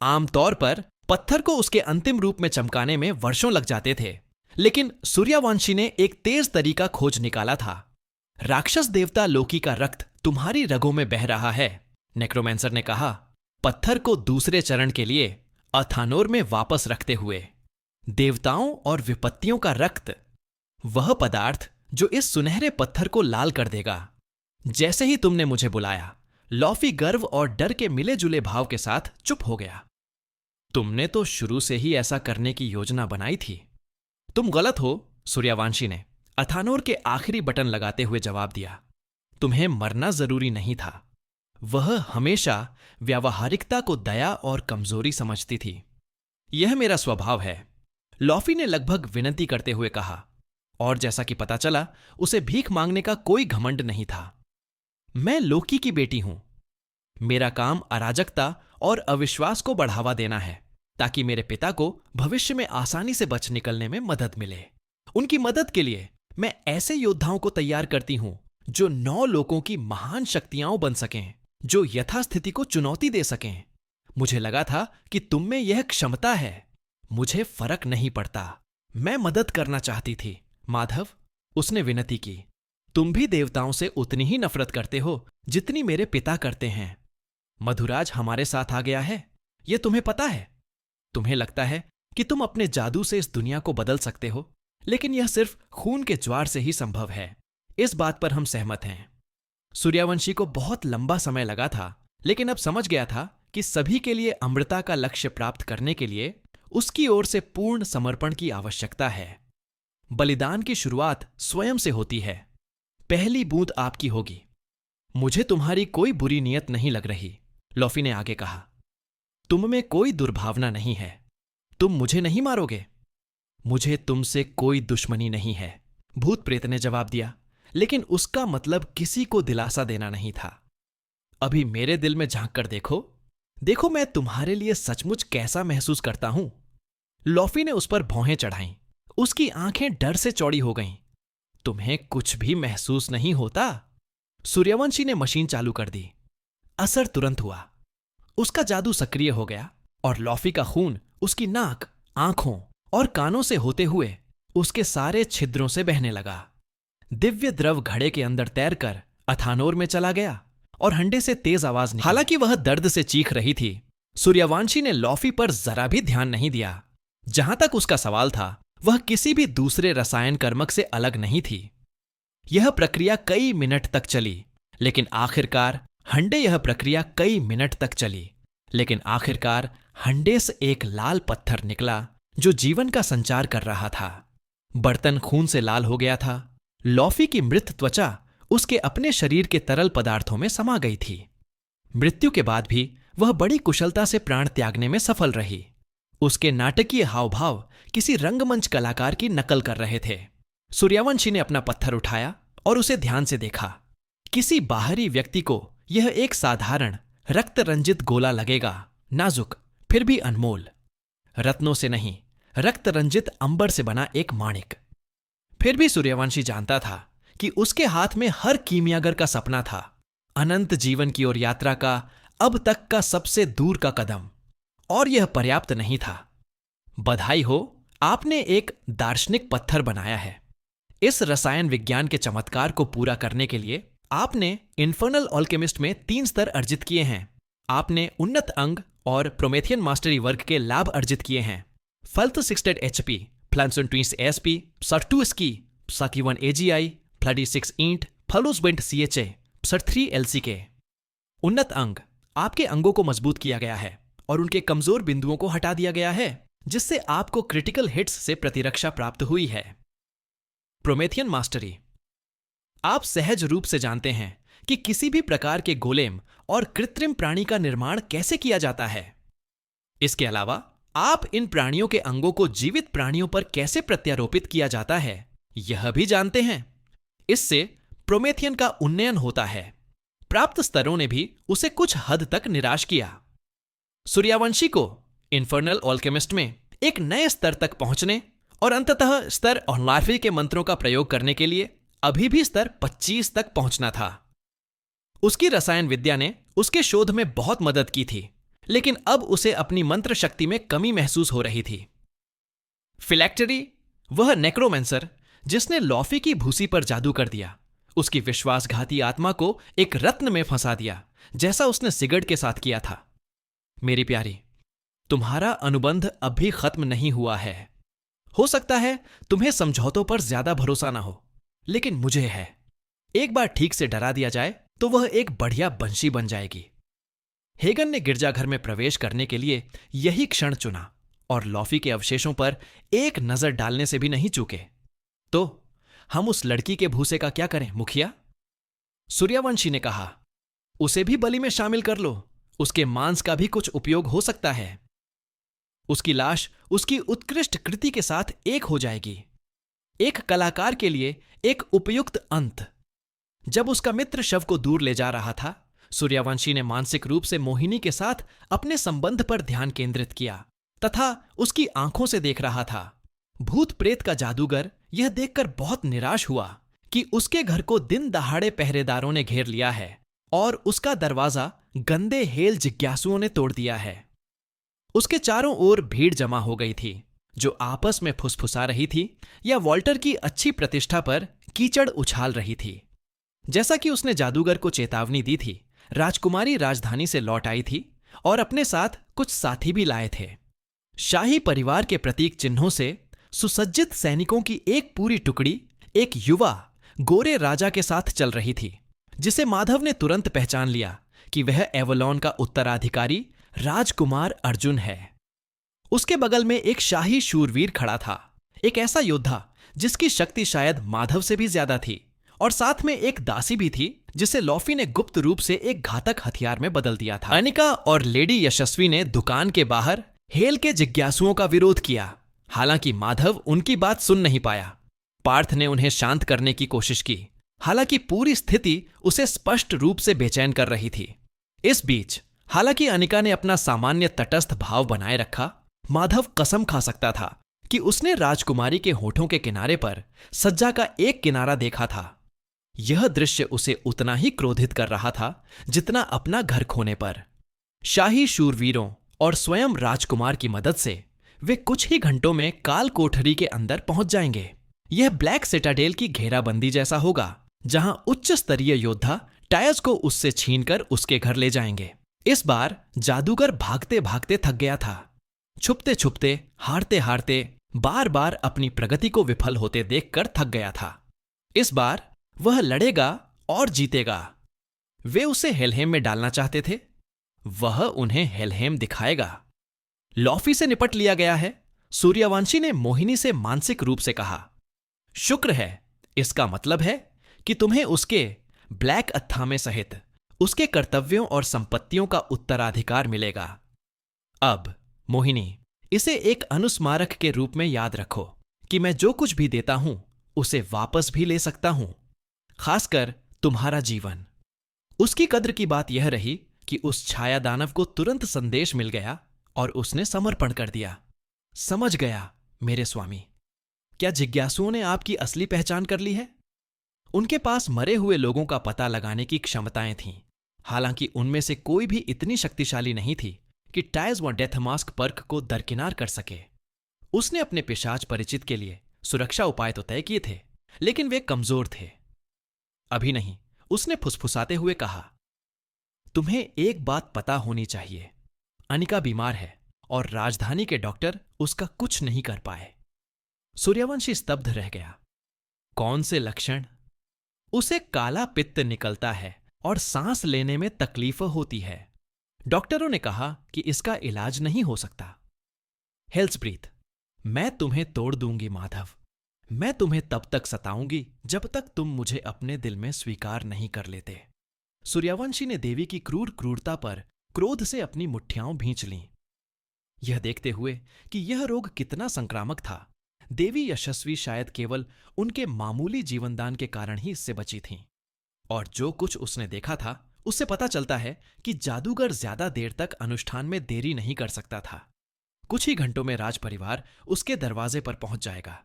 Speaker 2: आमतौर पर पत्थर को उसके अंतिम रूप में चमकाने में वर्षों लग जाते थे, लेकिन सूर्यवंशी ने एक तेज तरीका खोज निकाला था। राक्षस देवता लोकी का रक्त तुम्हारी रगों में बह रहा है, नेक्रोमेंसर ने कहा, पत्थर को दूसरे चरण के लिए अथानोर में वापस रखते हुए। देवताओं और विपत्तियों का रक्त, वह पदार्थ जो इस सुनहरे पत्थर को लाल कर देगा। जैसे ही तुमने मुझे बुलाया, लॉफी गर्व और डर के मिले जुले भाव के साथ चुप हो गया। तुमने तो शुरू से ही ऐसा करने की योजना बनाई थी। तुम गलत हो, सूर्यवंशी ने अथानोर के आखिरी बटन लगाते हुए जवाब दिया। तुम्हें मरना जरूरी नहीं था। वह हमेशा व्यावहारिकता को दया और कमजोरी समझती थी। यह मेरा स्वभाव है, लॉफी ने लगभग विनती करते हुए कहा, और जैसा कि पता चला, उसे भीख मांगने का कोई घमंड नहीं था। मैं लोकी की बेटी हूं। मेरा काम अराजकता और अविश्वास को बढ़ावा देना है, ताकि मेरे पिता को भविष्य में आसानी से बच निकलने में मदद मिले। उनकी मदद के लिए मैं ऐसे योद्धाओं को तैयार करती हूं जो 9 लोगों की महान शक्तियां बन सकें, जो यथास्थिति को चुनौती दे सकें। मुझे लगा था कि तुम में यह क्षमता है। मुझे फर्क नहीं पड़ता, मैं मदद करना चाहती थी। माधव, उसने विनती की, तुम भी देवताओं से उतनी ही नफरत करते हो जितनी मेरे पिता करते हैं। मधुराज हमारे साथ आ गया है, यह तुम्हें पता है। तुम्हें लगता है कि तुम अपने जादू से इस दुनिया को बदल सकते हो, लेकिन यह सिर्फ खून के ज्वार से ही संभव है। इस बात पर हम सहमत हैं। सूर्यवंशी को बहुत लंबा समय लगा था, लेकिन अब समझ गया था कि सभी के लिए अमृता का लक्ष्य प्राप्त करने के लिए उसकी ओर से पूर्ण समर्पण की आवश्यकता है। बलिदान की शुरुआत स्वयं से होती है। पहली बूंद आपकी होगी। मुझे तुम्हारी कोई बुरी नीयत नहीं लग रही, लॉफी ने आगे कहा। तुम में कोई दुर्भावना नहीं है। तुम मुझे नहीं मारोगे। मुझे तुमसे कोई दुश्मनी नहीं है, भूत प्रेत ने जवाब दिया, लेकिन उसका मतलब किसी को दिलासा देना नहीं था। अभी मेरे दिल में झांक कर देखो, देखो मैं तुम्हारे लिए सचमुच कैसा महसूस करता हूं। लॉफी ने उस पर भौहें चढ़ाईं। उसकी आंखें डर से चौड़ी हो गईं। तुम्हें कुछ भी महसूस नहीं होता? सूर्यवंशी ने मशीन चालू कर दी। असर तुरंत हुआ। उसका जादू सक्रिय हो गया और लॉफी का खून उसकी नाक, आंखों और कानों से होते हुए उसके सारे छिद्रों से बहने लगा। दिव्य द्रव घड़े के अंदर तैरकर अथानोर में चला गया और हंडे से तेज आवाज निकली। हालांकि वह दर्द से चीख रही थी, सूर्यवंशी ने लॉफी पर जरा भी ध्यान नहीं दिया। जहां तक उसका सवाल था, वह किसी भी दूसरे रसायन कर्मक से अलग नहीं थी। यह प्रक्रिया कई मिनट तक चली लेकिन आखिरकार हंडे यह प्रक्रिया कई मिनट तक चली। लेकिन आखिरकार हंडे से एक लाल पत्थर निकला जो जीवन का संचार कर रहा था। बर्तन खून से लाल हो गया था। लॉफी की मृत त्वचा उसके अपने शरीर के तरल पदार्थों में समा गई थी। मृत्यु के बाद भी वह बड़ी कुशलता से प्राण त्यागने में सफल रही। उसके नाटकीय हाव भाव किसी रंगमंच कलाकार की नकल कर रहे थे। सूर्यवंशी ने अपना पत्थर उठाया और उसे ध्यान से देखा। किसी बाहरी व्यक्ति को यह एक साधारण रक्त रंजित गोला लगेगा, नाजुक फिर भी अनमोल। रत्नों से नहीं, रक्त रंजित अंबर से बना एक माणिक। फिर भी सूर्यवंशी जानता था कि उसके हाथ में हर कीमियागर का सपना था, अनंत जीवन की ओर यात्रा का अब तक का सबसे दूर का कदम। और यह पर्याप्त नहीं था। बधाई हो, आपने एक दार्शनिक पत्थर बनाया है। इस रसायन विज्ञान के चमत्कार को पूरा करने के लिए आपने इन्फर्नल ऑल्केमिस्ट में 3 स्तर अर्जित किए हैं। आपने उन्नत अंग और प्रोमेथियन मास्टरी वर्ग के लाभ अर्जित किए हैं। फल्त 6 HP, फ्लांसन ट्वीस ASP, सर 2 स्की, साकी 1 AGI, फ्लडी 6 ईंट, फलोसबेंट CHA, सर 3 LCK। उन्नत अंग, आपके अंगों को मजबूत किया गया है और उनके कमजोर बिंदुओं को हटा दिया गया है, जिससे आपको क्रिटिकल हिट्स से प्रतिरक्षा प्राप्त हुई है। प्रोमेथियन मास्टरी, आप सहज रूप से जानते हैं कि किसी भी प्रकार के गोलेम और कृत्रिम प्राणी का निर्माण कैसे किया जाता है। इसके अलावा आप इन प्राणियों के अंगों को जीवित प्राणियों पर कैसे प्रत्यारोपित किया जाता है, यह भी जानते हैं। इससे प्रोमेथियन का उन्नयन होता है। प्राप्त स्तरों ने भी उसे कुछ हद तक निराश किया। सूर्यवंशी को इन्फर्नल ऑल्केमिस्ट में एक नए स्तर तक पहुंचने और अंततः स्तर ऑनलार्फी के मंत्रों का प्रयोग करने के लिए अभी भी स्तर 25 तक पहुंचना था। उसकी रसायन विद्या ने उसके शोध में बहुत मदद की थी, लेकिन अब उसे अपनी मंत्र शक्ति में कमी महसूस हो रही थी। फिलैक्टरी, वह नेक्रोमेंसर जिसने लॉफी की भूसी पर जादू कर दिया, उसकी विश्वासघाती आत्मा को एक रत्न में फंसा दिया, जैसा उसने सिगर्ड के साथ किया था। मेरी प्यारी, तुम्हारा अनुबंध अब भी खत्म नहीं हुआ है। हो सकता है तुम्हें समझौतों पर ज्यादा भरोसा ना हो, लेकिन मुझे है। एक बार ठीक से डरा दिया जाए तो वह एक बढ़िया बंशी बन जाएगी। हेगन ने गिरजाघर में प्रवेश करने के लिए यही क्षण चुना और लॉफी के अवशेषों पर एक नजर डालने से भी नहीं चूके। तो हम उस लड़की के भूसे का क्या करें, मुखिया? सूर्यवंशी ने कहा। उसे भी बलि में शामिल कर लो, उसके मांस का भी कुछ उपयोग हो सकता है। उसकी लाश उसकी उत्कृष्ट कृति के साथ एक हो जाएगी, एक कलाकार के लिए एक उपयुक्त अंत। जब उसका मित्र शव को दूर ले जा रहा था, सूर्यवंशी ने मानसिक रूप से मोहिनी के साथ अपने संबंध पर ध्यान केंद्रित किया तथा उसकी आंखों से देख रहा था। भूत प्रेत का जादूगर यह देखकर बहुत निराश हुआ कि उसके घर को दिन दहाड़े पहरेदारों ने घेर लिया है और उसका दरवाजा गंदे हेल जिज्ञासुओं ने तोड़ दिया है। उसके चारों ओर भीड़ जमा हो गई थी, जो आपस में फुसफुसा रही थी या वॉल्टर की अच्छी प्रतिष्ठा पर कीचड़ उछाल रही थी। जैसा कि उसने जादूगर को चेतावनी दी थी, राजकुमारी राजधानी से लौट आई थी और अपने साथ कुछ साथी भी लाए थे। शाही परिवार के प्रतीक चिन्हों से सुसज्जित सैनिकों की एक पूरी टुकड़ी एक युवा गोरे राजा के साथ चल रही थी, जिसे माधव ने तुरंत पहचान लिया कि वह एवलॉन का उत्तराधिकारी राजकुमार अर्जुन है। उसके बगल में एक शाही शूरवीर खड़ा था, एक ऐसा योद्धा जिसकी शक्ति शायद माधव से भी ज्यादा थी, और साथ में एक दासी भी थी जिसे लॉफी ने गुप्त रूप से एक घातक हथियार में बदल दिया था। अनिका और लेडी यशस्वी ने दुकान के बाहर हेल के जिज्ञासुओं का विरोध किया, हालांकि माधव उनकी बात सुन नहीं पाया। पार्थ ने उन्हें शांत करने की कोशिश की, हालांकि पूरी स्थिति उसे स्पष्ट रूप से बेचैन कर रही थी। इस बीच हालांकि अनिका ने अपना सामान्य तटस्थ भाव बनाए रखा, माधव कसम खा सकता था कि उसने राजकुमारी के होठों के किनारे पर सज्जा का एक किनारा देखा था। यह दृश्य उसे उतना ही क्रोधित कर रहा था जितना अपना घर खोने पर। शाही शूरवीरों और स्वयं राजकुमार की मदद से वे कुछ ही घंटों में काल कोठरी के अंदर पहुंच जाएंगे। यह ब्लैक सिटाडेल की घेराबंदी जैसा होगा, जहां उच्च स्तरीय योद्धा टायर्स को उससे छीनकर उसके घर ले जाएंगे। इस बार जादूगर भागते भागते थक गया था, छुपते छुपते, हारते हारते, बार बार अपनी प्रगति को विफल होते देखकर थक गया था। इस बार वह लड़ेगा और जीतेगा। वे उसे हेलहेम में डालना चाहते थे। वह उन्हें हेलहेम दिखाएगा। लॉफी से निपट लिया गया है, सूर्यवंशी ने मोहिनी से मानसिक रूप से कहा। शुक्र है, इसका मतलब है कि तुम्हें उसके ब्लैक अत्थामे सहित उसके कर्तव्यों और संपत्तियों का उत्तराधिकार मिलेगा। अब मोहिनी, इसे एक अनुस्मारक के रूप में याद रखो कि मैं जो कुछ भी देता हूं उसे वापस भी ले सकता हूं, खासकर तुम्हारा जीवन। उसकी कद्र की बात यह रही कि उस छाया दानव को तुरंत संदेश मिल गया और उसने समर्पण कर दिया। समझ गया मेरे स्वामी। क्या जिज्ञासुओं ने आपकी असली पहचान कर ली है? उनके पास मरे हुए लोगों का पता लगाने की क्षमताएं थीं, हालांकि उनमें से कोई भी इतनी शक्तिशाली नहीं थी कि टाइज व डेथ मास्क पर्क को दरकिनार कर सके। उसने अपने पिशाच परिचित के लिए सुरक्षा उपाय तो तय किए थे, लेकिन वे कमजोर थे। अभी नहीं, उसने फुसफुसाते हुए कहा। तुम्हें एक बात पता होनी चाहिए, अनिका बीमार है और राजधानी के डॉक्टर उसका कुछ नहीं कर पाए। सूर्यवंशी स्तब्ध रह गया। कौन से लक्षण? उसे काला पित्त निकलता है और सांस लेने में तकलीफ होती है। डॉक्टरों ने कहा कि इसका इलाज नहीं हो सकता। हेल्सब्रीथ, मैं तुम्हें तोड़ दूंगी माधव। मैं तुम्हें तब तक सताऊंगी जब तक तुम मुझे अपने दिल में स्वीकार नहीं कर लेते। सूर्यवंशी ने देवी की क्रूर क्रूरता पर क्रोध से अपनी मुट्ठियां भींच लीं। यह देखते हुए कि यह रोग कितना संक्रामक था, देवी यशस्वी शायद केवल उनके मामूली जीवनदान के कारण ही इससे बची थीं। और जो कुछ उसने देखा था उससे पता चलता है कि जादूगर ज्यादा देर तक अनुष्ठान में देरी नहीं कर सकता था। कुछ ही घंटों में राजपरिवार उसके दरवाजे पर पहुंच जाएगा।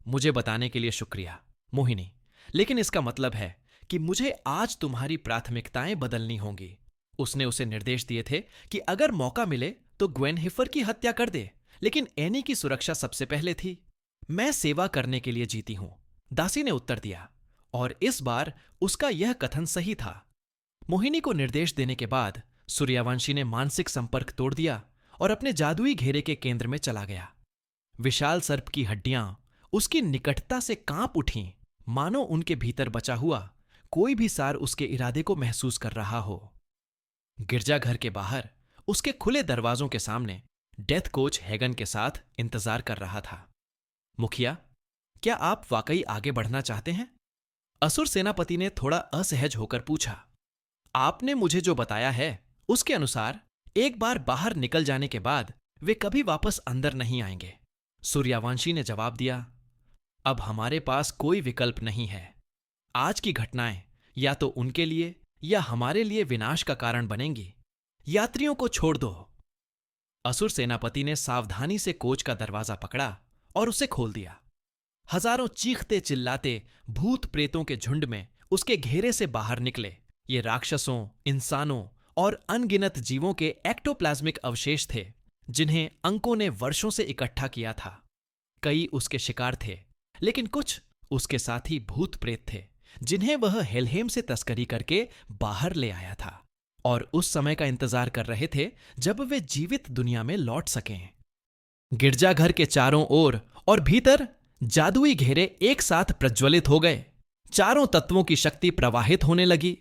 Speaker 2: मुझे बताने के लिए शुक्रिया मोहिनी, लेकिन इसका मतलब है कि मुझे आज तुम्हारी प्राथमिकताएं बदलनी होंगी। उसने उसे निर्देश दिए थे कि अगर मौका मिले तो ग्वेन हिफर की हत्या कर दे, लेकिन एनी की सुरक्षा सबसे पहले थी। मैं सेवा करने के लिए जीती हूं, दासी ने उत्तर दिया, और इस बार उसका यह कथन सही था। मोहिनी को निर्देश देने के बाद सूर्यवंशी ने मानसिक संपर्क तोड़ दिया और अपने जादुई घेरे के केंद्र में चला गया। विशाल सर्प की हड्डियां उसकी निकटता से कांप उठीं, मानो उनके भीतर बचा हुआ कोई भी सार उसके इरादे को महसूस कर रहा हो। गिरजाघर के बाहर उसके खुले दरवाजों के सामने डेथ कोच हैगन के साथ इंतजार कर रहा था। मुखिया, क्या आप वाकई आगे बढ़ना चाहते हैं? असुर सेनापति ने थोड़ा असहज होकर पूछा। आपने मुझे जो बताया है उसके अनुसार एक बार बाहर निकल जाने के बाद वे कभी वापस अंदर नहीं आएंगे, सूर्यवंशी ने जवाब दिया। अब हमारे पास कोई विकल्प नहीं है। आज की घटनाएं या तो उनके लिए या हमारे लिए विनाश का कारण बनेंगी। यात्रियों को छोड़ दो। असुर सेनापति ने सावधानी से कोच का दरवाजा पकड़ा और उसे खोल दिया। हजारों चीखते चिल्लाते भूत प्रेतों के झुंड में उसके घेरे से बाहर निकले। ये राक्षसों, इंसानों और अनगिनत जीवों के एक्टोप्लाज्मिक अवशेष थे जिन्हें अंकों ने वर्षों से इकट्ठा किया था। कई उसके शिकार थे, लेकिन कुछ उसके साथी भूत प्रेत थे जिन्हें वह हेलहेम से तस्करी करके बाहर ले आया था और उस समय का इंतजार कर रहे थे जब वे जीवित दुनिया में लौट सकें। गिरजाघर के चारों ओर और भीतर जादुई घेरे एक साथ प्रज्वलित हो गए। चारों तत्वों की शक्ति प्रवाहित होने लगी।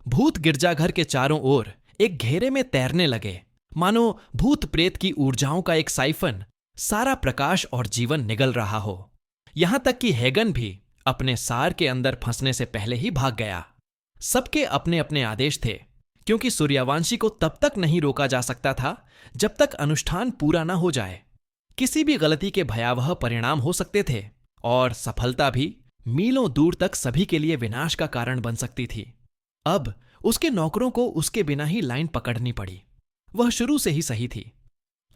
Speaker 2: भूत गिरजाघर के चारों ओर एक घेरे में तैरने लगे, मानो भूत प्रेत की ऊर्जाओं का एक साइफन सारा प्रकाश और जीवन निगल रहा हो। यहां तक कि हैगन भी अपने सार के अंदर फंसने से पहले ही भाग गया। सबके अपने अपने आदेश थे, क्योंकि सूर्यवंशी को तब तक नहीं रोका जा सकता था जब तक अनुष्ठान पूरा न हो जाए। किसी भी गलती के भयावह परिणाम हो सकते थे और सफलता भी मीलों दूर तक सभी के लिए विनाश का कारण बन सकती थी। अब उसके नौकरों को उसके बिना ही लाइन पकड़नी पड़ी। वह शुरू से ही सही थी।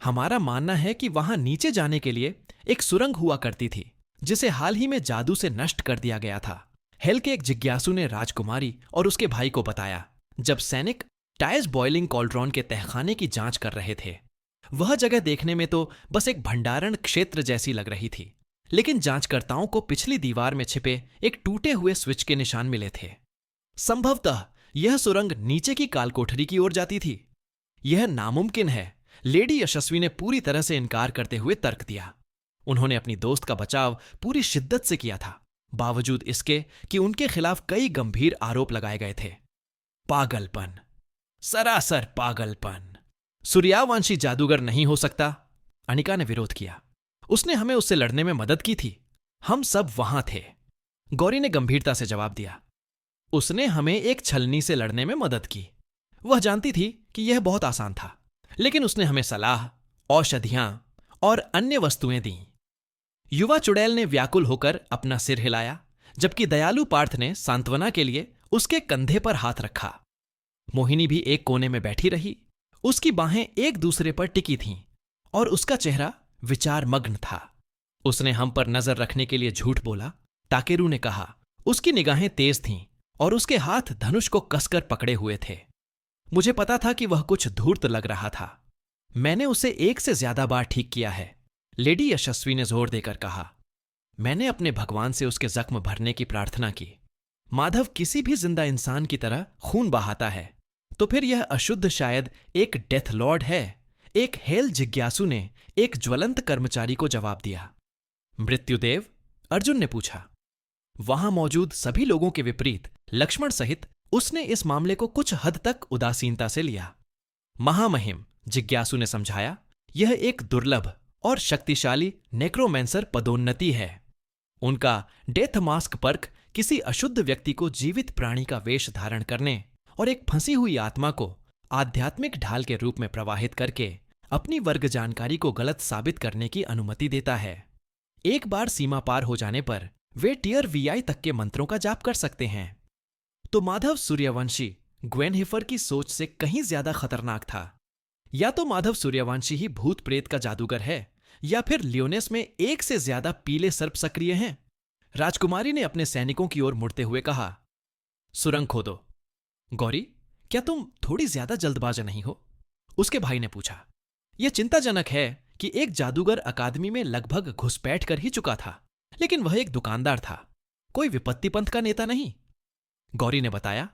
Speaker 2: हमारा मानना है कि वहां नीचे जाने के लिए एक सुरंग हुआ करती थी जिसे हाल ही में जादू से नष्ट कर दिया गया था। हेल के एक जिज्ञासु ने राजकुमारी और उसके भाई को बताया जब सैनिक टाइज बॉइलिंग कॉल्ड्रॉन के तहखाने की जांच कर रहे थे। वह जगह देखने में तो बस एक भंडारण क्षेत्र जैसी लग रही थी, लेकिन जांचकर्ताओं को पिछली दीवार में छिपे एक टूटे हुए स्विच के निशान मिले थे। संभवतः यह सुरंग नीचे की कालकोठरी की ओर जाती थी। यह नामुमकिन है, लेडी यशस्वी ने पूरी तरह से इनकार करते हुए तर्क दिया। उन्होंने अपनी दोस्त का बचाव पूरी शिद्दत से किया था, बावजूद इसके कि उनके खिलाफ कई गंभीर आरोप लगाए गए थे। पागलपन, सरासर पागलपन। सूर्यावंशी जादूगर नहीं हो सकता। अनिका ने विरोध किया। उसने हमें उससे लड़ने में मदद की थी। हम सब वहां थे। गौरी ने गंभीरता से जवाब दिया। उसने हमें एक छलनी से लड़ने में मदद की। वह जानती थी कि यह बहुत आसान था, लेकिन उसने हमें सलाह, औषधियां और अन्य वस्तुएं दीं। युवा चुड़ैल ने व्याकुल होकर अपना सिर हिलाया, जबकि दयालु पार्थ ने सांत्वना के लिए उसके कंधे पर हाथ रखा। मोहिनी भी एक कोने में बैठी रही। उसकी बाहें एक दूसरे पर टिकी थीं और उसका चेहरा विचारमग्न था। उसने हम पर नजर रखने के लिए झूठ बोला, ताकेरू ने कहा। उसकी निगाहें तेज थीं और उसके हाथ धनुष को कसकर पकड़े हुए थे। मुझे पता था कि वह कुछ धूर्त लग रहा था। मैंने उसे 1 से ज्यादा बार ठीक किया है, लेडी यशस्वी ने जोर देकर कहा। मैंने अपने भगवान से उसके जख्म भरने की प्रार्थना की। माधव किसी भी जिंदा इंसान की तरह खून बहाता है, तो फिर यह अशुद्ध शायद एक डेथ लॉर्ड है। एक हेल जिज्ञासु ने एक ज्वलंत कर्मचारी को जवाब दिया। मृत्युदेव? अर्जुन ने पूछा। वहां मौजूद सभी लोगों के विपरीत लक्ष्मण सहित उसने इस मामले को कुछ हद तक उदासीनता से लिया। महामहिम, जिज्ञासु ने समझाया, यह एक दुर्लभ और शक्तिशाली नेक्रोमेंसर पदोन्नति है। उनका डेथ मास्क पर्क किसी अशुद्ध व्यक्ति को जीवित प्राणी का वेश धारण करने और एक फंसी हुई आत्मा को आध्यात्मिक ढाल के रूप में प्रवाहित करके अपनी वर्ग जानकारी को गलत साबित करने की अनुमति देता है। एक बार सीमा पार हो जाने पर वे टियर VI तक के मंत्रों का जाप कर सकते हैं। तो माधव सूर्यवंशी ग्वेनहिफर की सोच से कहीं ज्यादा खतरनाक था। या तो माधव सूर्यवंशी ही भूत प्रेत का जादूगर है, या फिर लियोनेस में 1 से ज्यादा पीले सर्प सक्रिय हैं। राजकुमारी ने अपने सैनिकों की ओर मुड़ते हुए कहा। सुरंग खोदो। गौरी, क्या तुम थोड़ी ज्यादा जल्दबाज नहीं हो? उसके भाई ने पूछा। यह चिंताजनक है कि एक जादूगर अकादमी में लगभग घुसपैठ कर ही चुका था, लेकिन वह एक दुकानदार था, कोई विपत्ति पंथ का नेता नहीं। गौरी ने बताया,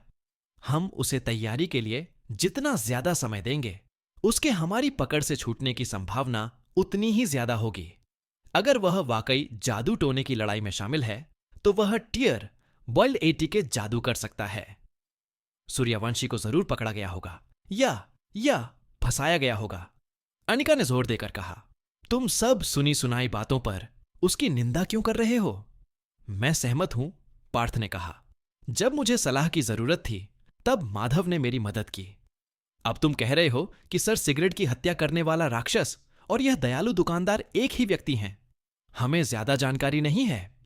Speaker 2: हम उसे तैयारी के लिए जितना ज्यादा समय देंगे, उसके हमारी पकड़ से छूटने की संभावना उतनी ही ज्यादा होगी। अगर वह वाकई जादू टोने की लड़ाई में शामिल है, तो वह टियर बॉइल्ड 80 के जादू कर सकता है। सूर्यवंशी को जरूर पकड़ा गया होगा या फंसाया गया होगा। अनिका ने जोर देकर कहा। तुम सब सुनी सुनाई बातों पर उसकी निंदा क्यों कर रहे हो? मैं सहमत हूं, पार्थ ने कहा। जब मुझे सलाह की जरूरत थी, तब माधव ने मेरी मदद की। अब तुम कह रहे हो कि सर सिगरेट की हत्या करने वाला राक्षस और यह दयालु दुकानदार एक ही व्यक्ति हैं। हमें ज्यादा जानकारी नहीं है।